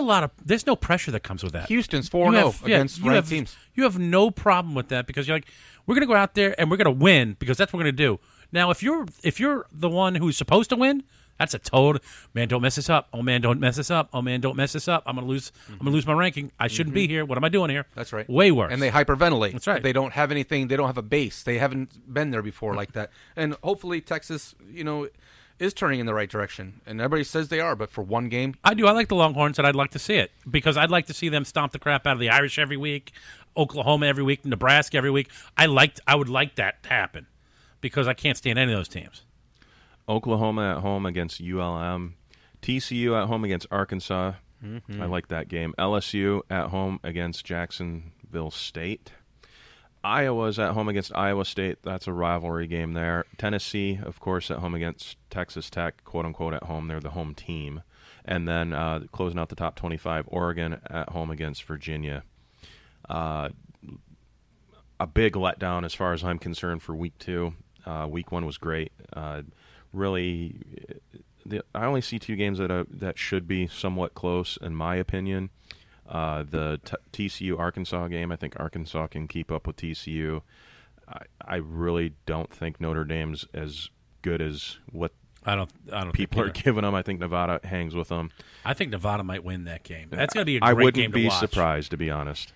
no pressure that comes with that.
Houston's 4-0 against ranked teams.
You have no problem with that because you're like, we're going to go out there and we're going to win because that's what we're going to do. Now, if you're the one who's supposed to win, that's a total man. Don't mess this up. Oh man, don't mess this up. Oh man, don't mess this up. I'm gonna lose. I'm gonna lose my ranking. I shouldn't be here. What am I doing here?
That's right.
Way worse.
And they hyperventilate.
That's right.
They don't have anything. They don't have a base. They haven't been there before like that. And hopefully Texas, is turning in the right direction. And everybody says they are, but for one game,
I do. I like the Longhorns, and I'd like to see it because I'd like to see them stomp the crap out of the Irish every week, Oklahoma every week, Nebraska every week. I would like that to happen because I can't stand any of those teams.
Oklahoma at home against ULM. TCU at home against Arkansas. I like that game. LSU at home against Jacksonville State. Iowa's at home against Iowa State. That's a rivalry game there. Tennessee, of course, at home against Texas Tech, quote-unquote at home. They're the home team. And then closing out the top 25, Oregon at home against Virginia. A big letdown as far as I'm concerned for Week 2. Week 1 was great. Really, I only see 2 games that should be somewhat close, in my opinion. The TCU-Arkansas game, I think Arkansas can keep up with TCU. I really don't think Notre Dame's as good as what
I don't
people are giving them. I think Nevada hangs with them.
I think Nevada might win that game. That's going to be a great game to watch.
I wouldn't be surprised, to be honest.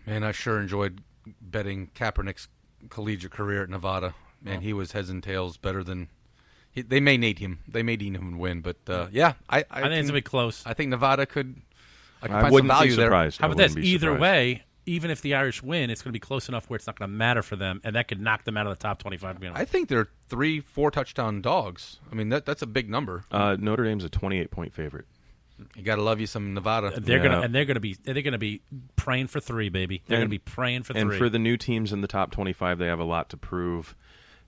Man, I sure enjoyed betting Kaepernick's collegiate career at Nevada. Man, he was heads and tails better than... They may need him. They may need him to win, but yeah, I think
it's gonna be close.
I think Nevada could. I
wouldn't
find some value
be surprised.
How about this? Either way, even if the Irish win, it's going to be close enough where it's not going to matter for them, and that could knock them out of the top 25.
I think they're 3-4 touchdown dogs. I mean, that's a big number.
Notre Dame's a 28-point favorite.
You got to love you some Nevada.
They're gonna be praying for 3, baby. They're gonna be praying for 3.
And for the new teams in the top 25, they have a lot to prove.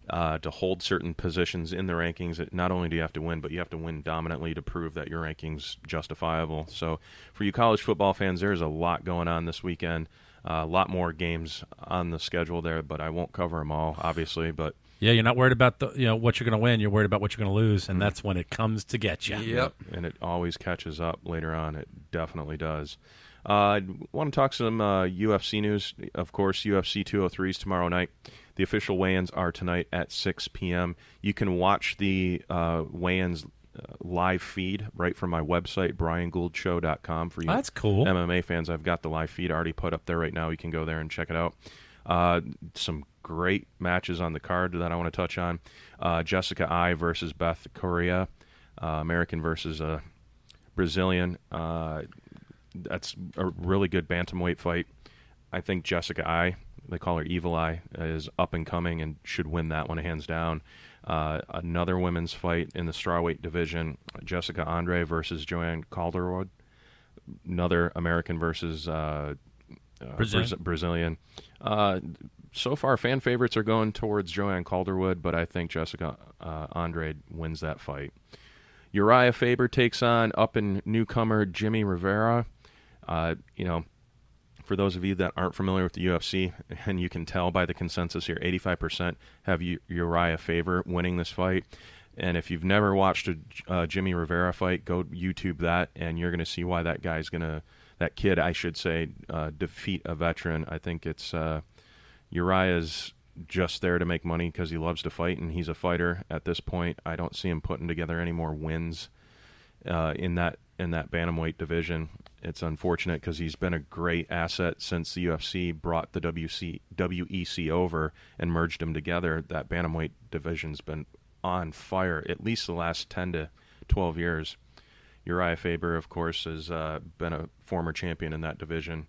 To hold certain positions in the rankings, not only do you have to win, but you have to win dominantly to prove that your ranking's justifiable. So for you college football fans, there's a lot going on this weekend. A lot more games on the schedule there, but I won't cover them all, obviously. But
yeah, you're not worried about what you're going to win. You're worried about what you're going to lose, and that's when it comes to get you.
Yep.
And it always catches up later on. It definitely does. I want to talk some UFC news. Of course, UFC 203 is tomorrow night. The official weigh-ins are tonight at 6 p.m. You can watch the weigh-ins live feed right from my website, briangouldshow.com. For you
that's cool.
MMA fans, I've got the live feed already put up there right now. You can go there and check it out. Some great matches on the card that I want to touch on. Jessica Ai versus Beth Correa, American versus Brazilian. That's a really good bantamweight fight. I think Jessica Ai, they call her Evil Eye, is up and coming and should win that one hands down. Another women's fight in the strawweight division, Jessica Andre versus Joanne Calderwood. Another American versus Brazilian. So far, fan favorites are going towards Joanne Calderwood, but I think Jessica Andre wins that fight. Uriah Faber takes on up-and-newcomer Jimmy Rivera. For for those of you that aren't familiar with the UFC, and you can tell by the consensus here, 85% have Uriah Faber winning this fight. And if you've never watched a Jimmy Rivera fight, go YouTube that, and you're going to see why that kid, I should say, defeat a veteran. I think it's Uriah's just there to make money because he loves to fight, and he's a fighter at this point. I don't see him putting together any more wins in that bantamweight division. It's unfortunate because he's been a great asset since the UFC brought the WEC over and merged them together. That bantamweight division's been on fire at least the last 10 to 12 years. Uriah Faber, of course, has been a former champion in that division.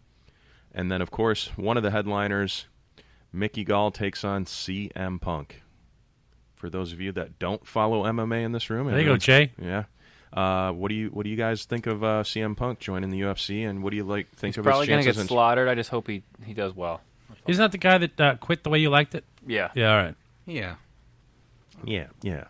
And then, of course, one of the headliners, Mickey Gall takes on CM Punk. For those of you that don't follow MMA in this room,
there you go, Jay.
Yeah. What do you guys think of CM Punk joining the UFC, and what do you think of his chances?
He's probably going to get slaughtered. I just hope he does well.
Isn't that the guy that quit the way you liked it?
Yeah.
Yeah, all right.
Yeah.
Yeah.
Yeah.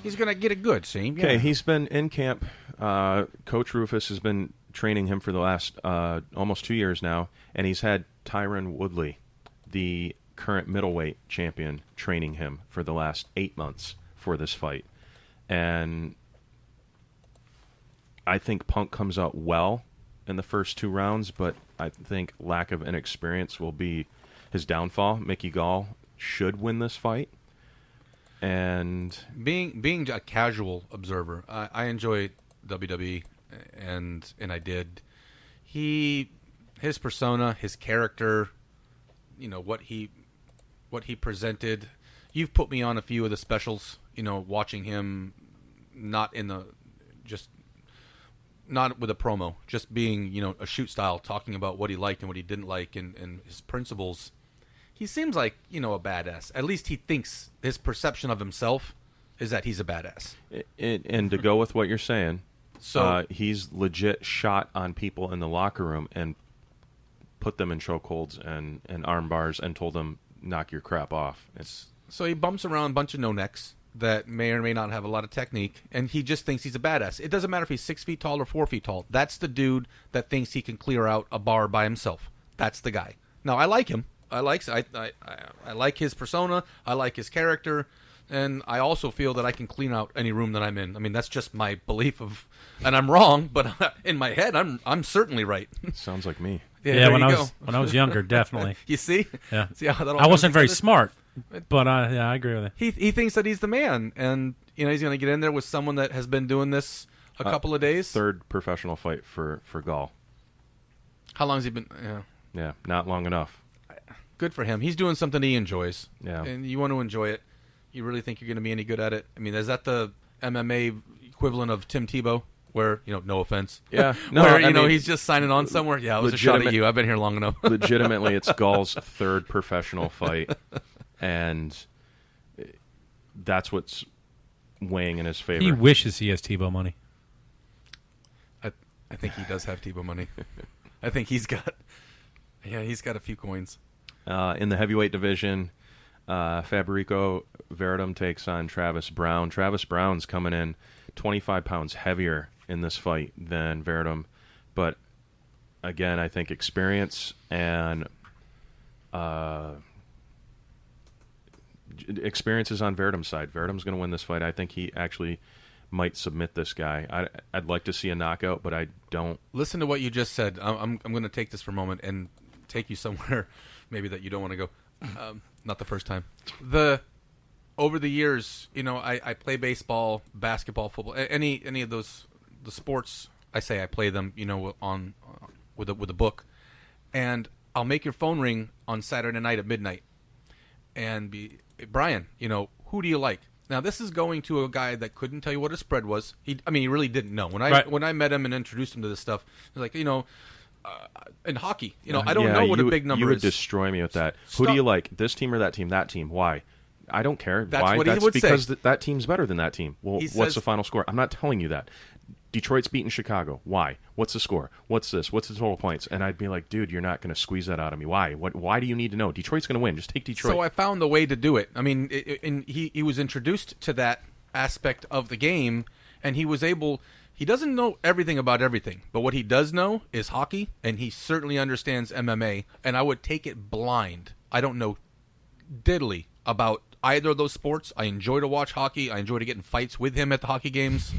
He's going to get it good, see?
Okay, he's been in camp. Coach Rufus has been training him for the last almost 2 years now, and he's had Tyron Woodley, the current middleweight champion, training him for the last 8 months for this fight. And I think Punk comes out well in the first 2 rounds, but I think lack of inexperience will be his downfall. Mickey Gall should win this fight. And
being a casual observer, I enjoy WWE, and I did. His persona, his character, what he presented. You've put me on a few of the specials. Watching him not with a promo, just being a shoot style, talking about what he liked and what he didn't like, and his principles. He seems like, a badass. At least he thinks his perception of himself is that he's a badass.
And to go with what you're saying,
so
he's legit shot on people in the locker room and put them in chokeholds and arm bars and told them, knock your crap off.
So he bumps around a bunch of no-necks that may or may not have a lot of technique, and he just thinks he's a badass. It doesn't matter if he's 6 feet tall or 4 feet tall. That's the dude that thinks he can clear out a bar by himself. That's the guy. Now, I like him. I like his persona. I like his character, and I also feel that I can clean out any room that I'm in. I mean, that's just my belief and I'm wrong, but in my head, I'm certainly right.
Sounds like me.
Yeah, when I was younger, definitely.
You see?
Yeah.
See how that all
I wasn't very
together?
Smart, but I agree with it.
He thinks that he's the man, and he's going to get in there with someone that has been doing this a couple of days.
Third professional fight for Gall.
How long has he been?
Yeah, not long enough.
Good for him. He's doing something he enjoys.
Yeah.
And you want to enjoy it. You really think you're going to be any good at it? I mean, is that the MMA equivalent of Tim Tebow? Where, no offense.
Yeah. No,
where, he's just signing on somewhere. Yeah, it was a shot at you. I've been here long enough.
Legitimately, it's Gall's third professional fight. And that's what's weighing in his favor.
He wishes he has Tebow money.
I think he does have Tebow money. I think he's got a few coins.
In the heavyweight division, Fabrizio Verdum takes on Travis Brown. Travis Brown's coming in 25 pounds heavier in this fight than Verdum. But, again, I think experience and experience is on Verdum's side. Verdum's going to win this fight. I think he actually might submit this guy. I'd like to see a knockout, but I don't.
Listen to what you just said. I'm going to take this for a moment and take you somewhere maybe that you don't want to go. Not the first time. Over the years, I play baseball, basketball, football, any of those the sports. I say I play them, on with a book, and I'll make your phone ring on Saturday night at midnight, and be Brian. Who do you like? Now this is going to a guy that couldn't tell you what a spread was. He really didn't know. When I met him and introduced him to this stuff, he was like, in hockey, I don't know what a big number is.
You would destroy me with that. Who do you like? This team or that team? That team. Why? I don't care.
That's
Why?
what he would
because
say.
That team's better than that team. Well, what's the final score? I'm not telling you that. Detroit's beating Chicago. Why? What's the score? What's this? What's the total points? And I'd be like, dude, you're not going to squeeze that out of me. Why? Why do you need to know? Detroit's going to win. Just take Detroit.
So I found the way to do it. I mean, he was introduced to that aspect of the game, and he was able He doesn't know everything about everything, but what he does know is hockey, and he certainly understands MMA, and I would take it blind. I don't know diddly about either of those sports. I enjoy to watch hockey. I enjoy to get in fights with him at the hockey games.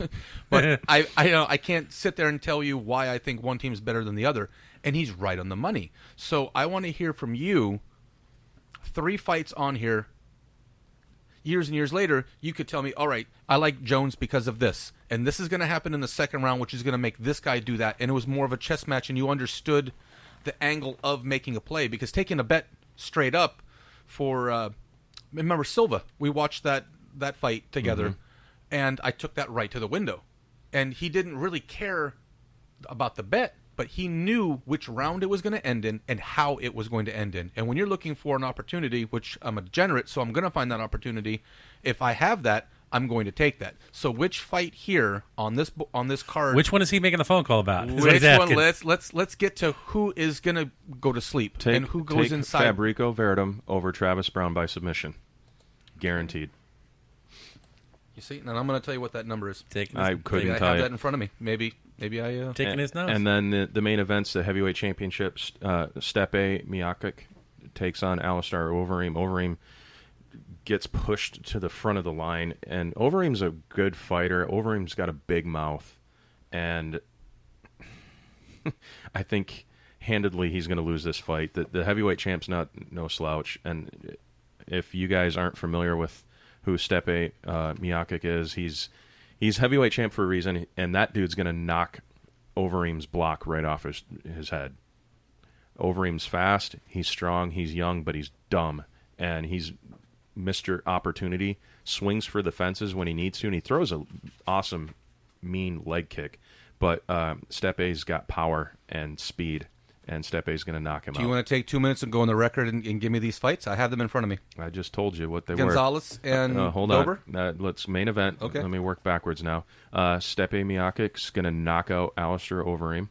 But I can't sit there and tell you why I think one team is better than the other, and he's right on the money. So I want to hear from you 3 fights on here. Years and years later, you could tell me, all right, I like Jones because of this. And this is going to happen in the second round, which is going to make this guy do that. And it was more of a chess match, and you understood the angle of making a play. Because taking a bet straight up for, remember Silva, we watched that fight together, and I took that right to the window. And he didn't really care about the bet, but he knew which round it was going to end in and how it was going to end in. And when you're looking for an opportunity, which I'm a degenerate, so I'm going to find that opportunity. If I have that, I'm going to take that. So which fight here on this card?
Which one is he making the phone call about?
Which one? Let's get to who is going to go to sleep and who goes inside.
Fabrico Verdum over Travis Brown by submission, guaranteed.
You see, and I'm going to tell you what that number is.
I couldn't tell you.
I have that in front of me. Maybe I
taking his nose.
And then the main events, the heavyweight championships. Stipe Miocic takes on Alistair Overeem. Overeem gets pushed to the front of the line, and Overeem's a good fighter. Overeem's got a big mouth, and I think handedly he's going to lose this fight. The heavyweight champ's no slouch, and if you guys aren't familiar with who Stipe Miocic is, he's heavyweight champ for a reason, and that dude's going to knock Overeem's block right off his head. Overeem's fast, he's strong, he's young, but he's dumb, and he's Mr. Opportunity, swings for the fences when he needs to, and he throws an awesome, mean leg kick. But Stipe's got power and speed, and Stipe's going to knock him out.
Do you want to take 2 minutes and go on the record and give me these fights? I have them in front of me.
I just told you what they
Gonzalez
were.
and
hold
Dober?
on. Let's main event.
Okay.
Let me work backwards now. Stipe Miocic's going to knock out Alistair Overeem.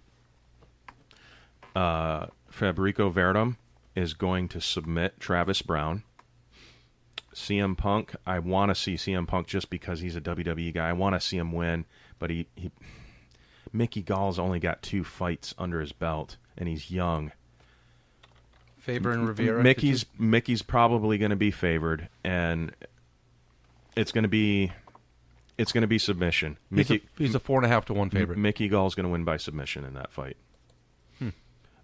Fabrico Verdum is going to submit Travis Brown. CM Punk, I want to see CM Punk just because he's a WWE guy. I want to see him win, but Mickey Gall's only got 2 fights under his belt, and he's young.
Faber and Rivera.
Mickey's probably going to be favored, and it's going to be submission.
He's a 4.5 to 1 favorite.
Mickey Gall's going to win by submission in that fight.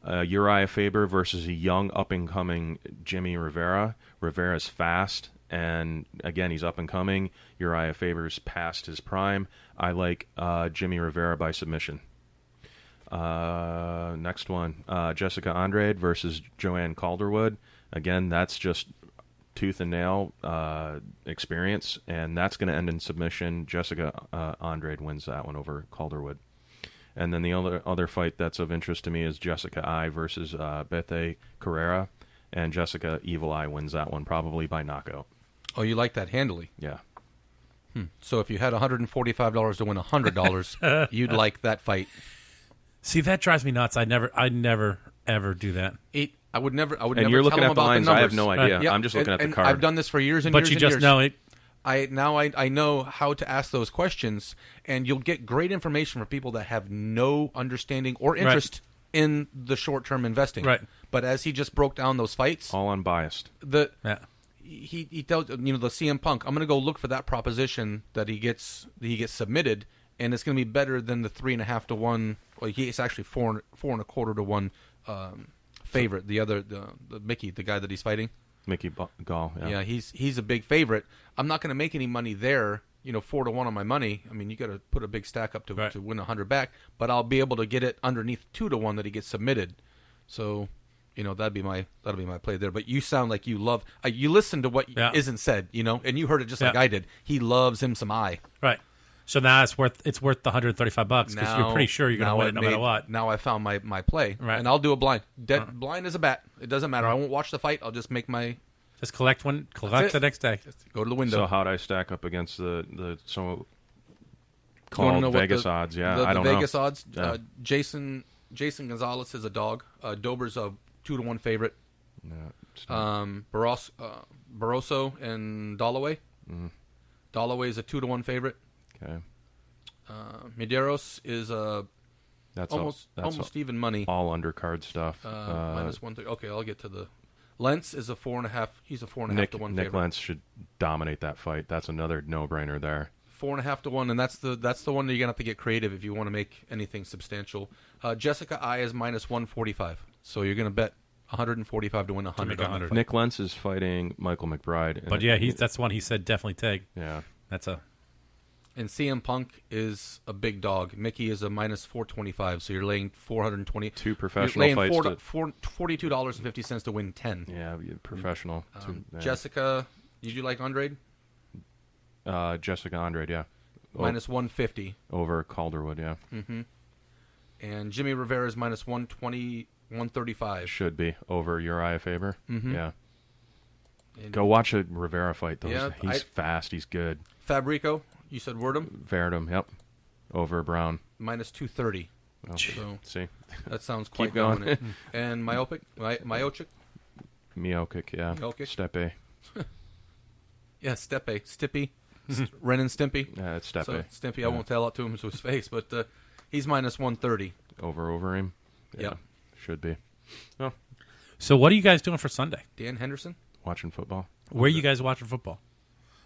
Uriah Faber versus a young up-and-coming Jimmy Rivera. Rivera's fast, and again, he's up-and-coming. Uriah Faber's past his prime. I like Jimmy Rivera by submission. Next one, Jessica Andrade versus Joanne Calderwood. Again, that's just tooth and nail experience, and that's going to end in submission. Jessica Andrade wins that one over Calderwood. And then the other fight that's of interest to me is Jessica I versus Bethe Carrera, and Jessica Evil Eye wins that one probably by knockout.
Oh, you like that handily?
Yeah.
So if you had $145 to win $100, you'd like that fight.
See, that drives me nuts. I never ever do that.
I would never.
And you're looking at the lines. I have no idea.
Yeah.
I'm just looking at the card.
I've done this for years and
but
years.
But you
and
just
years.
know it.
I know how to ask those questions, and you'll get great information from people that have no understanding or interest in the short-term investing.
Right.
But as he just broke down those fights,
all unbiased.
He tells the CM Punk, I'm going to go look for that proposition that he gets submitted, and it's going to be better than the 3.5 to 1. Well, it's actually 4.25 to 1 favorite. The Mickey, the guy that he's fighting.
Mickey Gall,
yeah, he's a big favorite. I'm not going to make any money there. 4 to 1 on my money. I mean, you got to put a big stack up to win 100 back. But I'll be able to get it underneath 2 to 1 that he gets submitted. So, that'll be my play there. But you sound like you love. You listen to what isn't said, and you heard it just like I did. He loves him some I.
Right. So now it's worth the $135 because you're pretty sure you're going to win it no matter what.
Now I found my play, and I'll do a blind. Blind as a bat. It doesn't matter. I won't watch the fight. I'll just make my.
Just collect one. Collect the next day.
Just go to the window.
So how'd I stack up against the so-called Vegas odds? Yeah, I don't know.
The Vegas odds. Yeah. Jason Gonzalez is a dog. Dober's a 2 to 1 favorite. Barroso and Dalloway. Dalloway is a 2 to 1 favorite.
Okay.
Medeiros is almost even money.
All undercard stuff.
Minus 130. Okay, I'll get to the. Lentz is a 4.5. He's a 4.5 to 1
Nick
favorite.
Lentz should dominate that fight. That's another no-brainer there.
4.5 to 1, and that's the one that you're gonna have to get creative if you want to make anything substantial. Jessica I is minus 145, so you're gonna bet 145 to win 100.
Nick Lentz is fighting Michael McBride,
but that's one he said definitely take.
Yeah,
And CM Punk is a big dog. Mickey is a minus 425, so you're laying 420.
Two professional
you're laying
fights.
$42.50 to win 10.
Yeah, professional.
Jessica, did you like Andrade?
Jessica Andrade, yeah.
Minus 150.
Over Calderwood, yeah.
Mm-hmm. And Jimmy Rivera is minus 120, 135.
Should be. Over Uriah Faber.
Mm-hmm.
Yeah. Go watch a Rivera fight. He's fast. He's good.
Fabrico, you said
Verdum, yep. Over Brown.
Minus 230.
So, see.
That sounds quite
going.
dominant. And Miocic?
Miocic, yeah. Steppe.
Yeah, Stippy. Ren and Stimpy.
Yeah, it's Steppe.
So Stimpy, I won't tell it to him to his face, but he's minus 130.
Over him? Yeah.
Yep.
Should be. Oh.
So what are you guys doing for Sunday?
Dan Henderson?
Watching football.
Where are you guys watching football?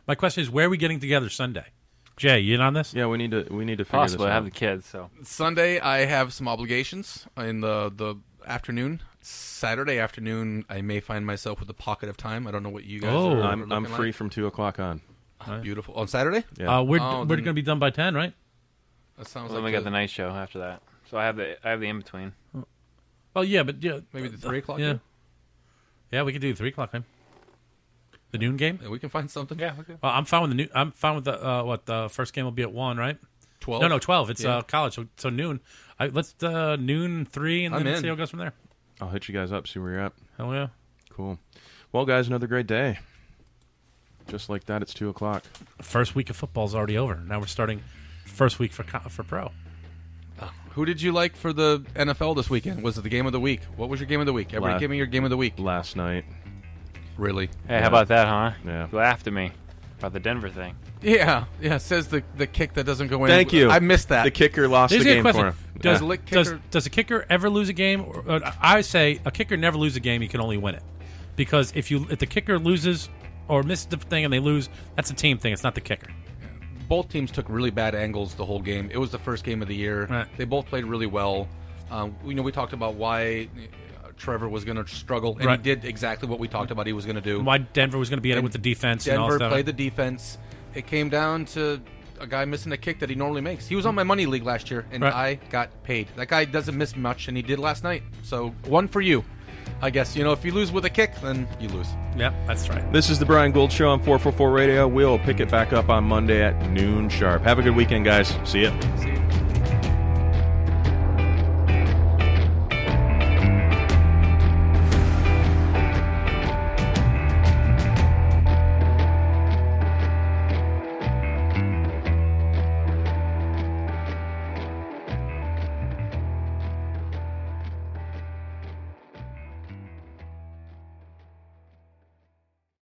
My question is, where are we getting together Sunday? Jay, you in on this?
Yeah, we need to figure this out.
I have the kids, so.
Sunday, I have some obligations in the afternoon. Saturday afternoon, I may find myself with a pocket of time. I don't know what you guys are
I'm free from 2 o'clock on.
Beautiful. On Saturday?
Yeah.
We're going to be done by 10, right?
That sounds
then we got the night show after that. So I have the in-between.
Well, yeah, but
maybe the 3 o'clock
yeah.
game?
Yeah, we could do the 3 o'clock game. The noon game?
Yeah, we can find something.
Yeah, okay.
Well, I'm fine with the first game will be at 1, right?
12?
No, 12. It's college, so noon. Let's noon 3, and then see how it goes from there.
I'll hit you guys up, see where you're at.
Hell yeah.
Cool. Well, guys, another great day. Just like that, it's 2 o'clock.
First week of football's already over. Now we're starting first week for pro.
Who did you like for the NFL this weekend? Was it the game of the week? What was your game of the week? Everybody give me your game of the week.
Last night.
Really?
Hey, how about that, huh?
Yeah.
You laughed at me about the Denver thing.
Yeah. Says the kick that doesn't go in.
Thank you.
I missed that.
The kicker lost the game for him.
Does a kicker ever lose a game? I say a kicker never loses a game. You can only win it, because if the kicker loses or misses the thing and they lose, that's a team thing. It's not the kicker.
Both teams took really bad angles the whole game. It was the first game of the year.
Right.
They both played really well. We talked about why Trevor was going to struggle, and he did exactly what we talked about he was going to do.
Why Denver was going to be in it with the defense.
Denver
and all
played the defense. It came down to a guy missing a kick that he normally makes. He was on my money league last year, and I got paid. That guy doesn't miss much, and he did last night. So 1 for you. I guess, if you lose with a kick, then you lose.
Yep, that's right.
This is the Brian Gould Show on 444 Radio. We'll pick it back up on Monday at noon sharp. Have a good weekend, guys. See ya.
See ya.